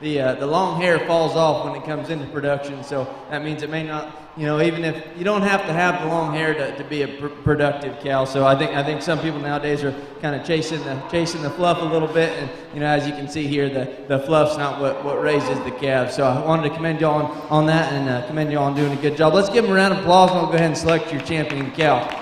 the long hair falls off when it comes into production. So that means it may not, even if you don't have to have the long hair to be a productive cow. So I think some people nowadays are kind of chasing the fluff a little bit, and as you can see here, the fluff's not what raises the calves. So I wanted to commend y'all on that, and commend y'all on doing a good job. Let's give them a round of applause, and I'll go ahead and select your champion cow.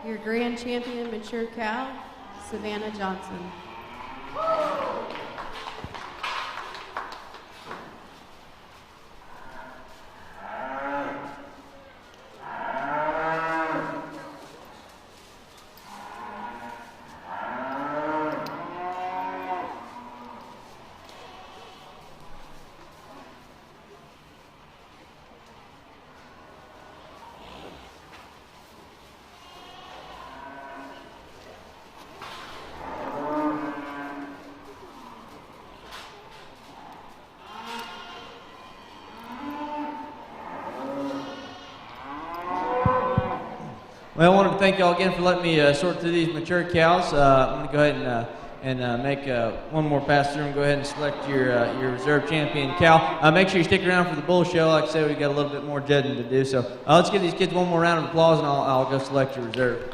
Your Grand Champion mature cow, Savannah Johnson. Well, I wanted to thank y'all again for letting me sort through these mature cows. I'm going to go ahead and make one more pass through and go ahead and select your reserve champion cow. Make sure you stick around for the bull show. Like I said, we've got a little bit more judging to do. So let's give these kids one more round of applause, and I'll go select your reserve.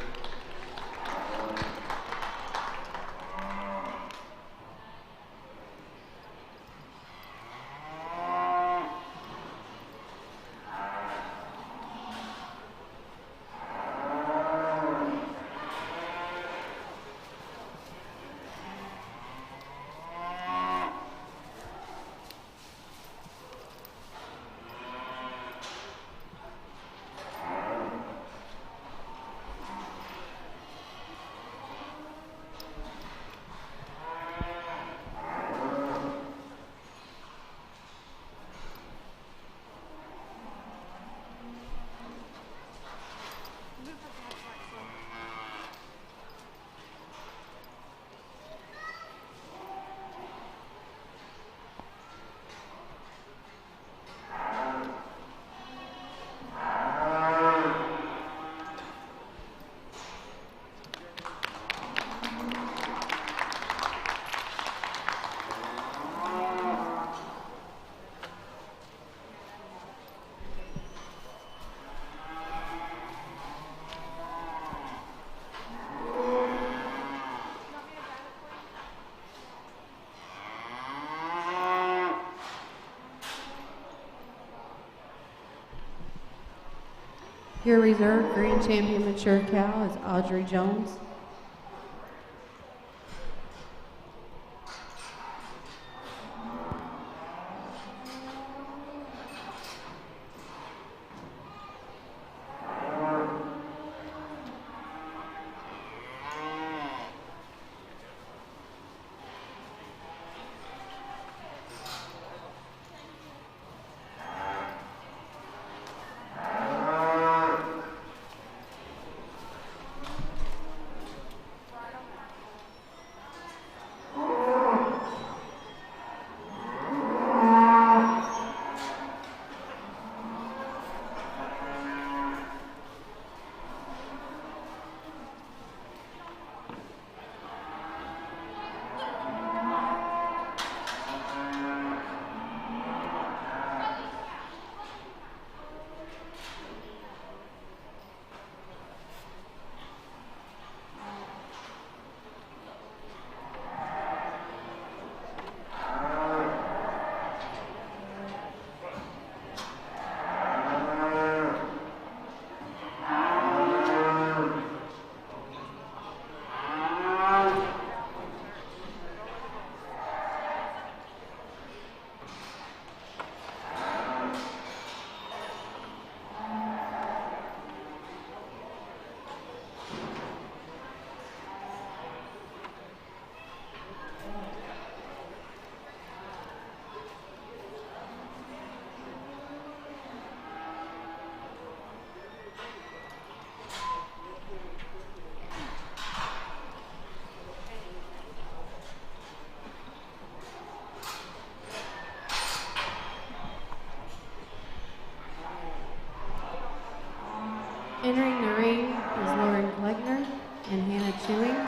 Your reserve Grand Champion mature cow is Audrey Jones. Entering the ring is Lauren Klegner and Hannah Chewing.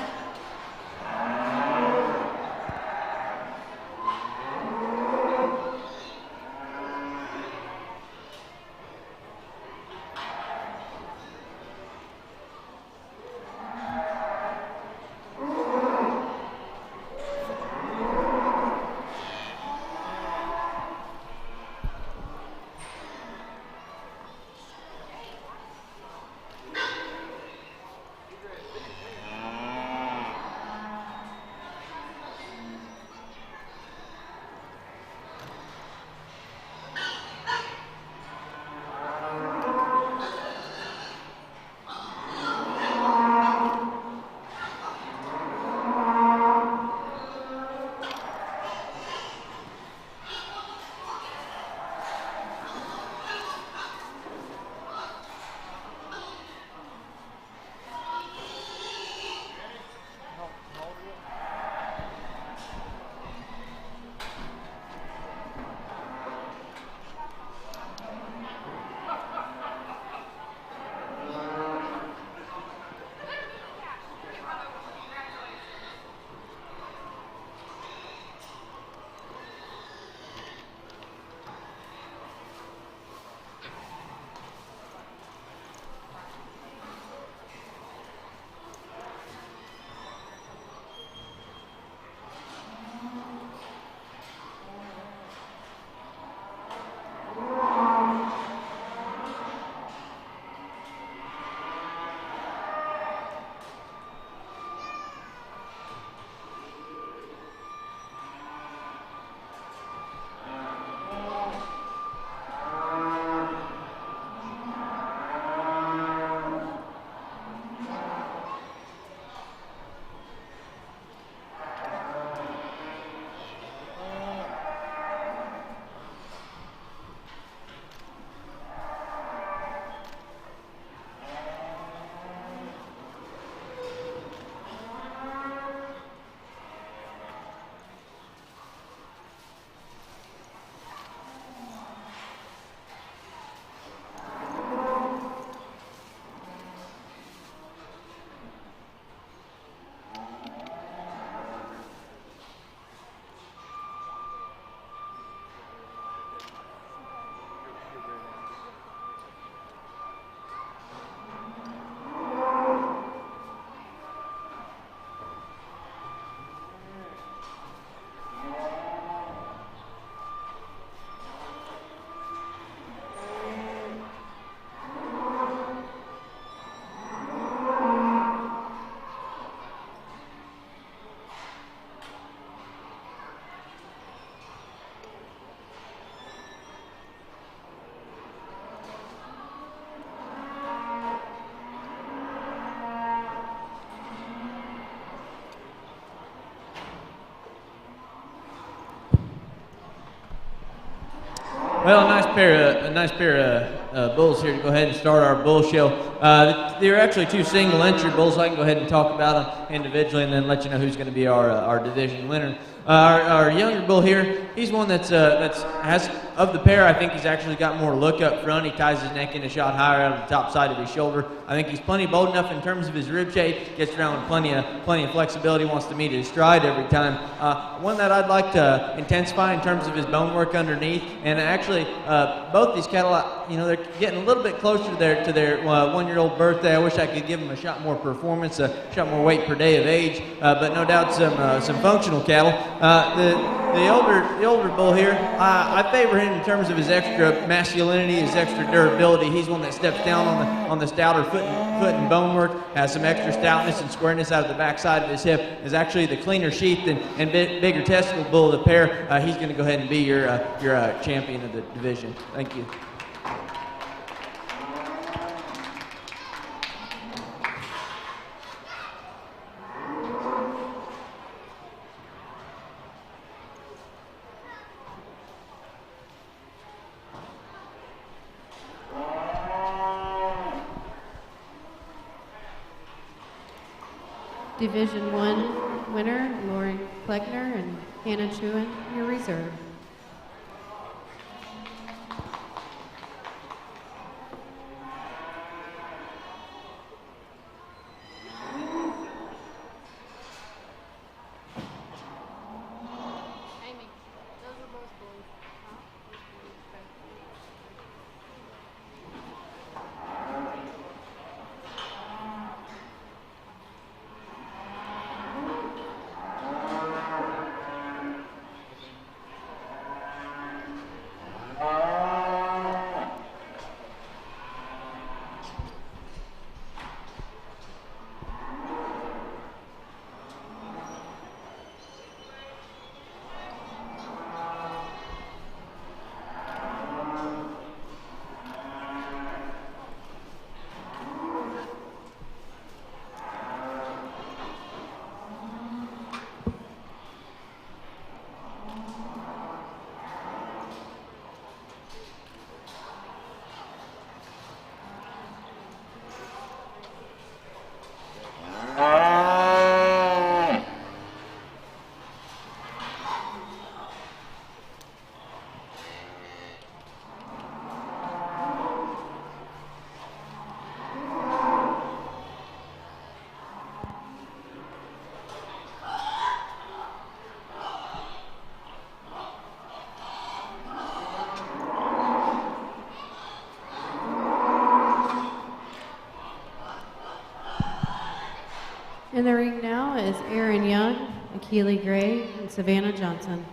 Well, a nice pair of bulls here to go ahead and start our bull show. There are actually two single entry bulls, so I can go ahead and talk about them individually and then let you know who's going to be our division winner. Our younger bull here, he's one that's has, of the pair, I think he's actually got more look up front. He ties his neck in a shot higher out of the top side of his shoulder. I think he's plenty bold enough in terms of his rib shape, gets around with plenty of flexibility, wants to meet his stride every time. One that I'd like to intensify in terms of his bone work underneath, and actually both these cattle, they're getting a little bit closer to their 1-year-old birthday. I wish I could give them a shot more performance, a shot more weight per day of age, but no doubt some functional cattle. The older bull here, I favor him in terms of his extra masculinity, his extra durability. He's one that steps down on the stouter foot and bone work, has some extra stoutness and squareness out of the backside of his hip, is actually the cleaner sheathed and bigger testicle bull of the pair. He's going to go ahead and be your champion of the division. Thank you. Division 1 winner, Lori Klegner and Hannah Chewin, your reserve. In the ring now is Aaron Young, Akili Gray, and Savannah Johnson.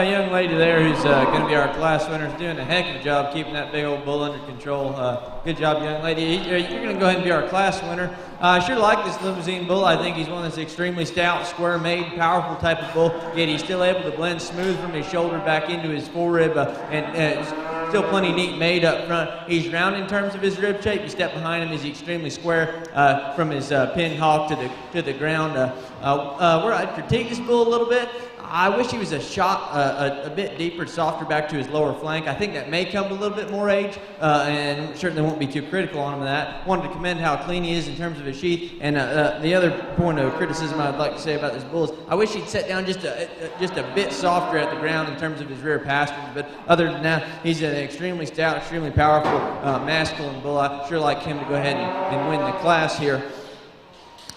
Young lady there who's going to be our class winner is doing a heck of a job keeping that big old bull under control. Good job, young lady. You're going to go ahead and be our class winner. I sure like this limousine bull. I think he's one that's extremely stout, square-made, powerful type of bull, yet he's still able to blend smooth from his shoulder back into his forerib, and still plenty neat made up front. He's round in terms of his rib shape. You step behind him, he's extremely square from his pin hock to the ground. Where I critique this bull a little bit, I wish he was a bit deeper, softer back to his lower flank. I think that may come with a little bit more age, and certainly won't be too critical on him of that. Wanted to commend how clean he is in terms of his sheath. And the other point of criticism I'd like to say about this bull is I wish he'd set down just a bit softer at the ground in terms of his rear pasterns. But other than that, he's an extremely stout, extremely powerful, masculine bull. I sure like him to go ahead and win the class here.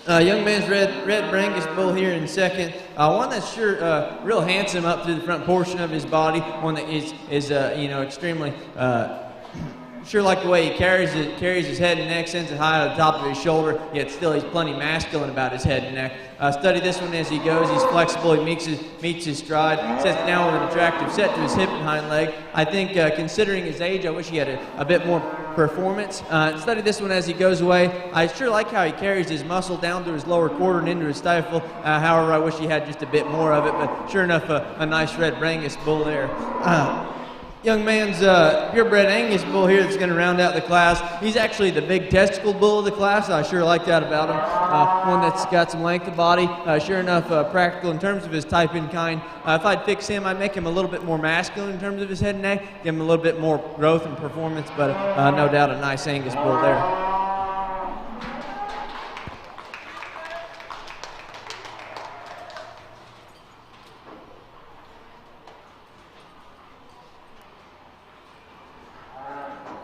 Young man's red Brangus bull here in second. One that's sure real handsome up through the front portion of his body. One that is extremely sure like the way he carries his head and neck, sends it high on the top of his shoulder. Yet still he's plenty masculine about his head and neck. Study this one as he goes. He's flexible. He meets his stride. Sets it down with an attractive set to his hip and hind leg. I think considering his age, I wish he had a bit more performance. Study this one as he goes away. I sure like how he carries his muscle down to his lower quarter and into his stifle. However, I wish he had just a bit more of it, but sure enough, a nice red Brangus bull there. young man's purebred Angus bull here that's going to round out the class. He's actually the big testicle bull of the class. I sure like that about him. One that's got some length of body. Sure enough, practical in terms of his type and kind. If I'd fix him, I'd make him a little bit more masculine in terms of his head and neck, give him a little bit more growth and performance, but no doubt a nice Angus bull there.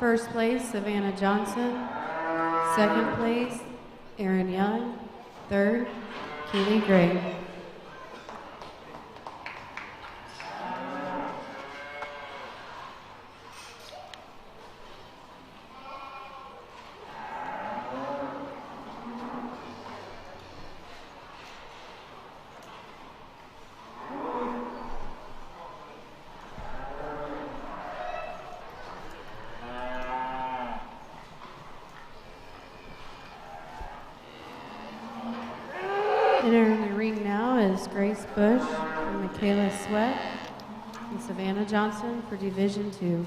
First place, Savannah Johnson. Second place, Aaron Young. Third, Keely Gray. Entering the ring now is Grace Bush and Michaela Sweat and Savannah Johnson for Division II.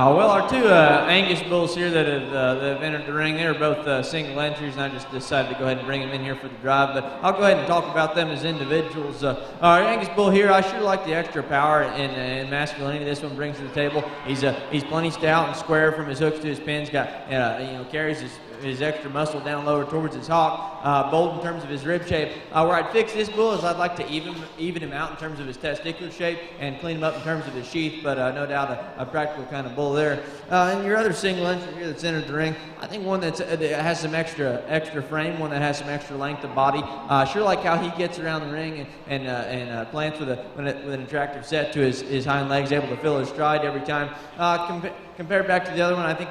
Well, our two Angus bulls here that have entered the ring, they're both single entries, and I just decided to go ahead and bring them in here for the drive. But I'll go ahead and talk about them as individuals. Our Angus bull here, I sure like the extra power and masculinity this one brings to the table. He's plenty stout and square from his hooks to his pins. Got carries his extra muscle down lower towards his hock. Bold in terms of his rib shape. Where I'd fix this bull is I'd like to even him out in terms of his testicular shape and clean him up in terms of his sheath. But no doubt a practical kind of bull there. And your other single entry here that's entered the ring, I think one that has some extra frame, one that has some extra length of body. Sure like how he gets around the ring and plants with an attractive set to his hind legs, able to fill his stride every time. Compared back to the other one, I think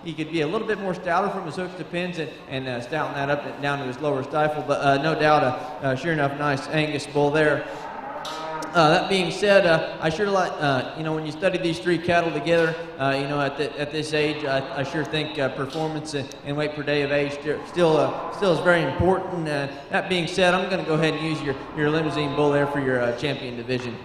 he could be a little bit more stouter from his hooks to pins and stouten that up down to his lower stifle. But no doubt, sure enough, nice Angus bull there. That being said, I sure like, when you study these three cattle together, at this age, I sure think performance and weight per day of age still is very important. That being said, I'm going to go ahead and use your limousine bull there for your champion division.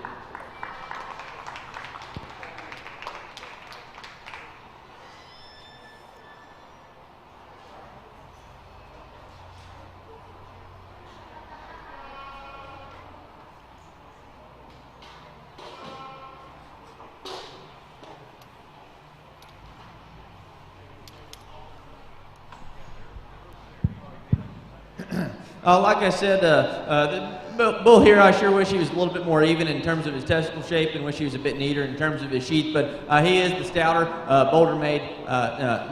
Like I said, the bull here, I sure wish he was a little bit more even in terms of his testicle shape and wish he was a bit neater in terms of his sheath, but he is the stouter, bolder made,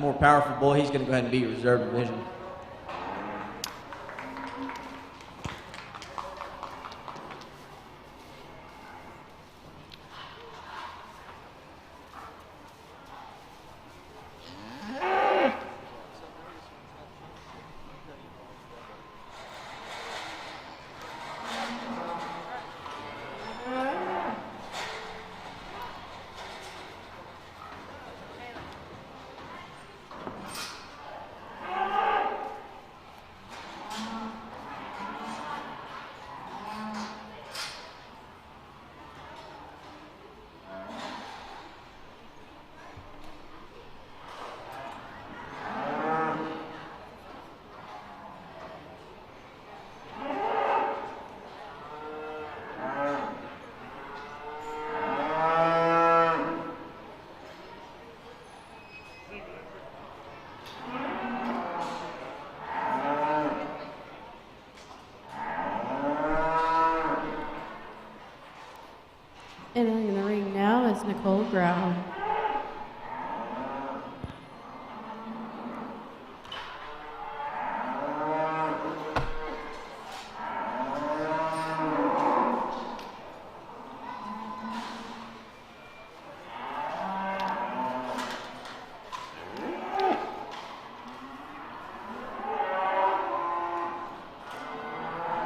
more powerful bull. He's going to go ahead and be reserve division. Entering the ring now is Nicole Grau.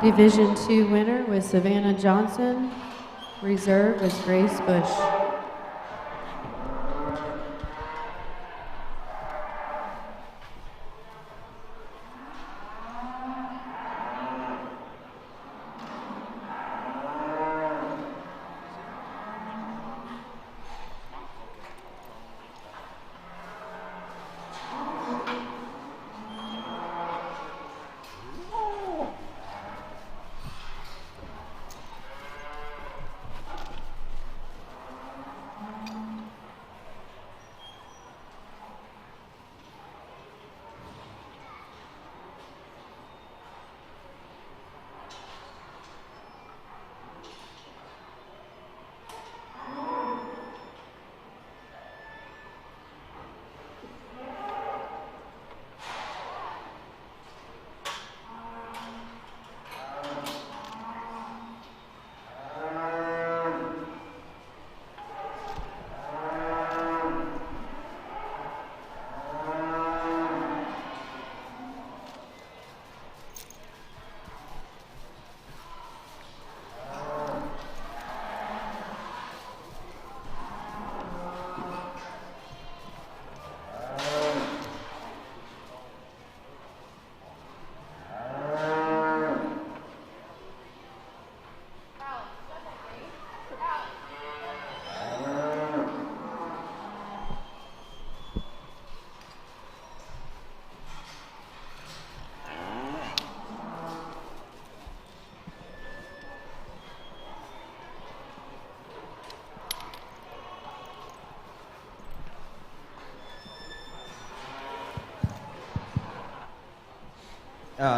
Division II winner was Savannah Johnson. Reserve was Grace Bush.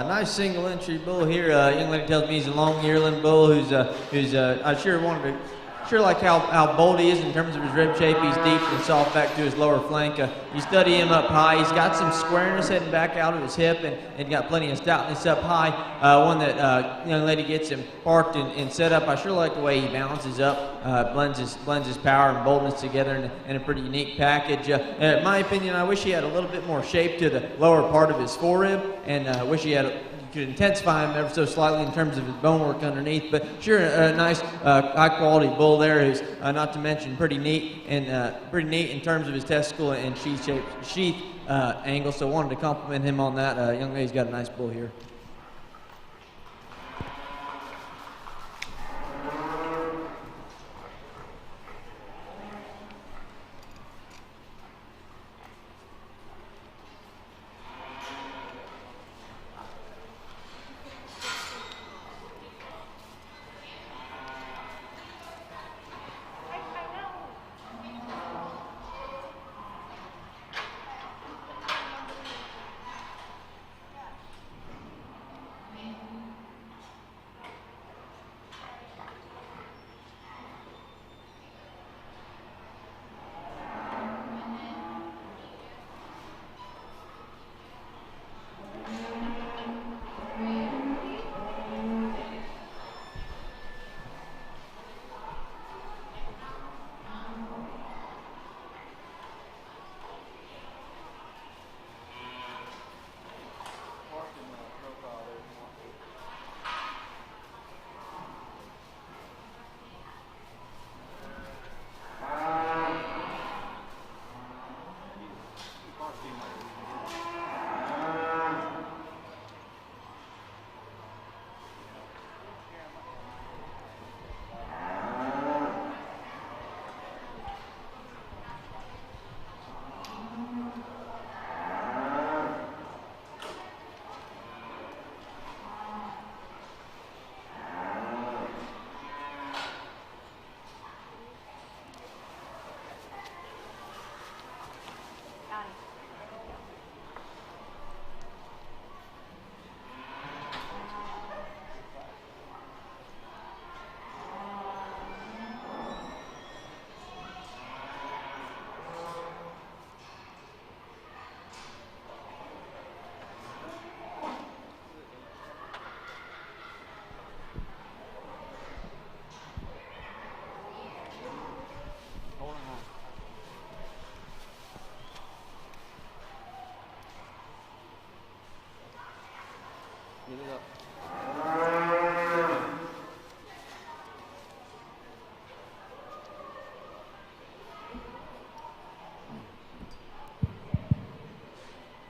Nice single entry bull here. Young lady tells me he's a long yearling bull who's I sure like how bold he is in terms of his rib shape. He's deep and soft back to his lower flank. You study him up high. He's got some squareness heading back out of his hip and got plenty of stoutness up high. One that young lady gets him parked and set up. I sure like the way he balances up, blends his power and boldness together in a pretty unique package. In my opinion, I wish he had a little bit more shape to the lower part of his forerib, and wish he had could intensify him ever so slightly in terms of his bone work underneath, but sure, a nice high quality bull there who's not to mention pretty neat in terms of his testicle and sheath angle, so wanted to compliment him on that. Young lady's got a nice bull here. Get it up.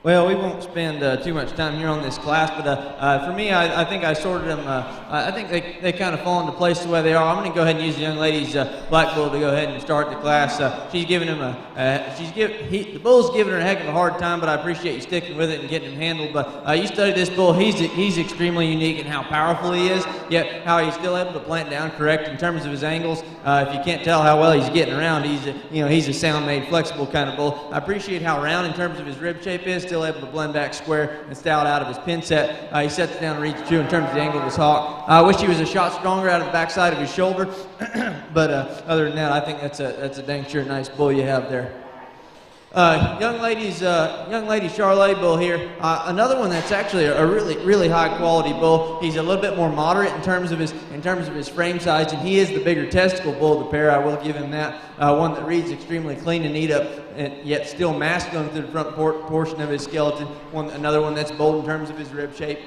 Well, we won't spend too much time here on this class, but for me, I think I sorted them. I think they kind of fall into place the way they are. I'm going to go ahead and use the young lady's black bull to go ahead and start the class. She's giving him the bull's giving her a heck of a hard time, but I appreciate you sticking with it and getting him handled. But you study this bull; he's extremely unique in how powerful he is, yet how he's still able to plant down correct in terms of his angles. If you can't tell how well he's getting around, he's a sound-made, flexible kind of bull. I appreciate how round in terms of his rib shape is. Still able to blend back square and style out of his pin set. He sets it down and reads true in terms of the angle of his hawk. I wish he was a shot stronger out of the backside of his shoulder, but other than that, I think that's a dang sure nice bull you have there. Young lady Charolais bull here. Another one that's actually a really high quality bull. He's a little bit more moderate in terms of his frame size, and he is the bigger testicle bull of the pair. I will give him that. One that reads extremely clean and neat up, and yet still masculine through the front portion of his skeleton. Another one that's bold in terms of his rib shape.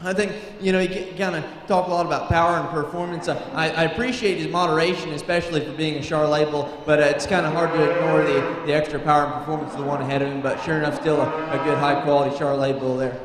I think, you kind of talk a lot about power and performance. I appreciate his moderation, especially for being a Charolais bull, but it's kind of hard to ignore the extra power and performance of the one ahead of him, but sure enough, still a good high-quality Charolais bull there.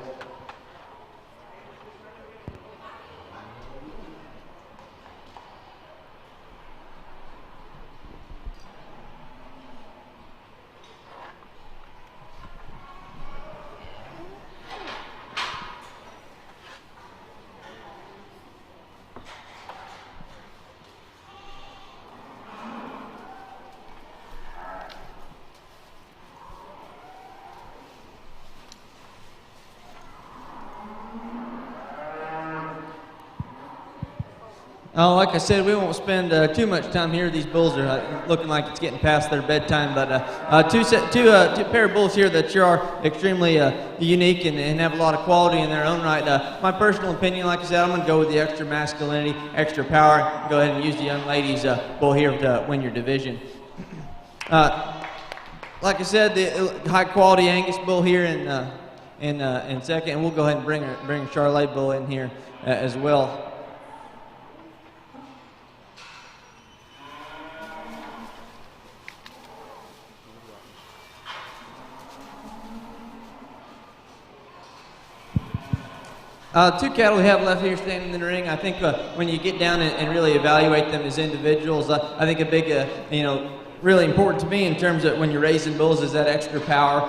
Like I said, we won't spend too much time here. These bulls are looking like it's getting past their bedtime, but two pair of bulls here that sure are extremely unique and have a lot of quality in their own right. My personal opinion, like I said, I'm going to go with the extra masculinity, extra power. Go ahead and use the young lady's bull here to win your division. Like I said, the high quality Angus bull here in second, and we'll go ahead and bring Charolais bull in here as well. Two cattle we have left here standing in the ring. I think when you get down and really evaluate them as individuals, I think a big, really important to me in terms of when you're raising bulls is that extra power,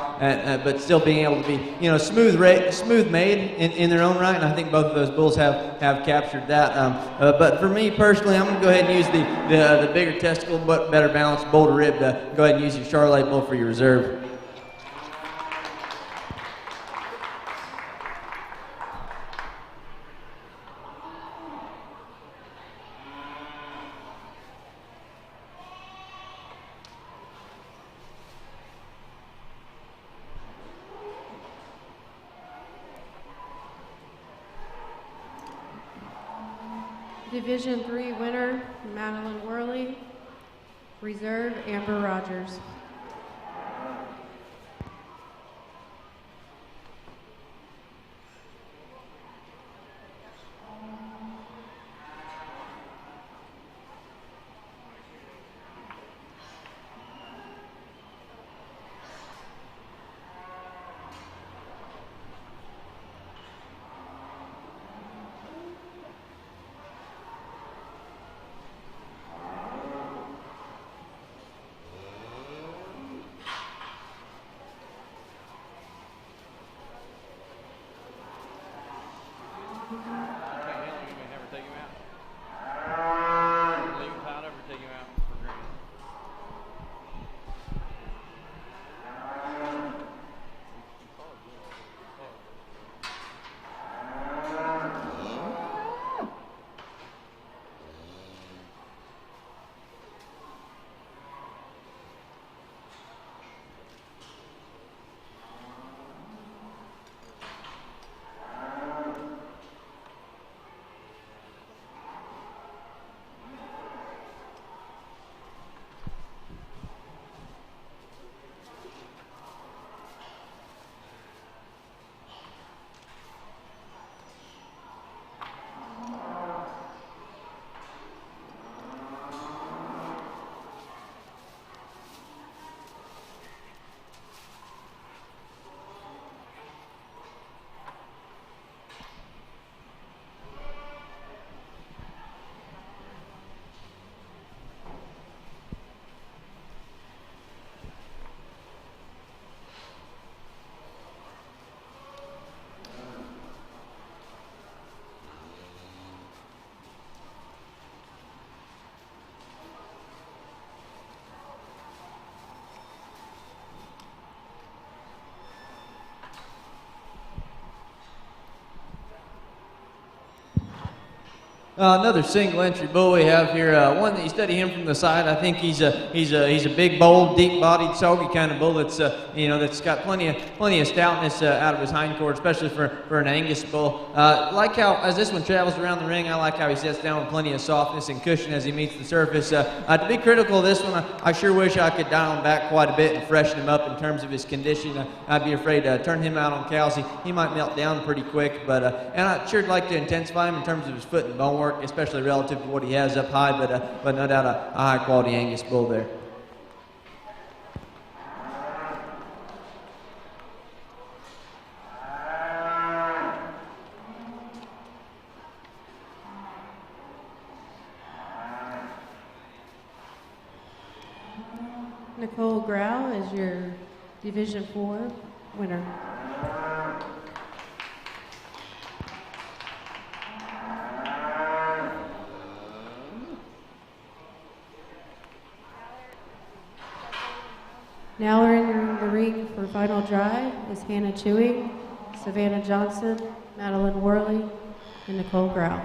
but still being able to be, smooth made in their own right. And I think both of those bulls have captured that. But for me personally, I'm going to go ahead and use the bigger testicle, but better balanced, bolder rib to go ahead and use your Charolais bull for your reserve. Division 3 winner, Madeline Worley. Reserve, Amber Rogers. Another single entry bull we have here. One that you study him from the side. I think he's a big, bold, deep-bodied, soggy kind of bull that's that's got plenty of stoutness out of his hindquarters, especially for an Angus bull. Like how as this one travels around the ring, I like how he sets down with plenty of softness and cushion as he meets the surface. To be critical of this one, I sure wish I could dial him back quite a bit and freshen him up in terms of his condition. I'd be afraid to turn him out on cows. He might melt down pretty quick, but and I'd sure like to intensify him in terms of his foot and bone work, especially relative to what he has up high, but no doubt a high-quality Angus bull there. Nicole Grau is your Division 4 winner. Now we're in the ring for final drive is Hannah Chewing, Savannah Johnson, Madeline Worley, and Nicole Grau.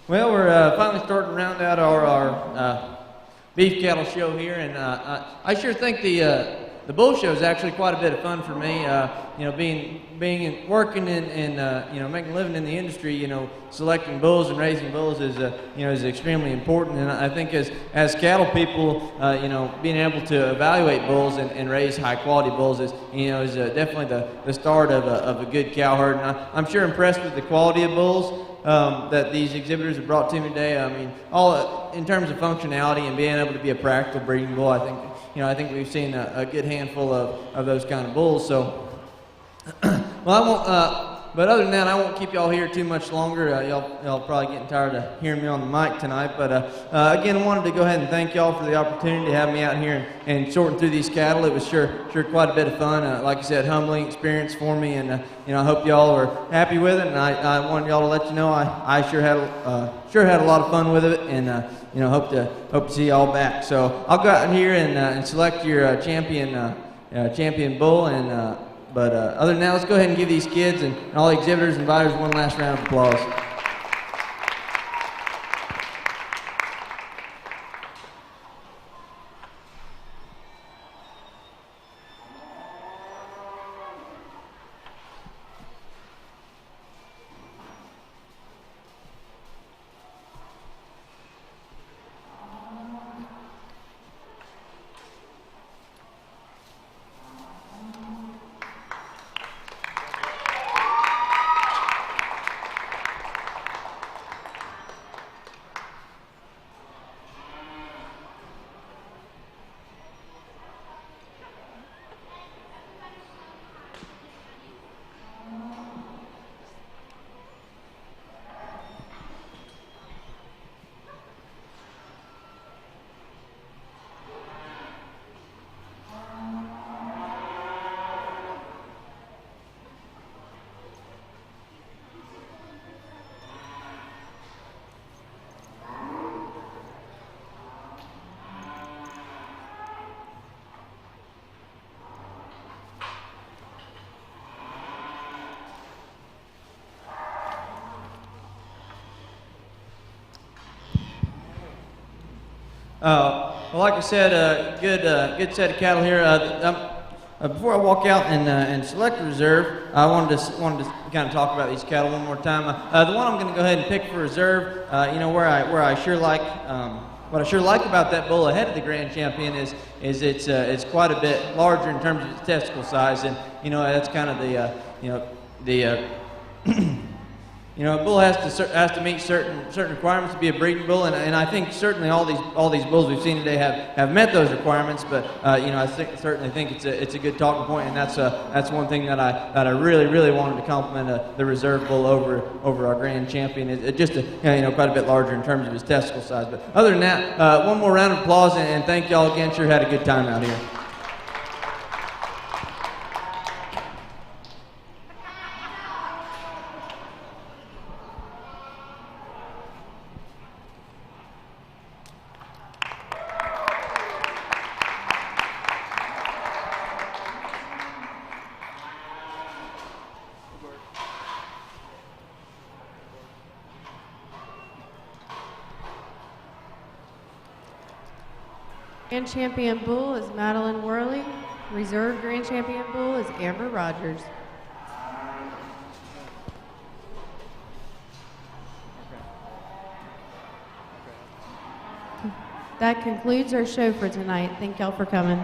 Well, we're finally starting to round out our beef cattle show here, and I sure think the bull show is actually quite a bit of fun for me. Working and making a living in the industry, selecting bulls and raising bulls is extremely important. And I think as cattle people, being able to evaluate bulls and raise high quality bulls is definitely the start of a good cow herd. And I'm sure impressed with the quality of bulls that these exhibitors have brought to me today. I mean, all in terms of functionality and being able to be a practical breeding bull, I think we've seen a good handful of those kind of bulls. So, well, I won't. But other than that, I won't keep y'all here too much longer. Y'all probably getting tired of hearing me on the mic tonight. But again, I wanted to go ahead and thank y'all for the opportunity to have me out here and sorting through these cattle. It was sure quite a bit of fun. Like I said, humbling experience for me, and I hope y'all are happy with it. And I wanted y'all to let you know I sure had a lot of fun with it, and hope to see y'all back. So I'll go out here and select your champion bull and. But other than that, let's go ahead and give these kids and all the exhibitors and buyers one last round of applause. Well, like I said, good set of cattle here. Before I walk out and select the reserve, I wanted to kind of talk about these cattle one more time. The one I'm going to go ahead and pick for reserve, where I sure like. What I sure like about that bull ahead of the grand champion is it's quite a bit larger in terms of its testicle size, and that's kind of a bull has to meet certain requirements to be a breeding bull, and I think certainly all these bulls we've seen today have met those requirements. But I certainly think it's a good talking point, and that's one thing that I really wanted to compliment the reserve bull over our grand champion. It's just quite a bit larger in terms of his testicle size. But other than that, one more round of applause and thank y'all again. Sure had a good time out here. Grand Champion Bull is Madeline Worley. Reserve Grand Champion Bull is Amber Rogers. That concludes our show for tonight. Thank y'all for coming.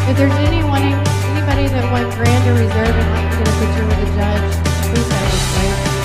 If there's anybody that went grand or reserve and like to get a picture with the judge, please have this way.